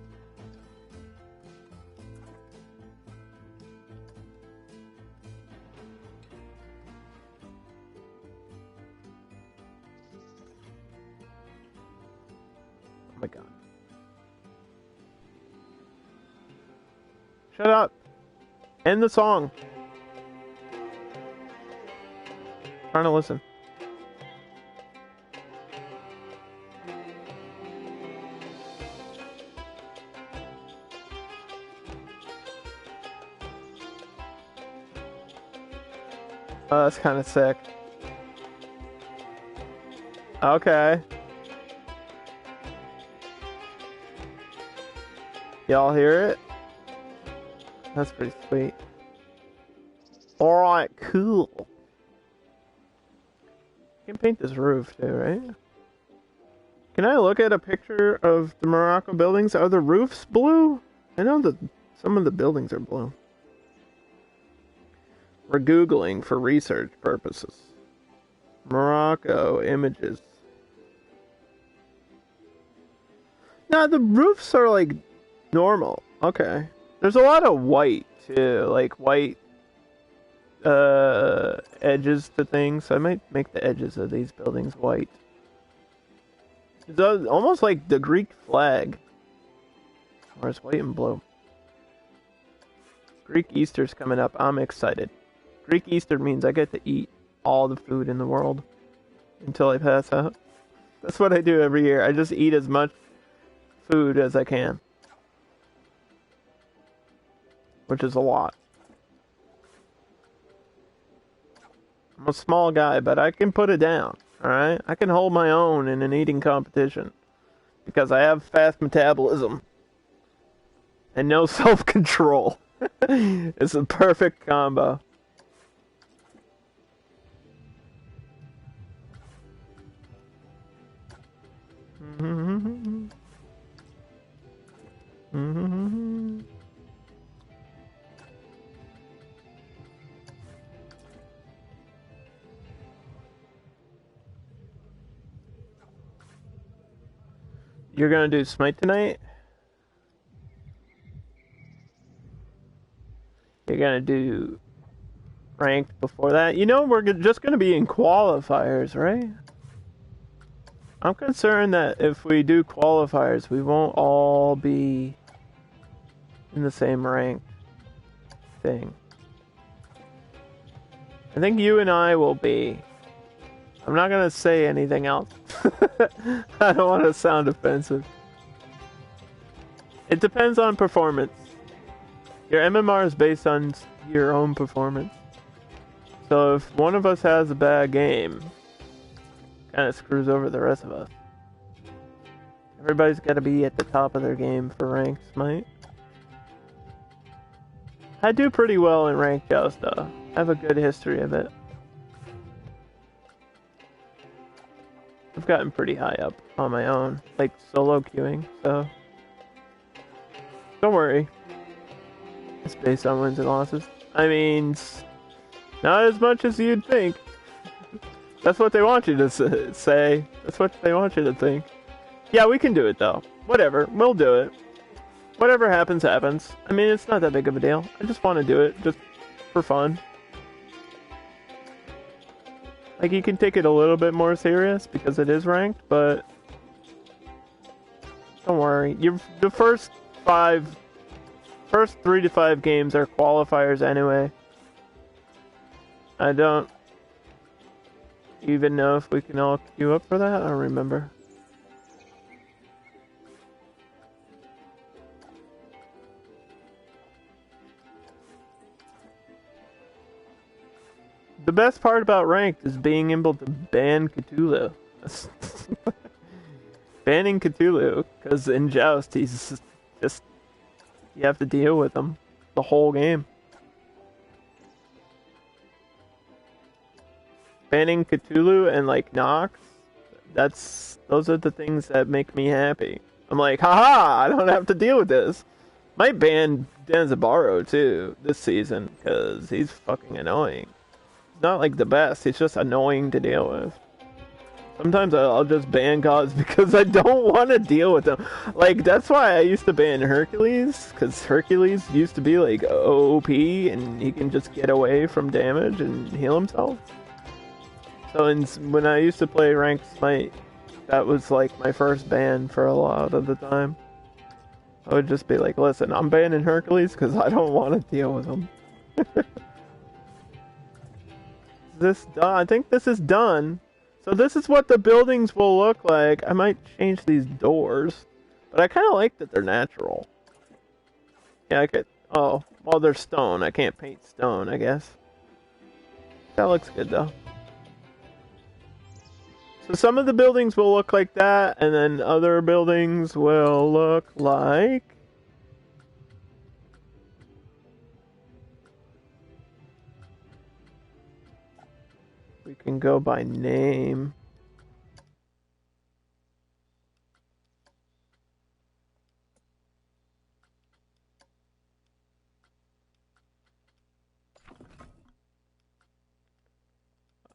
oh my god. Shut up. End the song. Trying to listen. Oh, that's kind of sick. Okay. Y'all hear it? That's pretty sweet. Alright, cool. You can paint this roof too, right? Can I look at a picture of the Morocco buildings? Are the roofs blue? I know that some of the buildings are blue. We're Googling for research purposes. Morocco images. No, the roofs are like normal. Okay. There's a lot of white too, like white edges to things. I might make the edges of these buildings white. It's almost like the Greek flag. Where's white and blue? Greek Easter's coming up. I'm excited. Greek Easter means I get to eat all the food in the world until I pass out. That's what I do every year. I just eat as much food as I can. Which is a lot. I'm a small guy, but I can put it down. Alright? I can hold my own in an eating competition. Because I have fast metabolism. And no self-control. It's a perfect combo. You're gonna do Smite tonight? You're gonna do ranked before that? You know, we're just gonna be in qualifiers, right? I'm concerned that if we do qualifiers, we won't all be in the same rank thing. I think you and I will be. I'm not gonna say anything else. I don't want to sound offensive. It depends on performance. Your MMR is based on your own performance. So if one of us has a bad game, kind of screws over the rest of us. Everybody's got to be at the top of their game for ranked Smite. I do pretty well in ranked Joust though. I have a good history of it. I've gotten pretty high up on my own, like solo queuing, so don't worry. It's based on wins and losses. I mean, not as much as you'd think. That's what they want you to say. That's what they want you to think. Yeah, we can do it though. Whatever, we'll do it. Whatever happens, happens. I mean, it's not that big of a deal. I just want to do it, just for fun. Like, you can take it a little bit more serious because it is ranked, but don't worry. The first 3 to 5 games are qualifiers anyway. I don't even know if we can all queue up for that. I don't remember. The best part about ranked is being able to ban Cthulhu. Banning Cthulhu, because in Joust he's just you have to deal with him the whole game. Banning Cthulhu and like Nox, those are the things that make me happy. I'm like, haha, I don't have to deal with this. Might ban Danzaburou too this season because he's fucking annoying. Not like the best, he's just annoying to deal with. Sometimes I'll just ban gods because I don't want to deal with them. Like, that's why I used to ban Hercules, because Hercules used to be like OP and he can just get away from damage and heal himself. So when I used to play ranked Smite, that was like my first ban for a lot of the time. I would just be like, listen, I'm banning Hercules because I don't want to deal with him. This done? I think this is done. So this is what the buildings will look like. I might change these doors, but I kind of like that they're natural. Yeah, I could. Oh, well, they're stone. I can't paint stone, I guess. That looks good though. So some of the buildings will look like that, and then other buildings will look like. We can go by name.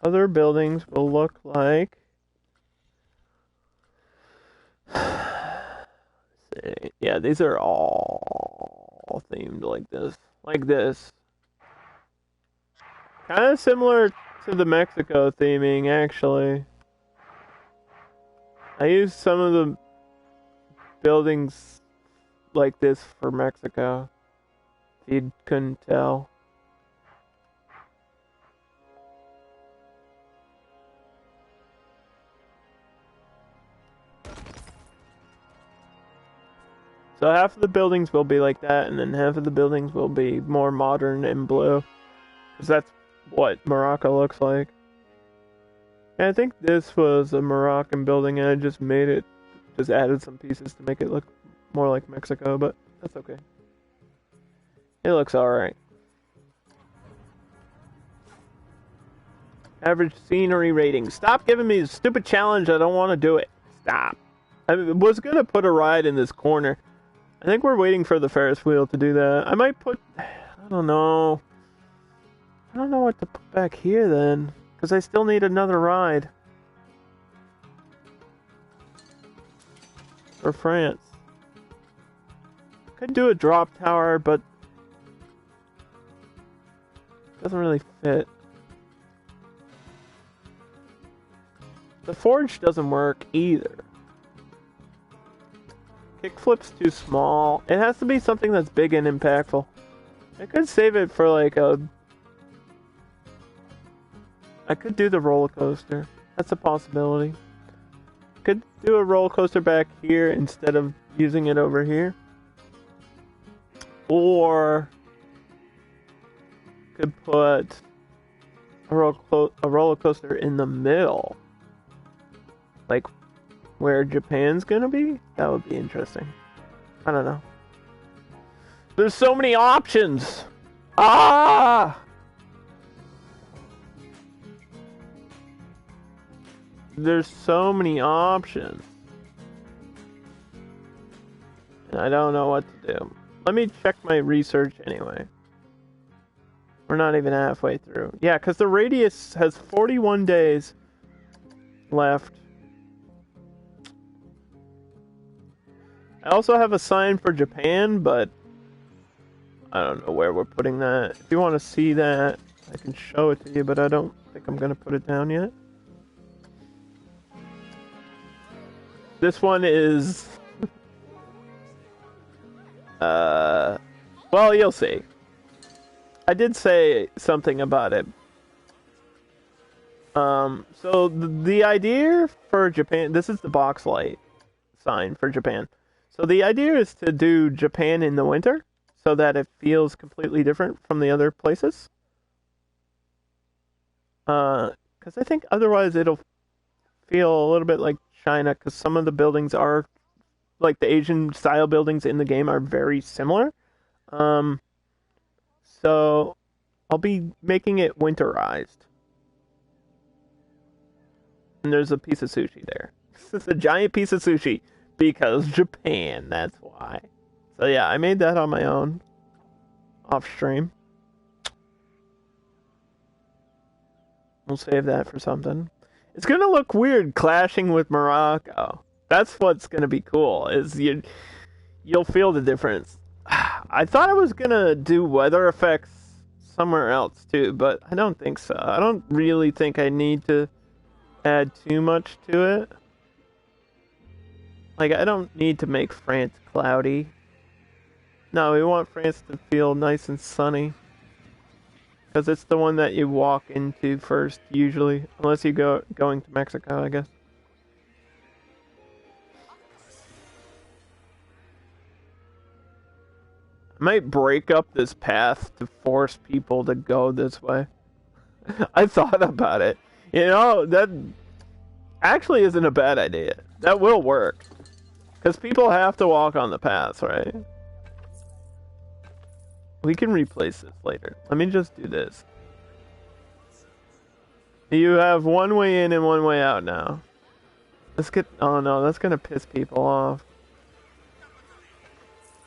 Other buildings will look like. Yeah, these are all themed like this. Like this. Kind of similar to the Mexico theming, actually. I used some of the buildings like this for Mexico. If you couldn't tell. So half of the buildings will be like that, and then half of the buildings will be more modern and blue. Because that's what Morocco looks like. And I think this was a Moroccan building, and I just added some pieces to make it look more like Mexico, but that's okay. It looks alright. Average scenery rating. Stop giving me a stupid challenge, I don't want to do it. Stop. I was going to put a ride in this corner. I think we're waiting for the Ferris wheel to do that. I might put... I don't know. I don't know what to put back here then. Because I still need another ride. For France. Could do a drop tower, but... doesn't really fit. The forge doesn't work either. Kickflip's too small. It has to be something that's big and impactful. I could save it for like a... I could do the roller coaster. That's a possibility. Could do a roller coaster back here instead of using it over here. Or... could put a roller coaster in the middle. Like... where Japan's gonna be? That would be interesting. I don't know. There's so many options! Ah! There's so many options. And I don't know what to do. Let me check my research anyway. We're not even halfway through. Yeah, because the radius has 41 days left. I also have a sign for Japan, but I don't know where we're putting that. If you want to see that, I can show it to you, but I don't think I'm going to put it down yet. This one is... well, you'll see. I did say something about it. So the idea for Japan... this is the box light sign for Japan. So the idea is to do Japan in the winter, so that it feels completely different from the other places. Because I think otherwise it'll feel a little bit like China, because some of the buildings are, like the Asian style buildings in the game are very similar. So I'll be making it winterized. And there's a piece of sushi there. This is a giant piece of sushi. Because Japan, that's why. So yeah, I made that on my own. Off stream. We'll save that for something. It's gonna look weird clashing with Morocco. That's what's gonna be cool, is you'll feel the difference. I thought I was gonna do weather effects somewhere else too, but I don't think so. I don't really think I need to add too much to it. Like, I don't need to make France cloudy. No, we want France to feel nice and sunny. Because it's the one that you walk into first, usually. Unless you going to Mexico, I guess. I might break up this path to force people to go this way. I thought about it. You know, that actually isn't a bad idea. That will work. Because people have to walk on the paths, right? We can replace this later. Let me just do this. You have one way in and one way out now. Let's get... oh no, that's gonna piss people off.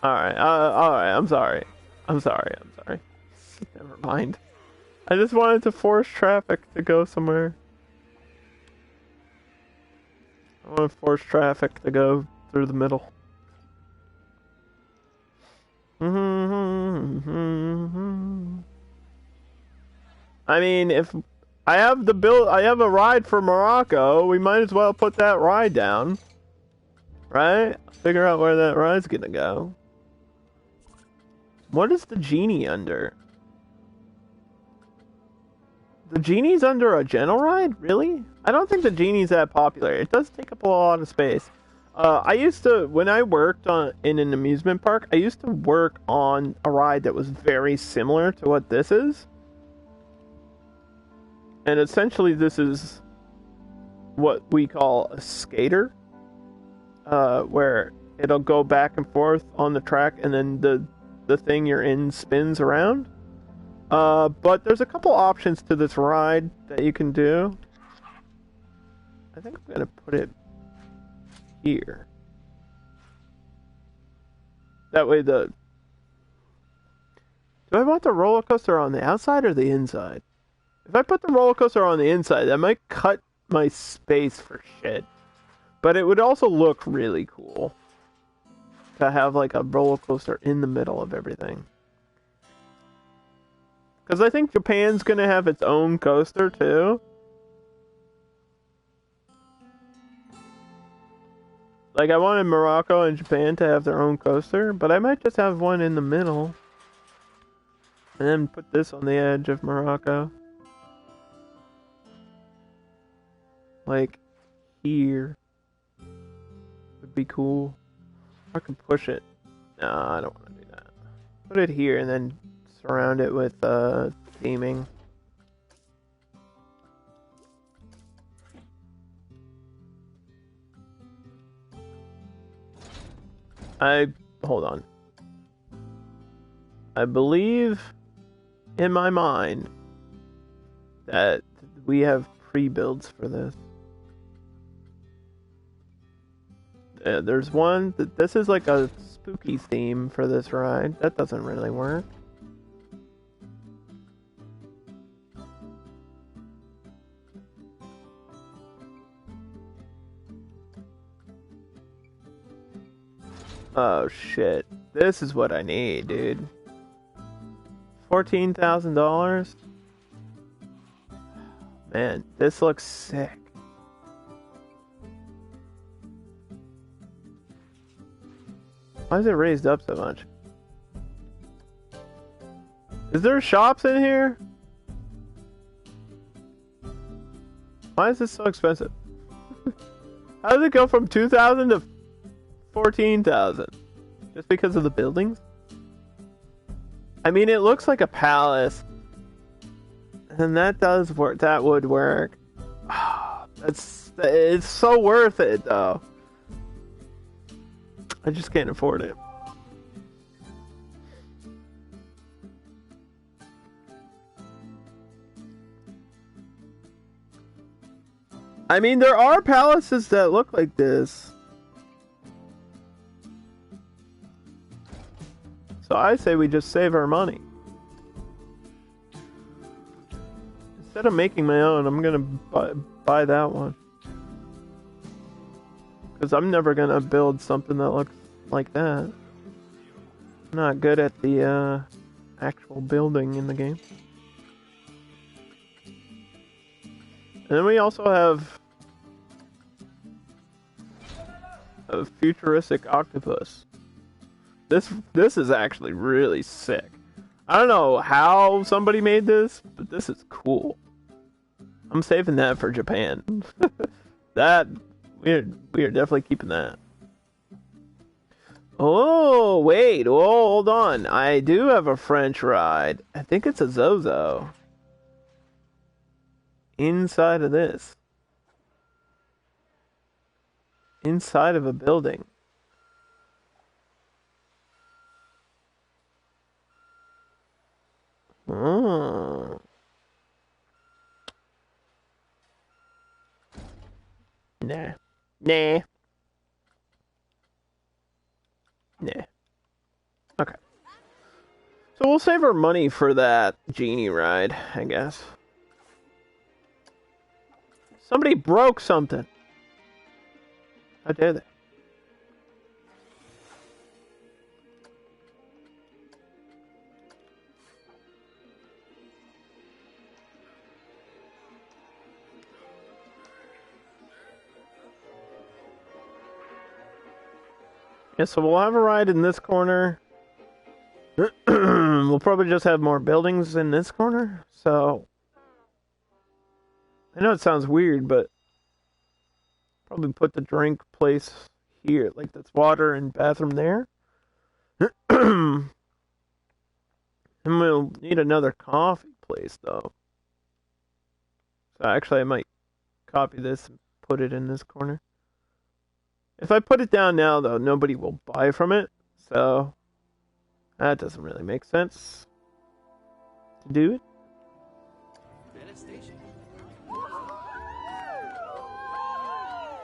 Alright, I'm sorry. I'm sorry. Never mind. I just wanted to force traffic to go somewhere. I want to force traffic to go through the middle. I mean, if I have a ride for Morocco, we might as well put that ride down. Right? Figure out where that ride's gonna go. What is the genie under? The genie's under a gentle ride? Really? I don't think the genie's that popular. It does take up a lot of space. I used to, when I worked in an amusement park, I used to work on a ride that was very similar to what this is. And essentially this is what we call a skater, where it'll go back and forth on the track and then the thing you're in spins around. But there's a couple options to this ride that you can do. I think I'm gonna put it here. That way do I want the roller coaster on the outside or the inside? If I put the roller coaster on the inside, that might cut my space for shit. But it would also look really cool to have like a roller coaster in the middle of everything. Because I think Japan's gonna have its own coaster too. Like, I wanted Morocco and Japan to have their own coaster, but I might just have one in the middle. And then put this on the edge of Morocco. Like, here. Would be cool. I can push it. No, I don't want to do that. Put it here and then surround it with theming. Hold on. I believe in my mind that we have pre-builds for this. There's one that this is like a spooky theme for this ride. That doesn't really work. Oh shit. This is what I need, dude. $14,000? Man, this looks sick. Why is it raised up so much? Is there shops in here? Why is this so expensive? How does it go from 2,000 to 14,000? Just because of the buildings? I mean, it looks like a palace. And that does work. That would work. It's so worth it, though. I just can't afford it. I mean, there are palaces that look like this. So I say we just save our money. Instead of making my own, I'm gonna buy that one. Because I'm never gonna build something that looks like that. I'm not good at the actual building in the game. And then we also have a futuristic octopus. This is actually really sick. I don't know how somebody made this, but this is cool. I'm saving that for Japan. That we are definitely keeping that. Oh wait, hold on. I do have a French ride. I think it's a Zozo. Inside of this. Inside of a building. Oh. Nah. Nah. Nah. Okay. So we'll save our money for that genie ride, I guess. Somebody broke something. How dare they? Yeah, so we'll have a ride in this corner. We'll probably just have more buildings in this corner, so... I know it sounds weird, but... Probably put the drink place here, like that's water and bathroom there. And we'll need another coffee place, though. So actually, I might copy this and put it in this corner. If I put it down now, though, nobody will buy from it. So that doesn't really make sense to do it.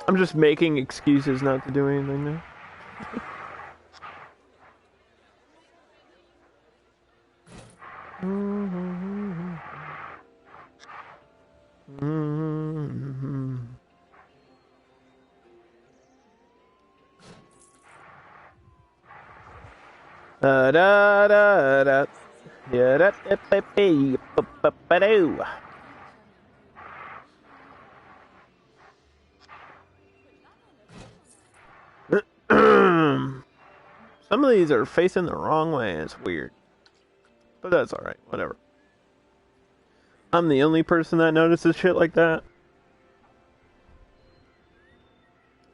I'm just making excuses not to do anything now. Da da da da. Yeah, da da da da da. Some of these are facing the wrong way, and it's weird. But that's alright, whatever. I'm the only person that notices shit like that.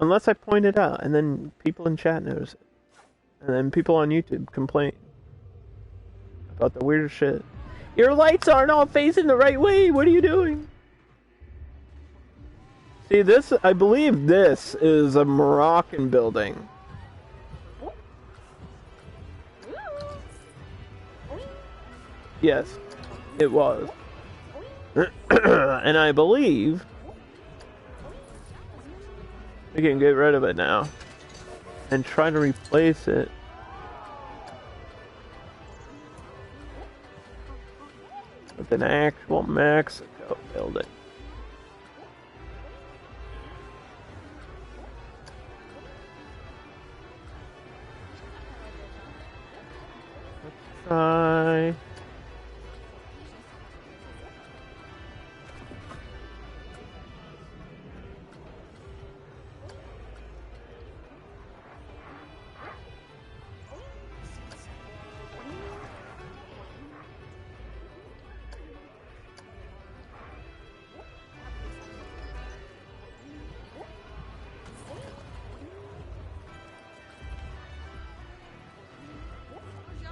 Unless I point it out, and then people in chat notice it. And then people on YouTube complain about the weird shit. Your lights aren't all facing the right way, what are you doing? See, this, I believe this is a Moroccan building. Yes, it was. And I believe we can get rid of it now and try to replace it with an actual Mexico building. Let's try.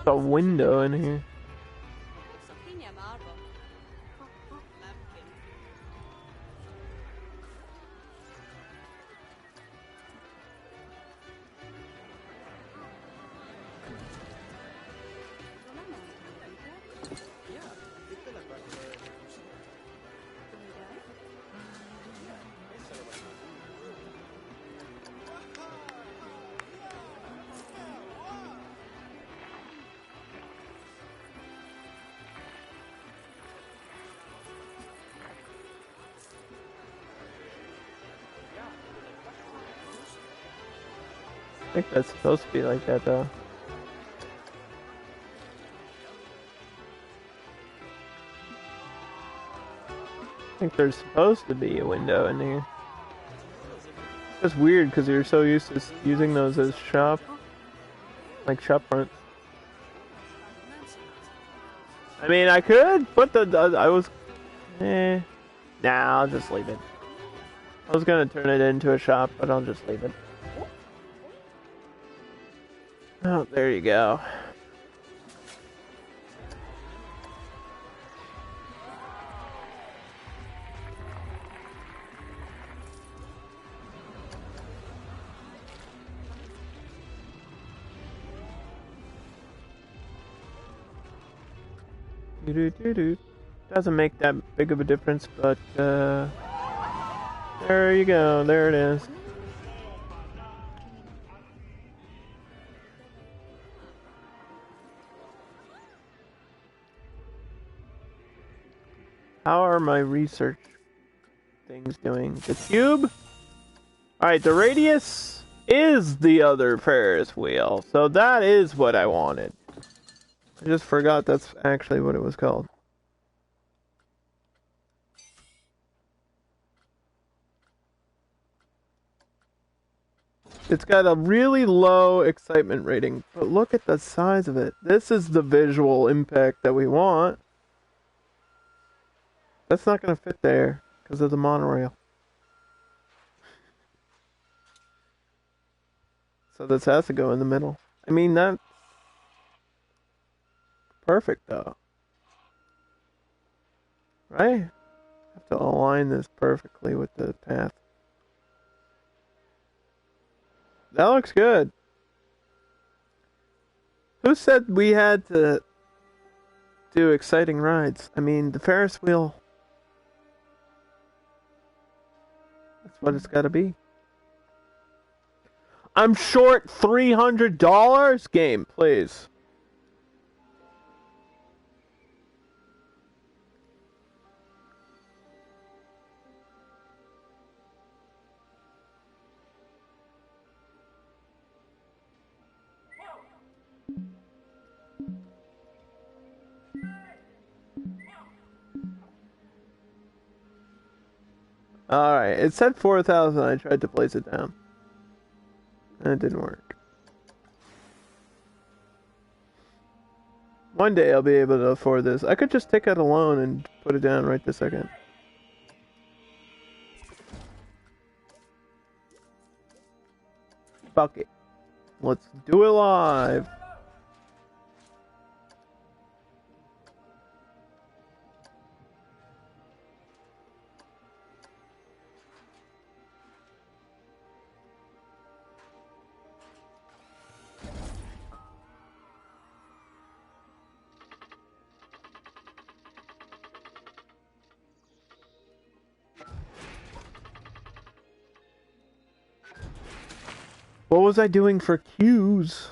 A window in here. I think that's supposed to be like that, though. I think there's supposed to be a window in here. It's weird because you're so used to using those as shop fronts. I mean, I could put I was, nah, I'll just leave it. I was gonna turn it into a shop, but I'll just leave it. Oh, there you go. Doesn't make that big of a difference, but there you go. There it is. How are my research things doing? The cube? Alright, the radius is the other Ferris wheel. So that is what I wanted. I just forgot that's actually what it was called. It's got a really low excitement rating, but look at the size of it. This is the visual impact that we want. That's not going to fit there because of the monorail. So this has to go in the middle. I mean, that's perfect though. Right? Have to align this perfectly with the path. That looks good. Who said we had to do exciting rides? I mean, the Ferris wheel. That's what it's got to be. I'm short $300. Game, please. Alright, it said 4,000. I tried to place it down. And it didn't work. One day I'll be able to afford this. I could just take out a loan and put it down right this second. Fuck it. Let's do it live. What was I doing for cues?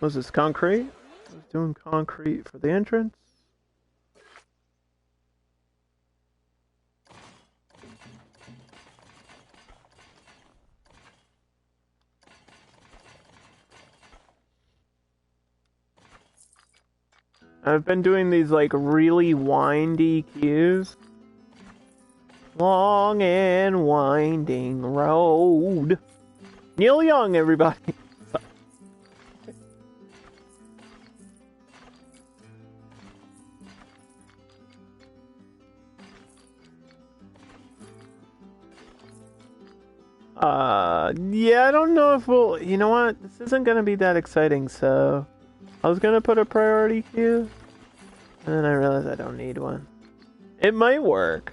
Was this concrete? I was doing concrete for the entrance. I've been doing these like really windy cues. Long and winding road. Neil Young, everybody. Yeah, I don't know if we'll... You know what? This isn't gonna be that exciting, so... I was gonna put a priority queue, and then I realized I don't need one. It might work.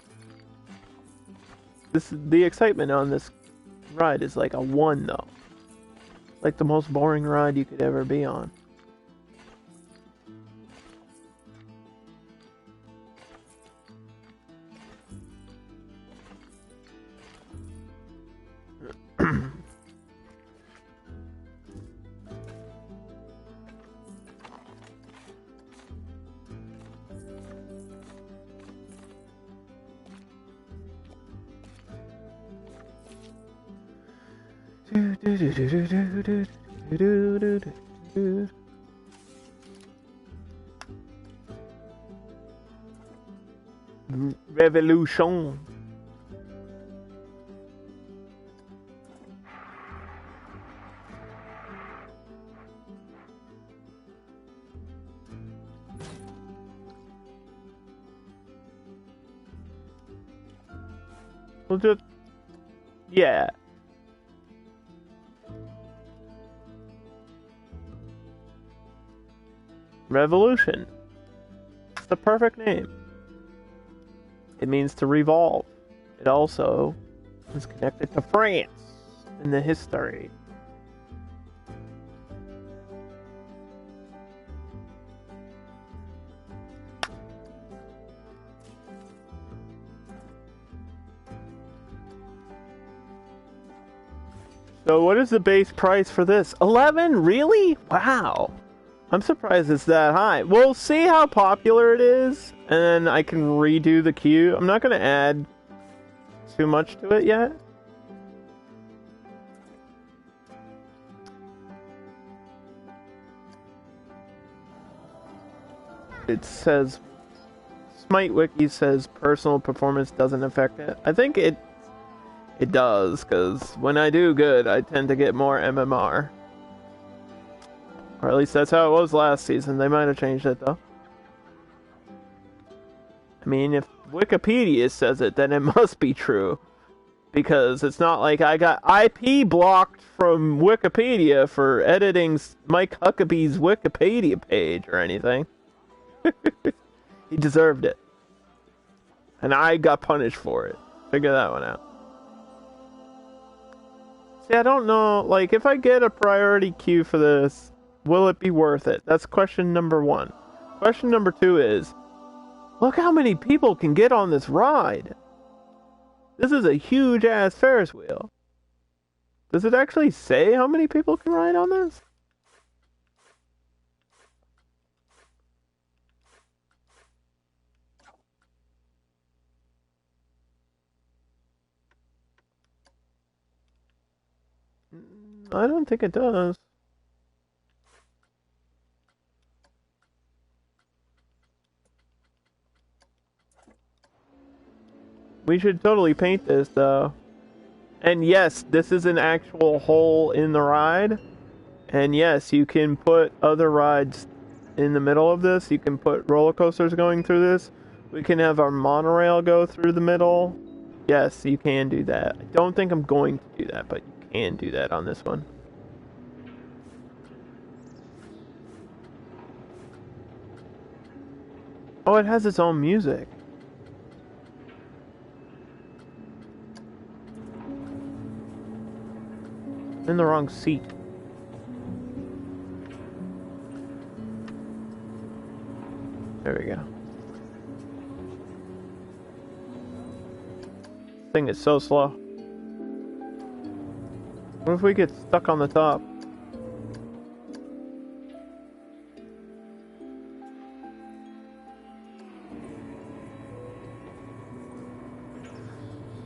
The excitement on this ride is like a 1, though. Like the most boring ride you could ever be on. Revolution. We'll just... Yeah. Revolution. It's the perfect name. It means to revolve. It also is connected to France in the history. So what is the base price for this? 11? Really? Wow. I'm surprised it's that high. We'll see how popular it is, and then I can redo the queue. I'm not going to add too much to it yet. It says, Smite Wiki says personal performance doesn't affect it. I think it It does, because when I do good, I tend to get more MMR. Or at least that's how it was last season. They might have changed it, though. I mean, if Wikipedia says it, then it must be true. Because it's not like I got IP blocked from Wikipedia for editing Mike Huckabee's Wikipedia page or anything. He deserved it. And I got punished for it. Figure that one out. See, I don't know, like, if I get a priority queue for this, will it be worth it? That's question number 1. Question number 2 is, look how many people can get on this ride. This is a huge-ass Ferris wheel. Does it actually say how many people can ride on this? I don't think it does. We should totally paint this, though. And yes, this is an actual hole in the ride. And yes, you can put other rides in the middle of this. You can put roller coasters going through this. We can have our monorail go through the middle. Yes, you can do that. I don't think I'm going to do that, but you can do that on this one. Oh, it has its own music. In the wrong seat. There we go. This thing is so slow. What if we get stuck on the top?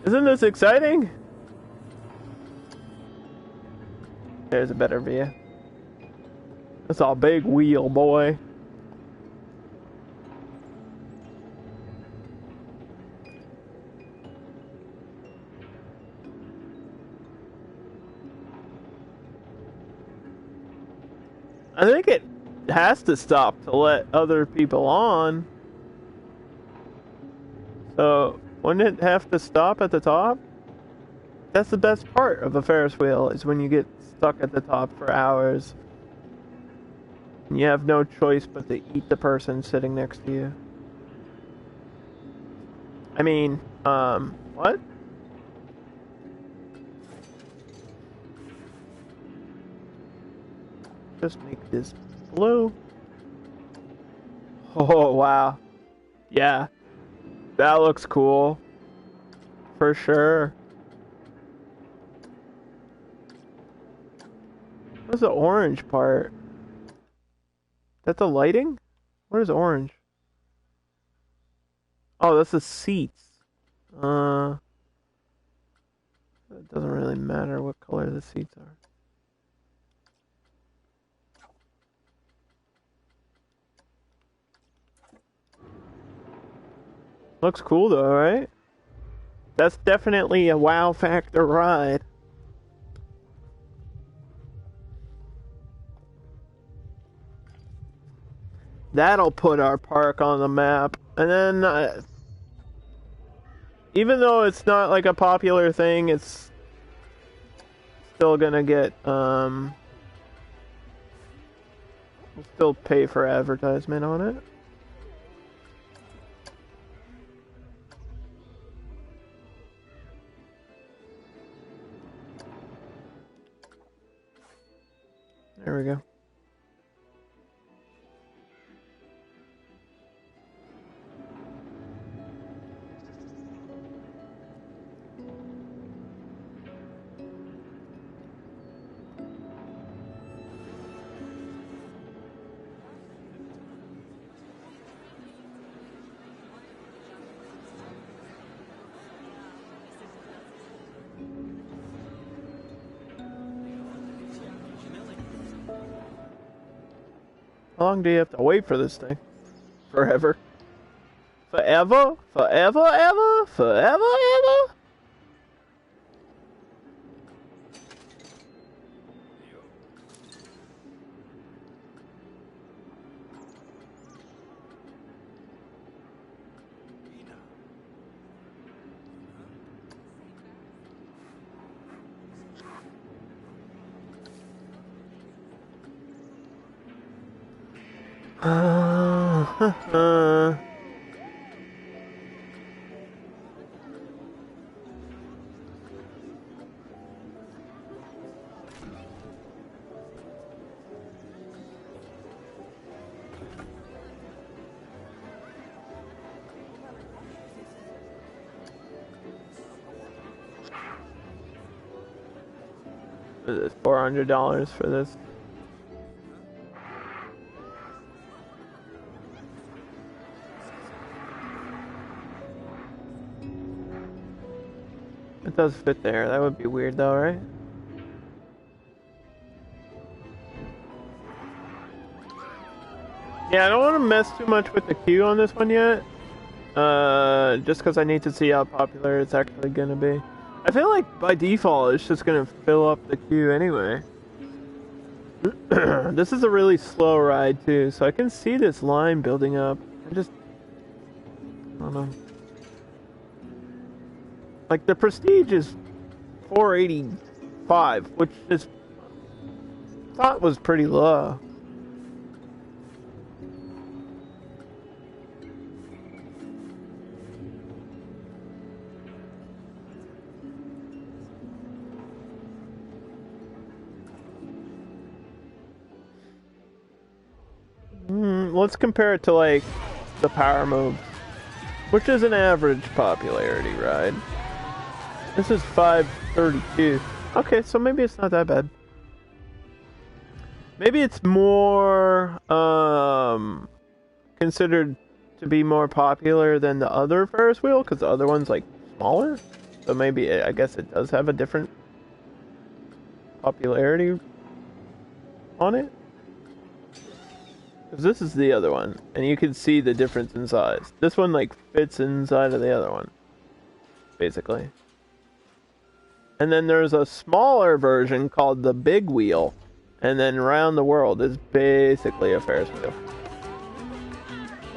Isn't this exciting? There's a better view. That's a big wheel, boy. I think it has to stop to let other people on. So, wouldn't it have to stop at the top? That's the best part of a Ferris wheel, is when you get stuck at the top for hours. And you have no choice but to eat the person sitting next to you. I mean, what? Just make this blue. Oh, wow. Yeah. That looks cool. For sure. What's the orange part? That's the lighting? What is orange? Oh, that's the seats. It doesn't really matter what color the seats are. Looks cool though, right? That's definitely a wow factor ride. That'll put our park on the map. And then, even though it's not like a popular thing, it's still gonna get, we'll still pay for advertisement on it. There we go. How long do you have to wait for this thing? Forever? Forever? Forever, ever? Forever, ever? It's $400 for this. It does fit there. That would be weird though, right? Yeah, I don't want to mess too much with the queue on this one yet. Just because I need to see how popular it's actually gonna be. I feel like by default it's just gonna fill up the queue anyway. This is a really slow ride too, so I can see this line building up. I don't know. Like the Prestige is 485, which is thought was pretty low. Let's compare it to like the Power Move, which is an average popularity ride. This is 532. Okay, so maybe it's not that bad. Maybe it's more considered to be more popular than the other Ferris wheel because the other one's like smaller. So maybe I guess it does have a different popularity on it. Because this is the other one, and you can see the difference in size. This one like fits inside of the other one, basically. And then there's a smaller version called the Big Wheel, and then Round the World is basically a Ferris wheel.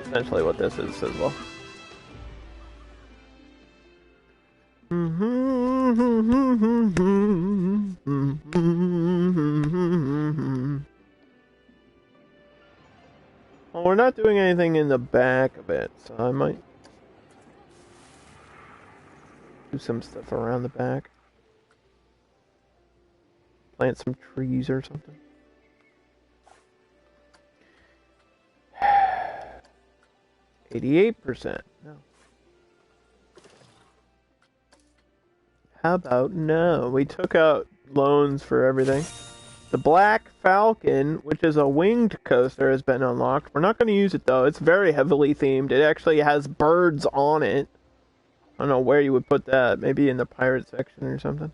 Essentially what this is as well. Well, we're not doing anything in the back of it, so I might do some stuff around the back. Plant some trees or something. %. No. How about no? We took out loans for everything. The Black Falcon, which is a winged coaster, has been unlocked. We're not going to use it though. It's very heavily themed. It actually has birds on it. I don't know where you would put that. Maybe in the pirate section or something.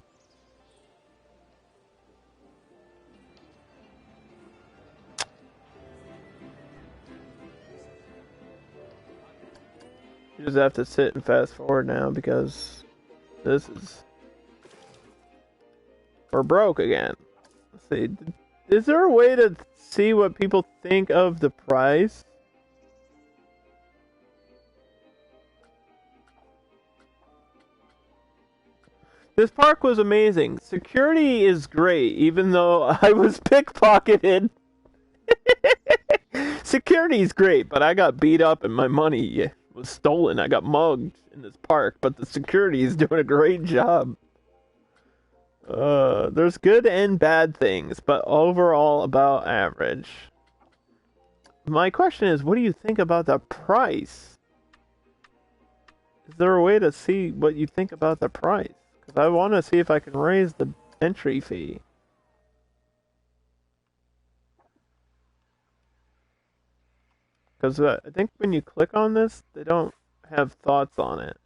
You just have to sit and fast forward now because this is... We're broke again. Let's see. Is there a way to see what people think of the price? This park was amazing. Security is great, even though I was pickpocketed. Security is great, but I got beat up and my money was stolen. I got mugged in this park, but the security is doing a great job. There's good and bad things, but overall about average. My question is, what do you think about the price? Is there a way to see what you think about the price? Because I want to see if I can raise the entry fee. Because I think when you click on this, they don't have thoughts on it.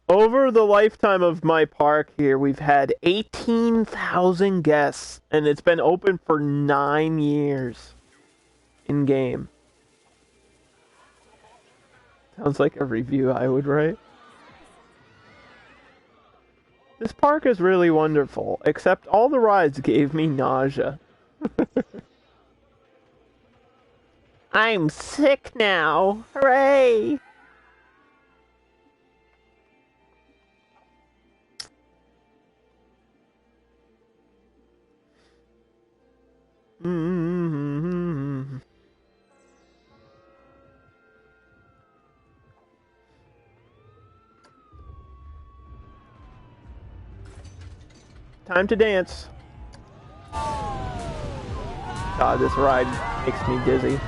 Over the lifetime of my park here, we've had 18,000 guests, and it's been open for 9 years in-game. Sounds like a review I would write. This park is really wonderful, except all the rides gave me nausea. I'm sick now. Hooray! time to dance. God, this ride makes me dizzy.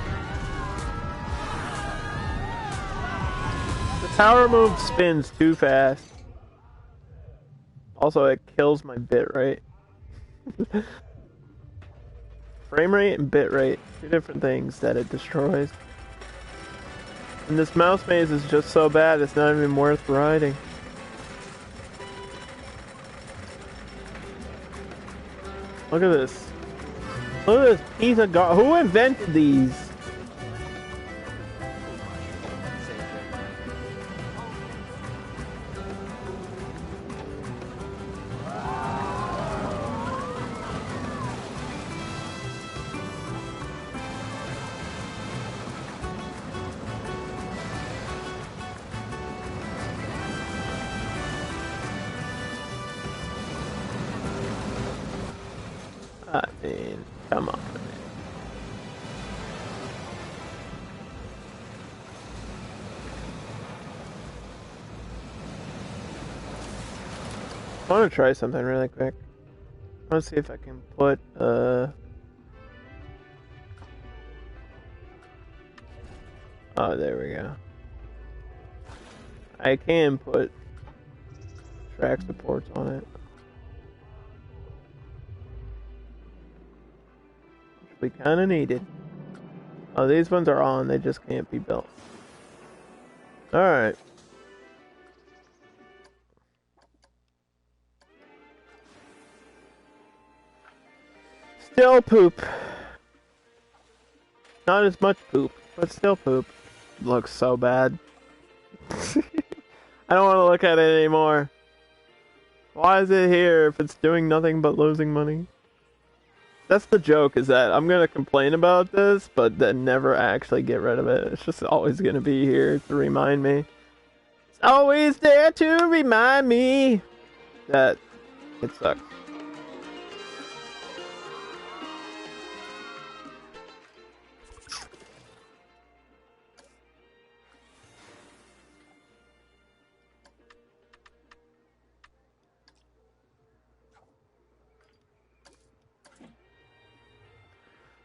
The tower move spins too fast. Also, it kills my bit rate. Frame rate and bit rate, two different things that it destroys. And this mouse maze is just so bad, it's not even worth riding. Look at this. Look at this piece of garbage. Who invented these? I mean, come on. I want to try something really quick. I want to see if I can put, oh, there we go. I can put track supports on it. We kind of needed. Oh, these ones are on. They just can't be built. Alright. Still poop. Not as much poop, but still poop. Looks so bad. I don't want to look at it anymore. Why is it here if it's doing nothing but losing money? That's the joke, is that I'm gonna complain about this, but then never actually get rid of it. It's just always gonna be here to remind me. It's always there to remind me that it sucks.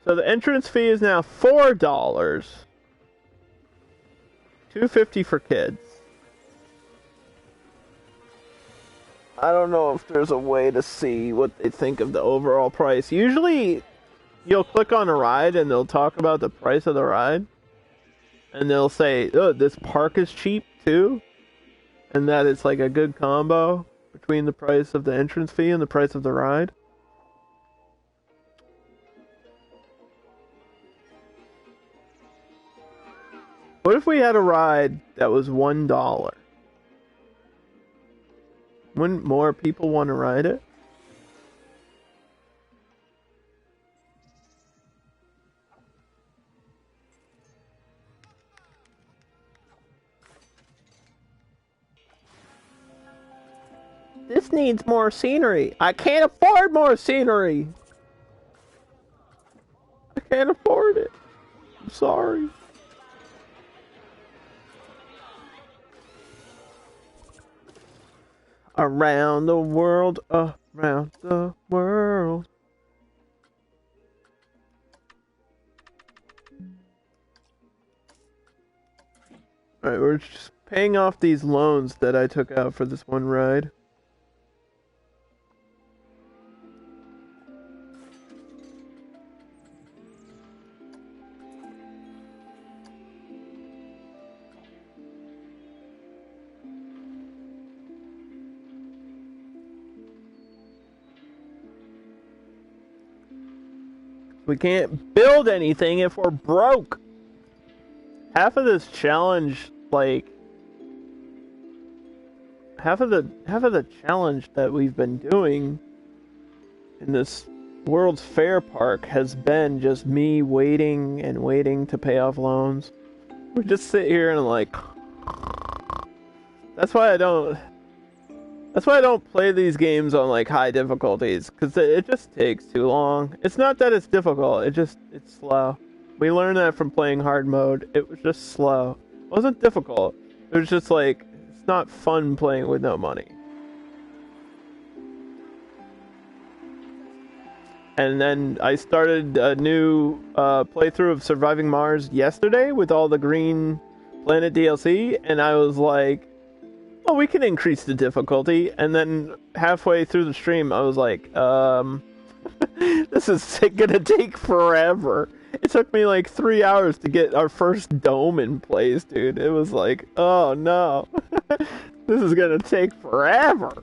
So the entrance fee is now $4. $2.50 for kids. I don't know if there's a way to see what they think of the overall price. Usually, you'll click on a ride and they'll talk about the price of the ride. And they'll say, oh, this park is cheap too. And that it's like a good combo between the price of the entrance fee and the price of the ride. What if we had a ride that was $1? Wouldn't more people want to ride it? This needs more scenery. I can't afford more scenery. I can't afford it. I'm sorry. Around the world, around the world. Alright, we're just paying off these loans that I took out for this one ride. We can't build anything if we're broke. Half of this challenge, like half of the challenge that we've been doing in this World's Fair Park has been just me waiting and waiting to pay off loans. We just sit here and like, that's why I don't play these games on like high difficulties, because it just takes too long. It's not that it's difficult, it's slow. We learned that from playing hard mode. It was just slow. It wasn't difficult. It was just like, it's not fun playing with no money. And then I started a new playthrough of Surviving Mars yesterday with all the Green Planet DLC, and I was like, oh, we can increase the difficulty. And then halfway through the stream, I was like, this is gonna take forever. It took me like 3 hours to get our first dome in place, dude. It was like, oh no, this is gonna take forever.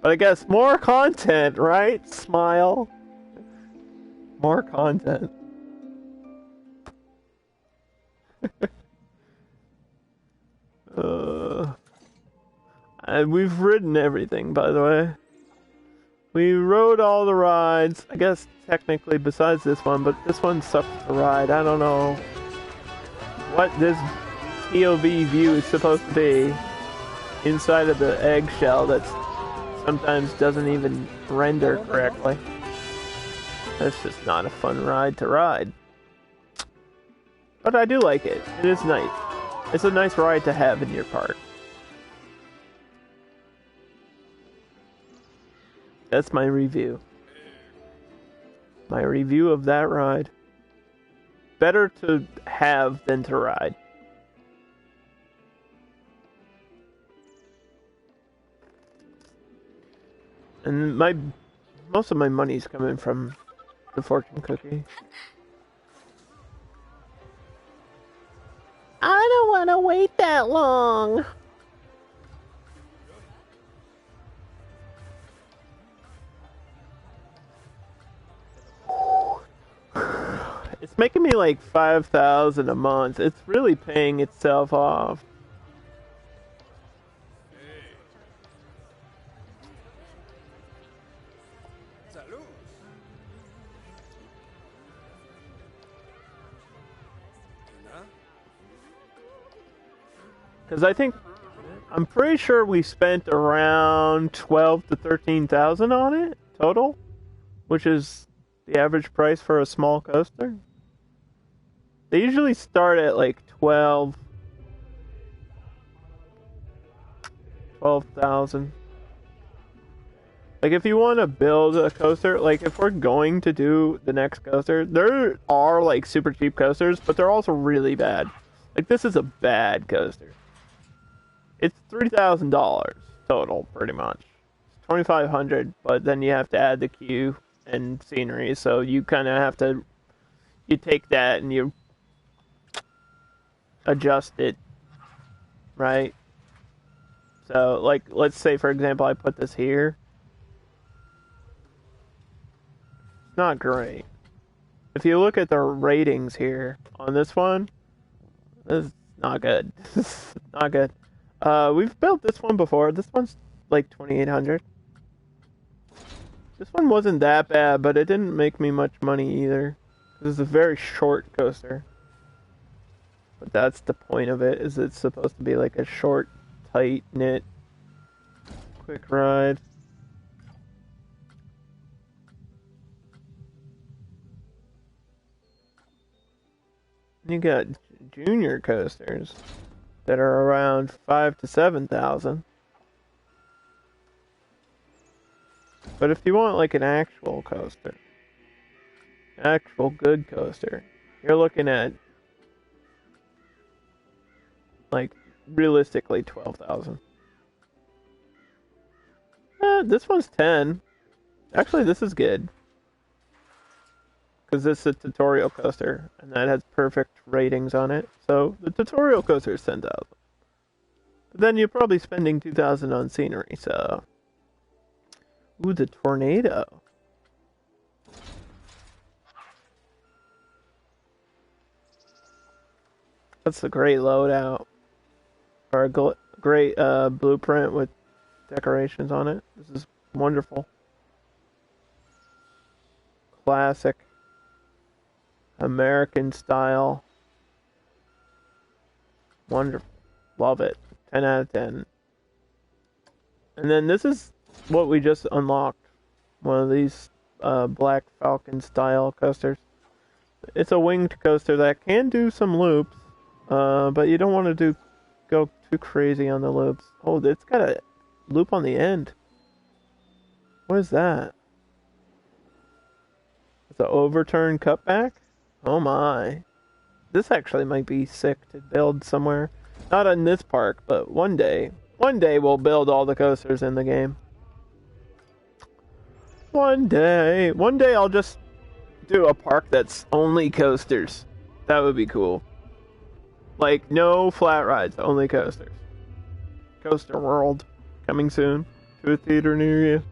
But I guess more content, right? Smile. More content. And we've ridden everything, by the way. We rode all the rides. I guess technically besides this one, but this one sucks to ride. I don't know what this POV view is supposed to be inside of the eggshell that sometimes doesn't even render correctly. That's just not a fun ride to ride. But I do like it. It is nice. It's a nice ride to have in your park. That's my review. My review of that ride. Better to have than to ride. And most of my money's coming from the fortune cookie. I don't want to wait that long. It's making me like 5,000 a month. It's really paying itself off. Because I'm pretty sure we spent around 12 to 13,000 on it total, which is the average price for a small coaster. They usually start at like 12,000. Like if you want to build a coaster, like if we're going to do the next coaster, there are like super cheap coasters, but they're also really bad. Like this is a bad coaster. It's $3,000 total, pretty much. It's $2,500, but then you have to add the queue and scenery, so you kind of have to, you take that and you adjust it, right? So, like, let's say, for example, I put this here. It's not great. If you look at the ratings here on this one, this is not good. Not good. We've built this one before. This one's like 2,800. This one wasn't that bad, but it didn't make me much money either. This is a very short coaster. But that's the point of it, is it's supposed to be like a short, tight-knit, quick ride. You got junior coasters that are around 5,000 to 7,000. But if you want like an actual coaster, actual good coaster, you're looking at like realistically 12,000. This one's 10. Actually, this is good. Because this is a tutorial coaster, and that has perfect ratings on it. So the tutorial coaster is 10,000. But then you're probably spending 2,000 on scenery, so... Ooh, the tornado. That's a great loadout. Or a great blueprint with decorations on it. This is wonderful. Classic. American style. Wonderful. Love it. 10 out of 10. And then this is what we just unlocked. One of these Black Falcon style coasters. It's a winged coaster that can do some loops. But you don't want to go too crazy on the loops. Oh, it's got a loop on the end. What is that? It's an overturned cutback? Oh my. This actually might be sick to build somewhere. Not in this park, but one day. One day we'll build all the coasters in the game. One day. One day I'll just do a park that's only coasters. That would be cool. Like, no flat rides, only coasters. Coaster World. Coming soon to a theater near you.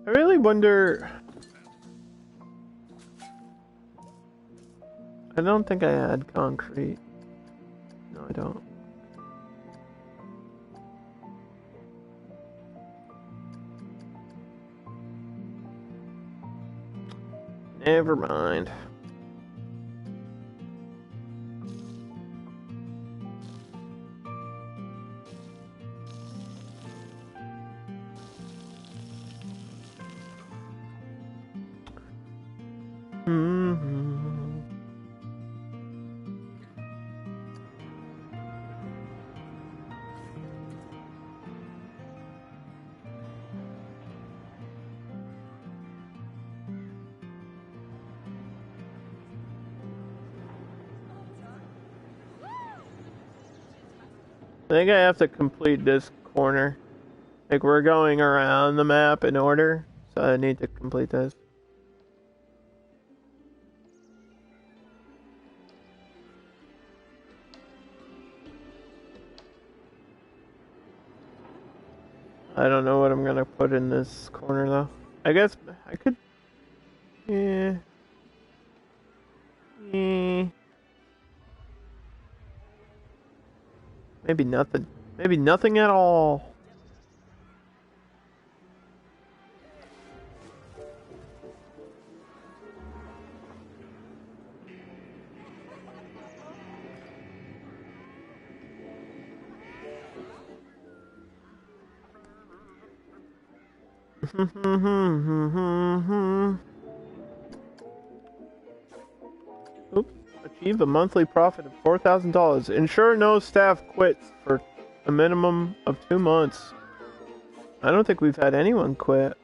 I really wonder... I don't think I had concrete. No, I don't. Never mind. I think I have to complete this corner. Like, we're going around the map in order, so I need to complete this. I don't know what I'm gonna put in this corner, though. I guess I could... Yeah... Maybe nothing. Maybe nothing at all. Oops. Achieve a monthly profit of $4,000. Ensure no staff quits for a minimum of 2 months. I don't think we've had anyone quit.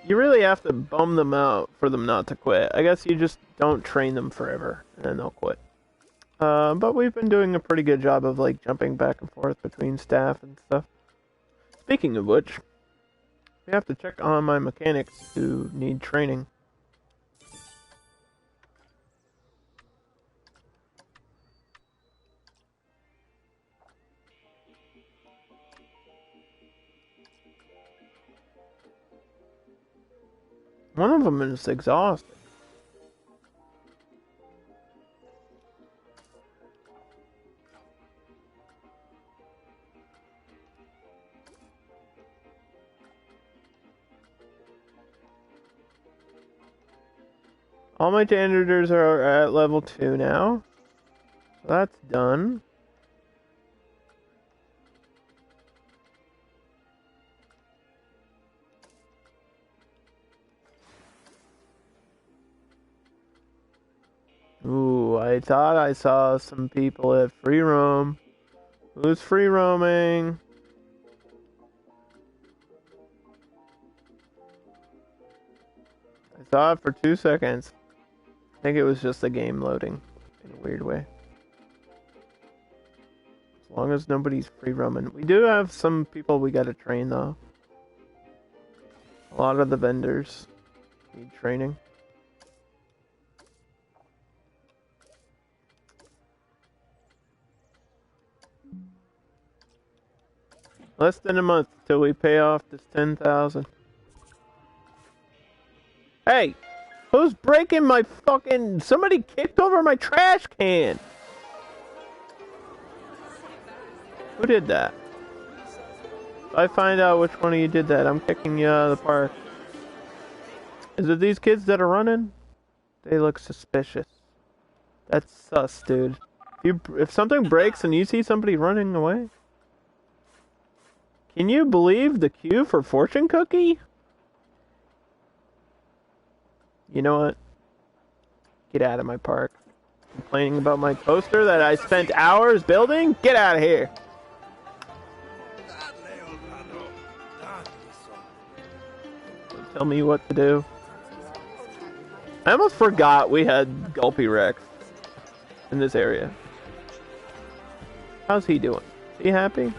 You really have to bum them out for them not to quit. I guess you just don't train them forever, and then they'll quit. But we've been doing a pretty good job of, like, jumping back and forth between staff and stuff. Speaking of which, we have to check on my mechanics who need training. One of them is exhausted. All my janitors are at level 2 now. So that's done. Ooh, I thought I saw some people at free roam. Who's free roaming? I saw it for 2 seconds. I think it was just the game loading in a weird way. As long as nobody's free roaming. We do have some people we gotta train though. A lot of the vendors need training. Less than a month till we pay off this 10,000. Hey! Who's breaking my fucking... Somebody kicked over my trash can! Who did that? If I find out which one of you did that, I'm kicking you out of the park. Is it these kids that are running? They look suspicious. That's sus, dude. If something breaks and you see somebody running away... Can you believe the queue for fortune cookie? You know what? Get out of my park. Complaining about my poster that I spent hours building? Get out of here! Don't tell me what to do. I almost forgot we had Gulpy Rex in this area. How's he doing? Is he happy?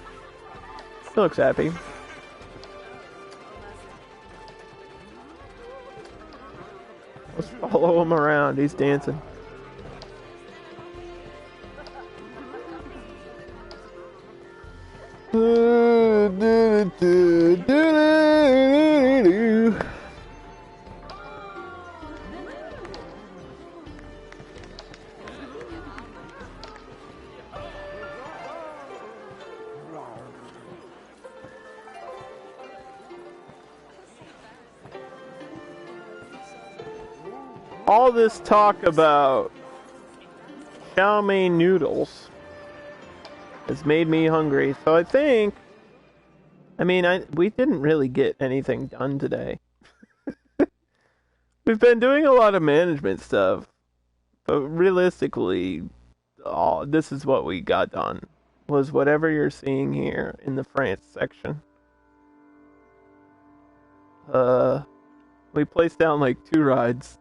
He looks happy. Let's follow him around. He's dancing. All this talk about chow mein noodles has made me hungry, so I think... we didn't really get anything done today. We've been doing a lot of management stuff, but realistically, this is what we got done, was whatever you're seeing here in the France section. We placed down like 2 rides.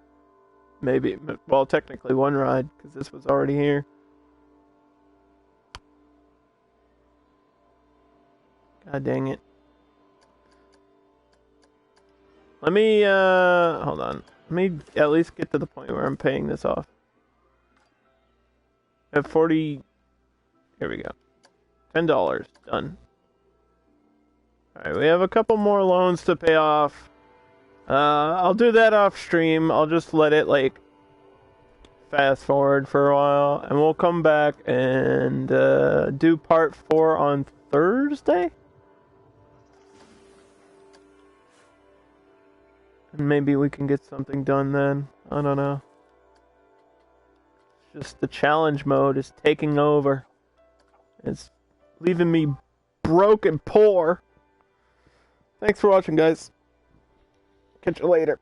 Maybe, well, technically 1 ride, because this was already here. God dang it. Let me, hold on. Let me at least get to the point where I'm paying this off. I have 40, here we go. $10, done. Alright, we have a couple more loans to pay off. I'll do that off stream. I'll just let it, like, fast forward for a while. And we'll come back and do part 4 on Thursday? And maybe we can get something done then. I don't know. It's just the challenge mode is taking over. It's leaving me broke and poor. Thanks for watching, guys. Catch you later.